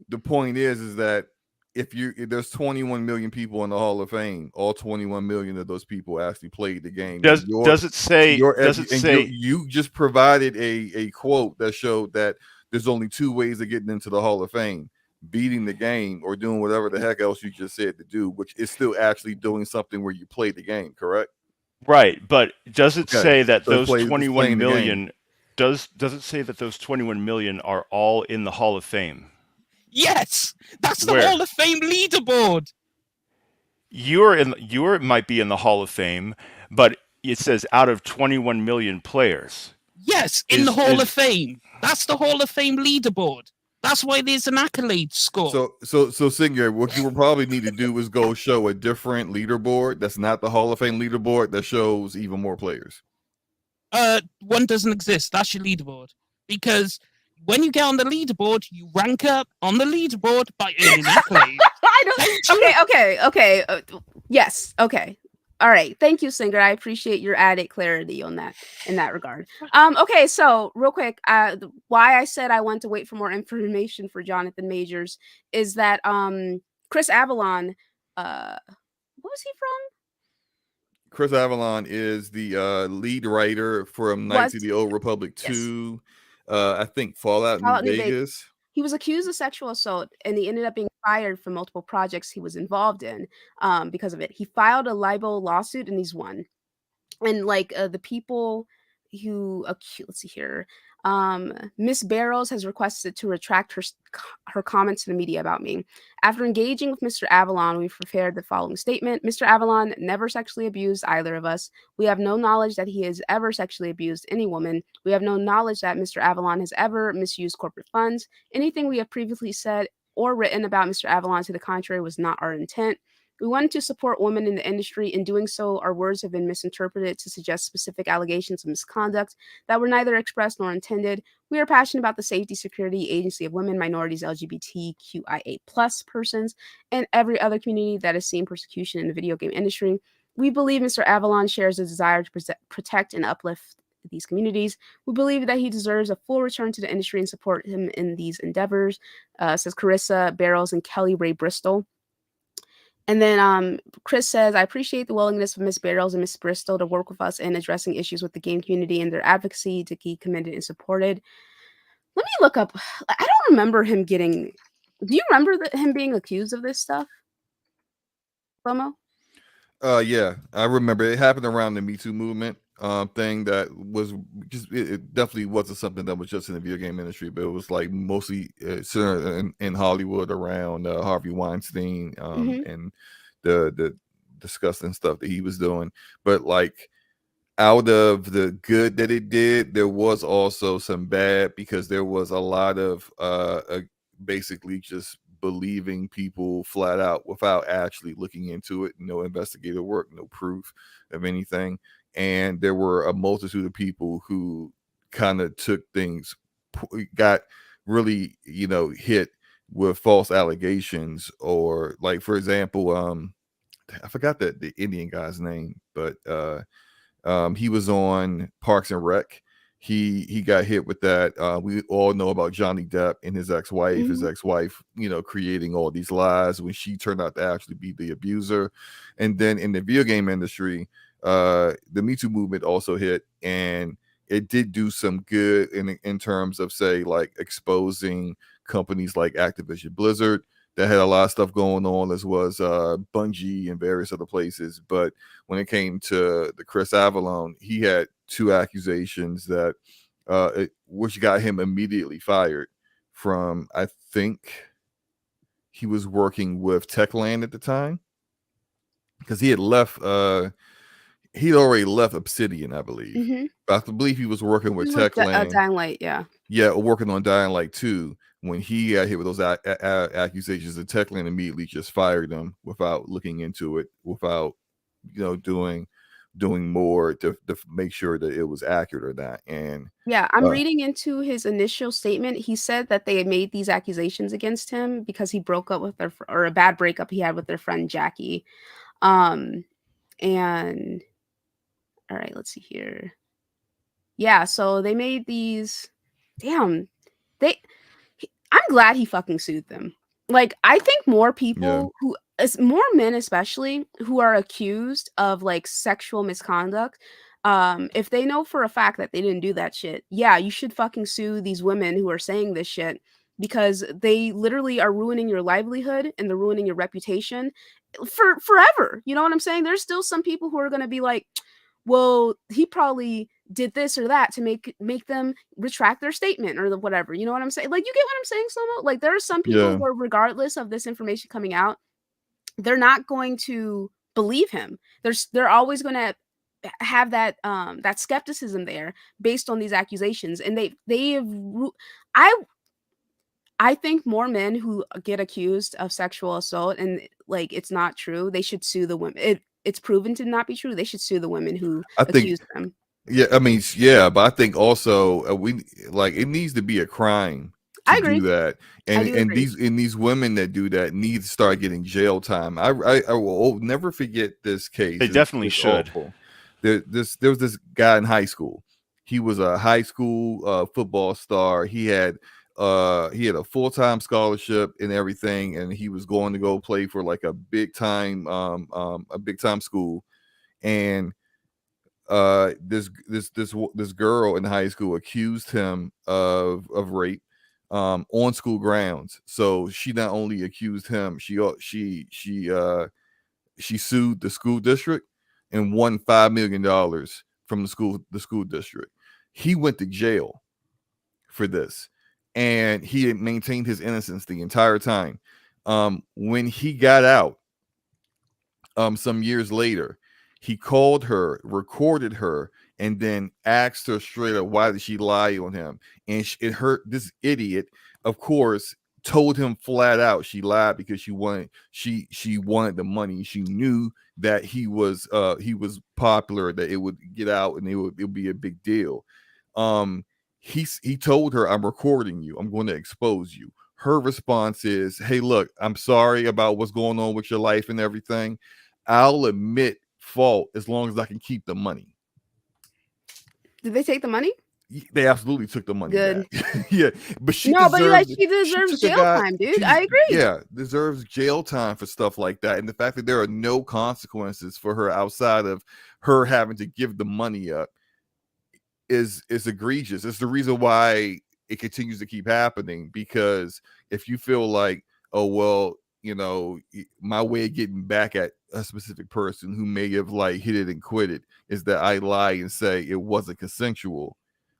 The point is that if there's 21 million people in the Hall of Fame, all 21 million of those people actually played the game. Does it say? You just provided a quote that showed that there's only two ways of getting into the Hall of Fame: beating the game or doing whatever the heck else you just said to do, which is still actually doing something where you play the game, correct? Right, but does it say that those playing 21 the million does it say that those 21 million are all in the Hall of Fame? Yes, that's the Where? Hall of Fame leaderboard. You might be in the Hall of Fame, but it says out of 21 million players. Yes, in the Hall of Fame. That's the Hall of Fame leaderboard. That's why there's an accolade score. So Singer, what you would probably need to do is go show a different leaderboard that's not the Hall of Fame leaderboard that shows even more players. One doesn't exist. That's your leaderboard. Because when you get on the leaderboard, you rank up on the leaderboard by earning accolades. Okay. Yes. Okay. All right. Thank you, Singer. I appreciate your added clarity on that in that regard. Okay. So real quick, why I said I want to wait for more information for Jonathan Majors is that Chris Avalon, what was he from? Chris Avalon is the lead writer from Knights of the Old Republic 2. I think Fallout New Vegas. He was accused of sexual assault, and he ended up being fired from multiple projects he was involved in because of it. He filed a libel lawsuit, and he's won. And like the people who let's see here, Miss Barrows has requested to retract her comments to the media about me. After engaging with Mr. Avalon, we've prepared the following statement. Mr. Avalon never sexually abused either of us. We have no knowledge that he has ever sexually abused any woman. We have no knowledge that Mr. Avalon has ever misused corporate funds. Anything we have previously said or written about Mr. Avalon to the contrary was not our intent. We wanted to support women in the industry. In doing so, our words have been misinterpreted to suggest specific allegations of misconduct that were neither expressed nor intended. We are passionate about the safety, security, agency of women, minorities, LGBTQIA+ persons, and every other community that has seen persecution in the video game industry. We believe Mr. Avalon shares a desire to protect and uplift these communities. We believe that he deserves a full return to the industry and support him in these endeavors, says Carissa Barrows and Kelly Ray Bristol. And then Chris says, I appreciate the willingness of Ms. Barrows and Ms. Bristol to work with us in addressing issues with the game community and their advocacy to be commended and supported. Let me look up. I don't remember him getting. Do you remember him being accused of this stuff? Flomo? Yeah, I remember it happened around the Me Too movement thing that was just it definitely wasn't something that was just in the video game industry, but it was like mostly in Hollywood around Harvey Weinstein and the disgusting stuff that he was doing. But like out of the good that it did, there was also some bad because there was a lot of basically just believing people flat out without actually looking into it. No investigative work, no proof of anything. And there were a multitude of people who kind of took things, got really, hit with false allegations, or like, for example, I forgot the Indian guy's name, but he was on Parks and Rec. He got hit with that. We all know about Johnny Depp and his ex-wife. His ex-wife, creating all these lies when she turned out to actually be the abuser. And then in the video game industry, the Me Too movement also hit, and it did do some good in terms of, say, like exposing companies like Activision Blizzard that had a lot of stuff going on, as was Bungie and various other places. But when it came to the Chris Avalon, he had 2 accusations that which got him immediately fired from, I think he was working with Techland at the time, because he had left he'd already left Obsidian, I believe. But I believe he was working with Techland. Dying Light, yeah. Yeah, working on Dying Light 2 when he got hit with those accusations, and Techland immediately just fired him without looking into it, without doing more to make sure that it was accurate or not. And yeah, I'm reading into his initial statement. He said that they had made these accusations against him because he broke up with or a bad breakup he had with their friend Jackie. And all right, let's see here. Yeah, so they made these. Damn, I'm glad he fucking sued them. like, I think more people more men especially who are accused of like sexual misconduct, if they know for a fact that they didn't do that shit, yeah, you should fucking sue these women who are saying this shit because they literally are ruining your livelihood and they're ruining your reputation for forever. You know what I'm saying? There's still some people who are going to be like, well, he probably did this or that to make them retract their statement or whatever. You know what I'm saying? Like, you get what I'm saying, Slomo? Like, there are some people where, regardless of this information coming out, they're not going to believe him. They're always going to have that that skepticism there based on these accusations, and I I think more men who get accused of sexual assault and like it's not true, they should sue the women. It's proven to not be true. They should sue the women who I think, accused them. yeah, I mean, yeah, but I think also we like it needs to be a crime I to agree. do that, I and do agree. these women that do that need to start getting jail time. I will never forget this case. They definitely It's should. awful. There was this guy in high school. He was a high school football star. He had a full-time scholarship and everything, and he was going to go play for like a big time school. And this girl in high school accused him of rape on school grounds. So she not only accused him, she sued the school district and won $5 million from the school district. He went to jail for this, and he had maintained his innocence the entire time. When he got out, some years later, he called her, recorded her, and then asked her straight up, why did she lie on him? And this idiot, of course, told him flat out she lied because she wanted the money. She knew that he was popular, that it would get out and it would be a big deal. He told her, I'm recording you, I'm going to expose you. Her response is, hey, look, I'm sorry about what's going on with your life and everything. I'll admit fault as long as I can keep the money. Did they take the money? They absolutely took the money Good. back. Yeah, but she deserves jail time, dude. I agree. Yeah, deserves jail time for stuff like that. And the fact that there are no consequences for her outside of her having to give the money up is egregious. It's the reason why it continues to keep happening, because if you feel like, oh, well, you know, my way of getting back at a specific person who may have like hit it and quit it is that I lie and say it wasn't consensual.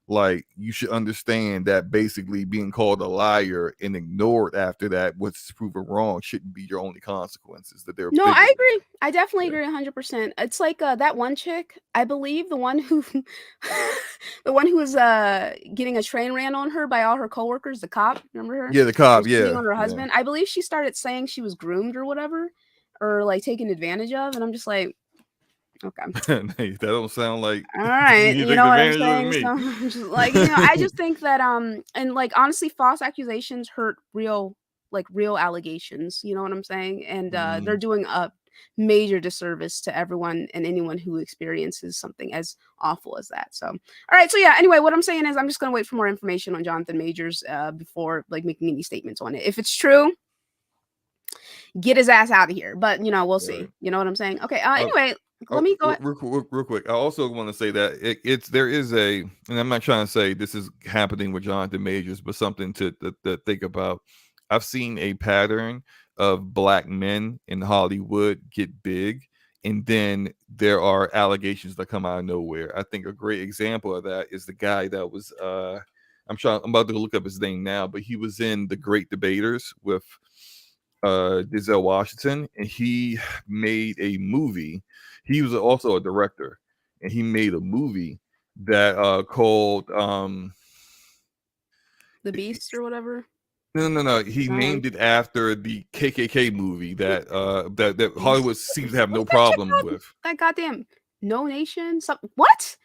Like, you should understand that basically being called a liar and ignored after that, what's proven wrong, shouldn't be your only consequences. That they're No, bigger. I agree. I definitely agree 100%. It's like that one chick, I believe the one who the one who was getting a train ran on her by all her coworkers, the cop, remember her? Yeah, the cop, cheating yeah. on her husband. I believe she started saying she was groomed or whatever, or like taken advantage of, and I'm just like, okay. Hey, that don't sound like all right, you you know what I'm advantage of saying? me. So I'm just like, you know, I just think that and like honestly, false accusations hurt real allegations, you know what I'm saying? And they're doing a major disservice to everyone and anyone who experiences something as awful as that. So all right, so yeah, anyway, what I'm saying is I'm just gonna wait for more information on Jonathan Majors before like making any statements on it. If it's true, get his ass out of here. But you know, we'll see. You know what I'm saying? Okay. Anyway, let me go. Real quick. I also want to say that there is and I'm not trying to say this is happening with Jonathan Majors, but something to think about. I've seen a pattern of black men in Hollywood get big, and then there are allegations that come out of nowhere. I think a great example of that is the guy that was I'm about to look up his name now, but he was in The Great Debaters with Denzel Washington, and he made a movie. He was also a director, and he made a movie that called The Beast or whatever. No. He named it after the KKK movie that that Hollywood seems to have no problem with. That goddamn No Nation. What?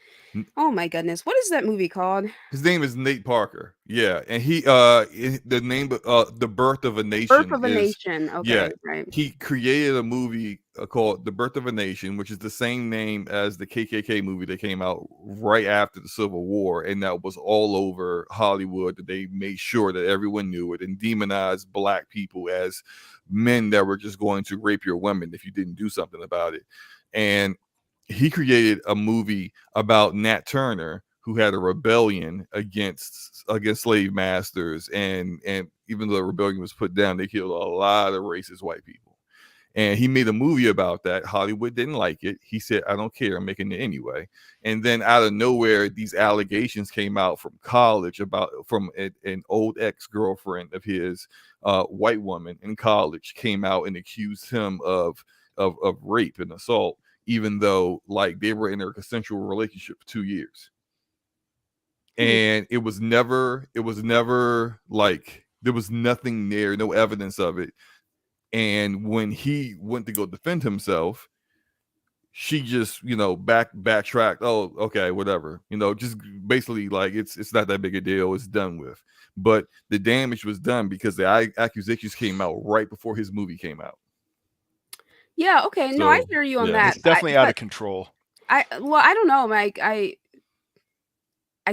Oh my goodness! What is that movie called? His name is Nate Parker. Yeah, and he the name The Birth of a Nation. Birth of a Nation. Okay, yeah, right. He created a movie called The Birth of a Nation, which is the same name as the KKK movie that came out right after the Civil War, and that was all over Hollywood. That they made sure that everyone knew it and demonized black people as men that were just going to rape your women if you didn't do something about it. And he created a movie about Nat Turner, who had a rebellion against slave masters, and even though the rebellion was put down, they killed a lot of racist white people. And he made a movie about that. Hollywood didn't like it. He said, I don't care, I'm making it anyway. And then out of nowhere, these allegations came out from college from an old ex-girlfriend of his, white woman in college, came out and accused him of rape and assault, even though like they were in a consensual relationship for 2 years. And it was never like, there was nothing there, no evidence of it. And when he went to go defend himself, she just, backtracked. Oh, okay, whatever. Just basically like it's not that big a deal. It's done with. But the damage was done because the accusations came out right before his movie came out. Yeah. Okay. No, I So, hear you on yeah. that. It's definitely out of control. I don't know, Mike. I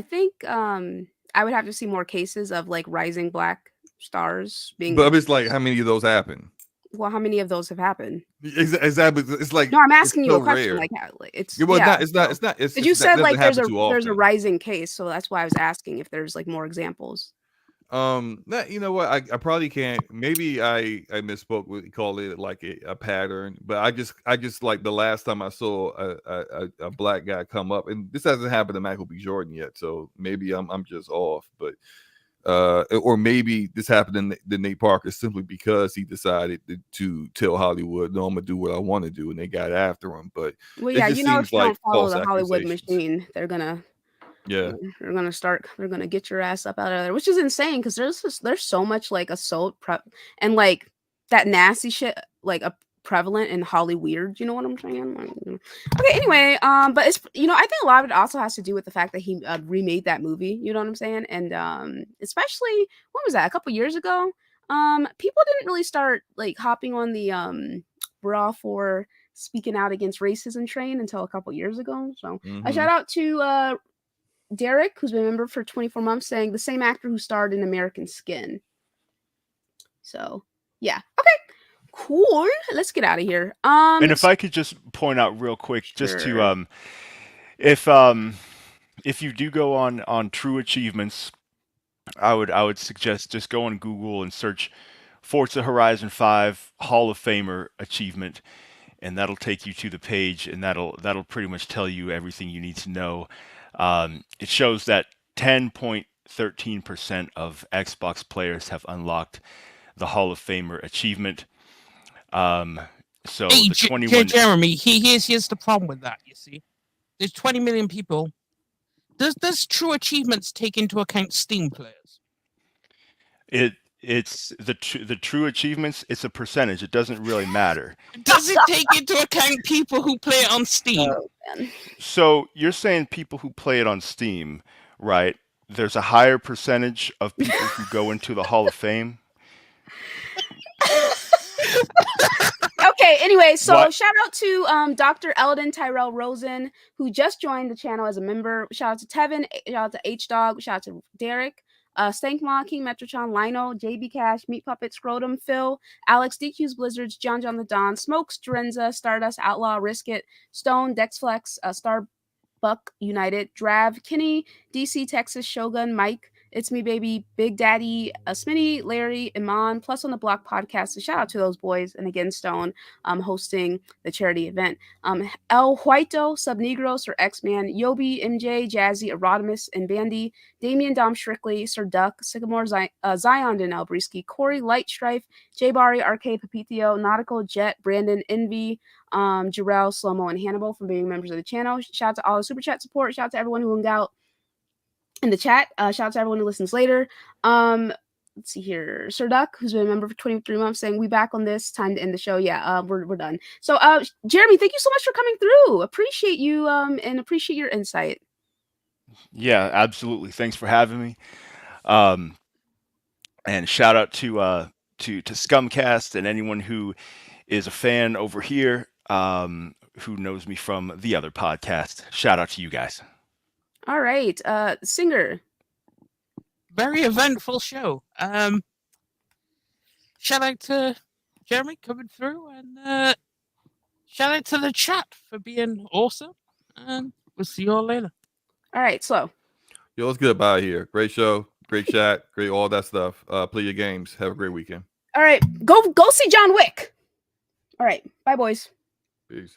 think I would have to see more cases of like rising black stars being. But it's like, how many of those happen? Well, how many of those have happened? Exactly. It's like, no, I'm asking you so a question. rare. Like, it's well, yeah. it's not. But you said like there's a often. rising case, so that's why I was asking if there's like more examples. You know what? I probably can't. Maybe I misspoke. We call it like a pattern, but I just like the last time I saw a black guy come up, and this hasn't happened to Michael B. Jordan yet, so maybe I'm just off, but. Or maybe this happened to Nate Parker simply because he decided to tell Hollywood, no, I'm gonna do what I want to do, and they got after him. But well, yeah, if you don't follow the Hollywood machine, they're gonna they're gonna get your ass up out of there, which is insane because there's so much like assault prep and like that nasty shit like a prevalent in Hollyweird, you know what I'm saying? Okay, anyway, but it's I think a lot of it also has to do with the fact that he remade that movie, you know what I'm saying? And especially what was that, a couple years ago? People didn't really start like hopping on the we're all for speaking out against racism train until a couple years ago. So a shout out to Derek, who's been a member for 24 months, saying the same actor who starred in American Skin. So yeah, okay. Cool. Let's get out of here. And if I could just point out real quick, sure. just to if you do go on True Achievements, I would suggest just go on Google and search Forza Horizon 5 Hall of Famer achievement, and that'll take you to the page, and that'll pretty much tell you everything you need to know. It shows that 10.13% of Xbox players have unlocked the Hall of Famer achievement. So hey, the 21 Jeremy, here's the problem with that. You see, there's 20 million people. Does True Achievements take into account Steam players? It's the True Achievements. It's a percentage. It doesn't really matter. Does it take into account people who play it on Steam? So you're saying people who play it on Steam, right? There's a higher percentage of people who go into the Hall of Fame. Okay, anyway, so shout out to Dr. Eldon Tyrell Rosen, who just joined the channel as a member. Shout out to Tevin, shout out to H-Dog, shout out to Derek, Stankma, King Metrotron, Lionel, JB Cash, Meat Puppet, Scrotum, Phil, Alex, DQ's Blizzards, John the Don, Smokes, Dorenza, Stardust, Outlaw, Risk It, Stone, Dexflex, Starbuck United, Drav, Kinney, DC, Texas, Shogun, Mike, It's Me Baby, Big Daddy, Smitty, Larry, Iman, Plus on the Block podcast. So shout out to those boys. And again, Stone hosting the charity event. El Huito, Sub Negros or X-Man, Yobi, MJ, Jazzy, Erodimus, and Bandy, Damian Dom Strictly, Sir Duck, Sycamore, Zion, and Elbrisky, Corey, Light Strife, J Barry, RK, Papitio, Nautical, Jet, Brandon, Envy, Jarrell, Slomo, and Hannibal for being members of the channel. Shout out to all the super chat support. Shout out to everyone who hung out in the chat. Shout out to everyone who listens later. Let's see here. Sir Duck, who's been a member for 23 months, saying we back on this. Time to end the show. Yeah, we're done. So Jeremy, thank you so much for coming through. Appreciate you and appreciate your insight. Yeah, absolutely. Thanks for having me. And shout out to Scumcast and anyone who is a fan over here. who knows me from the other podcast. Shout out to you guys. All right. Singer. Very eventful show. Shout out to Jeremy coming through, and shout out to the chat for being awesome. And we'll see you all later. All right, Slow. Yo, what's good about here? Great show, great chat, great all that stuff. Play your games. Have a great weekend. All right, go see John Wick. All right, bye, boys. Peace.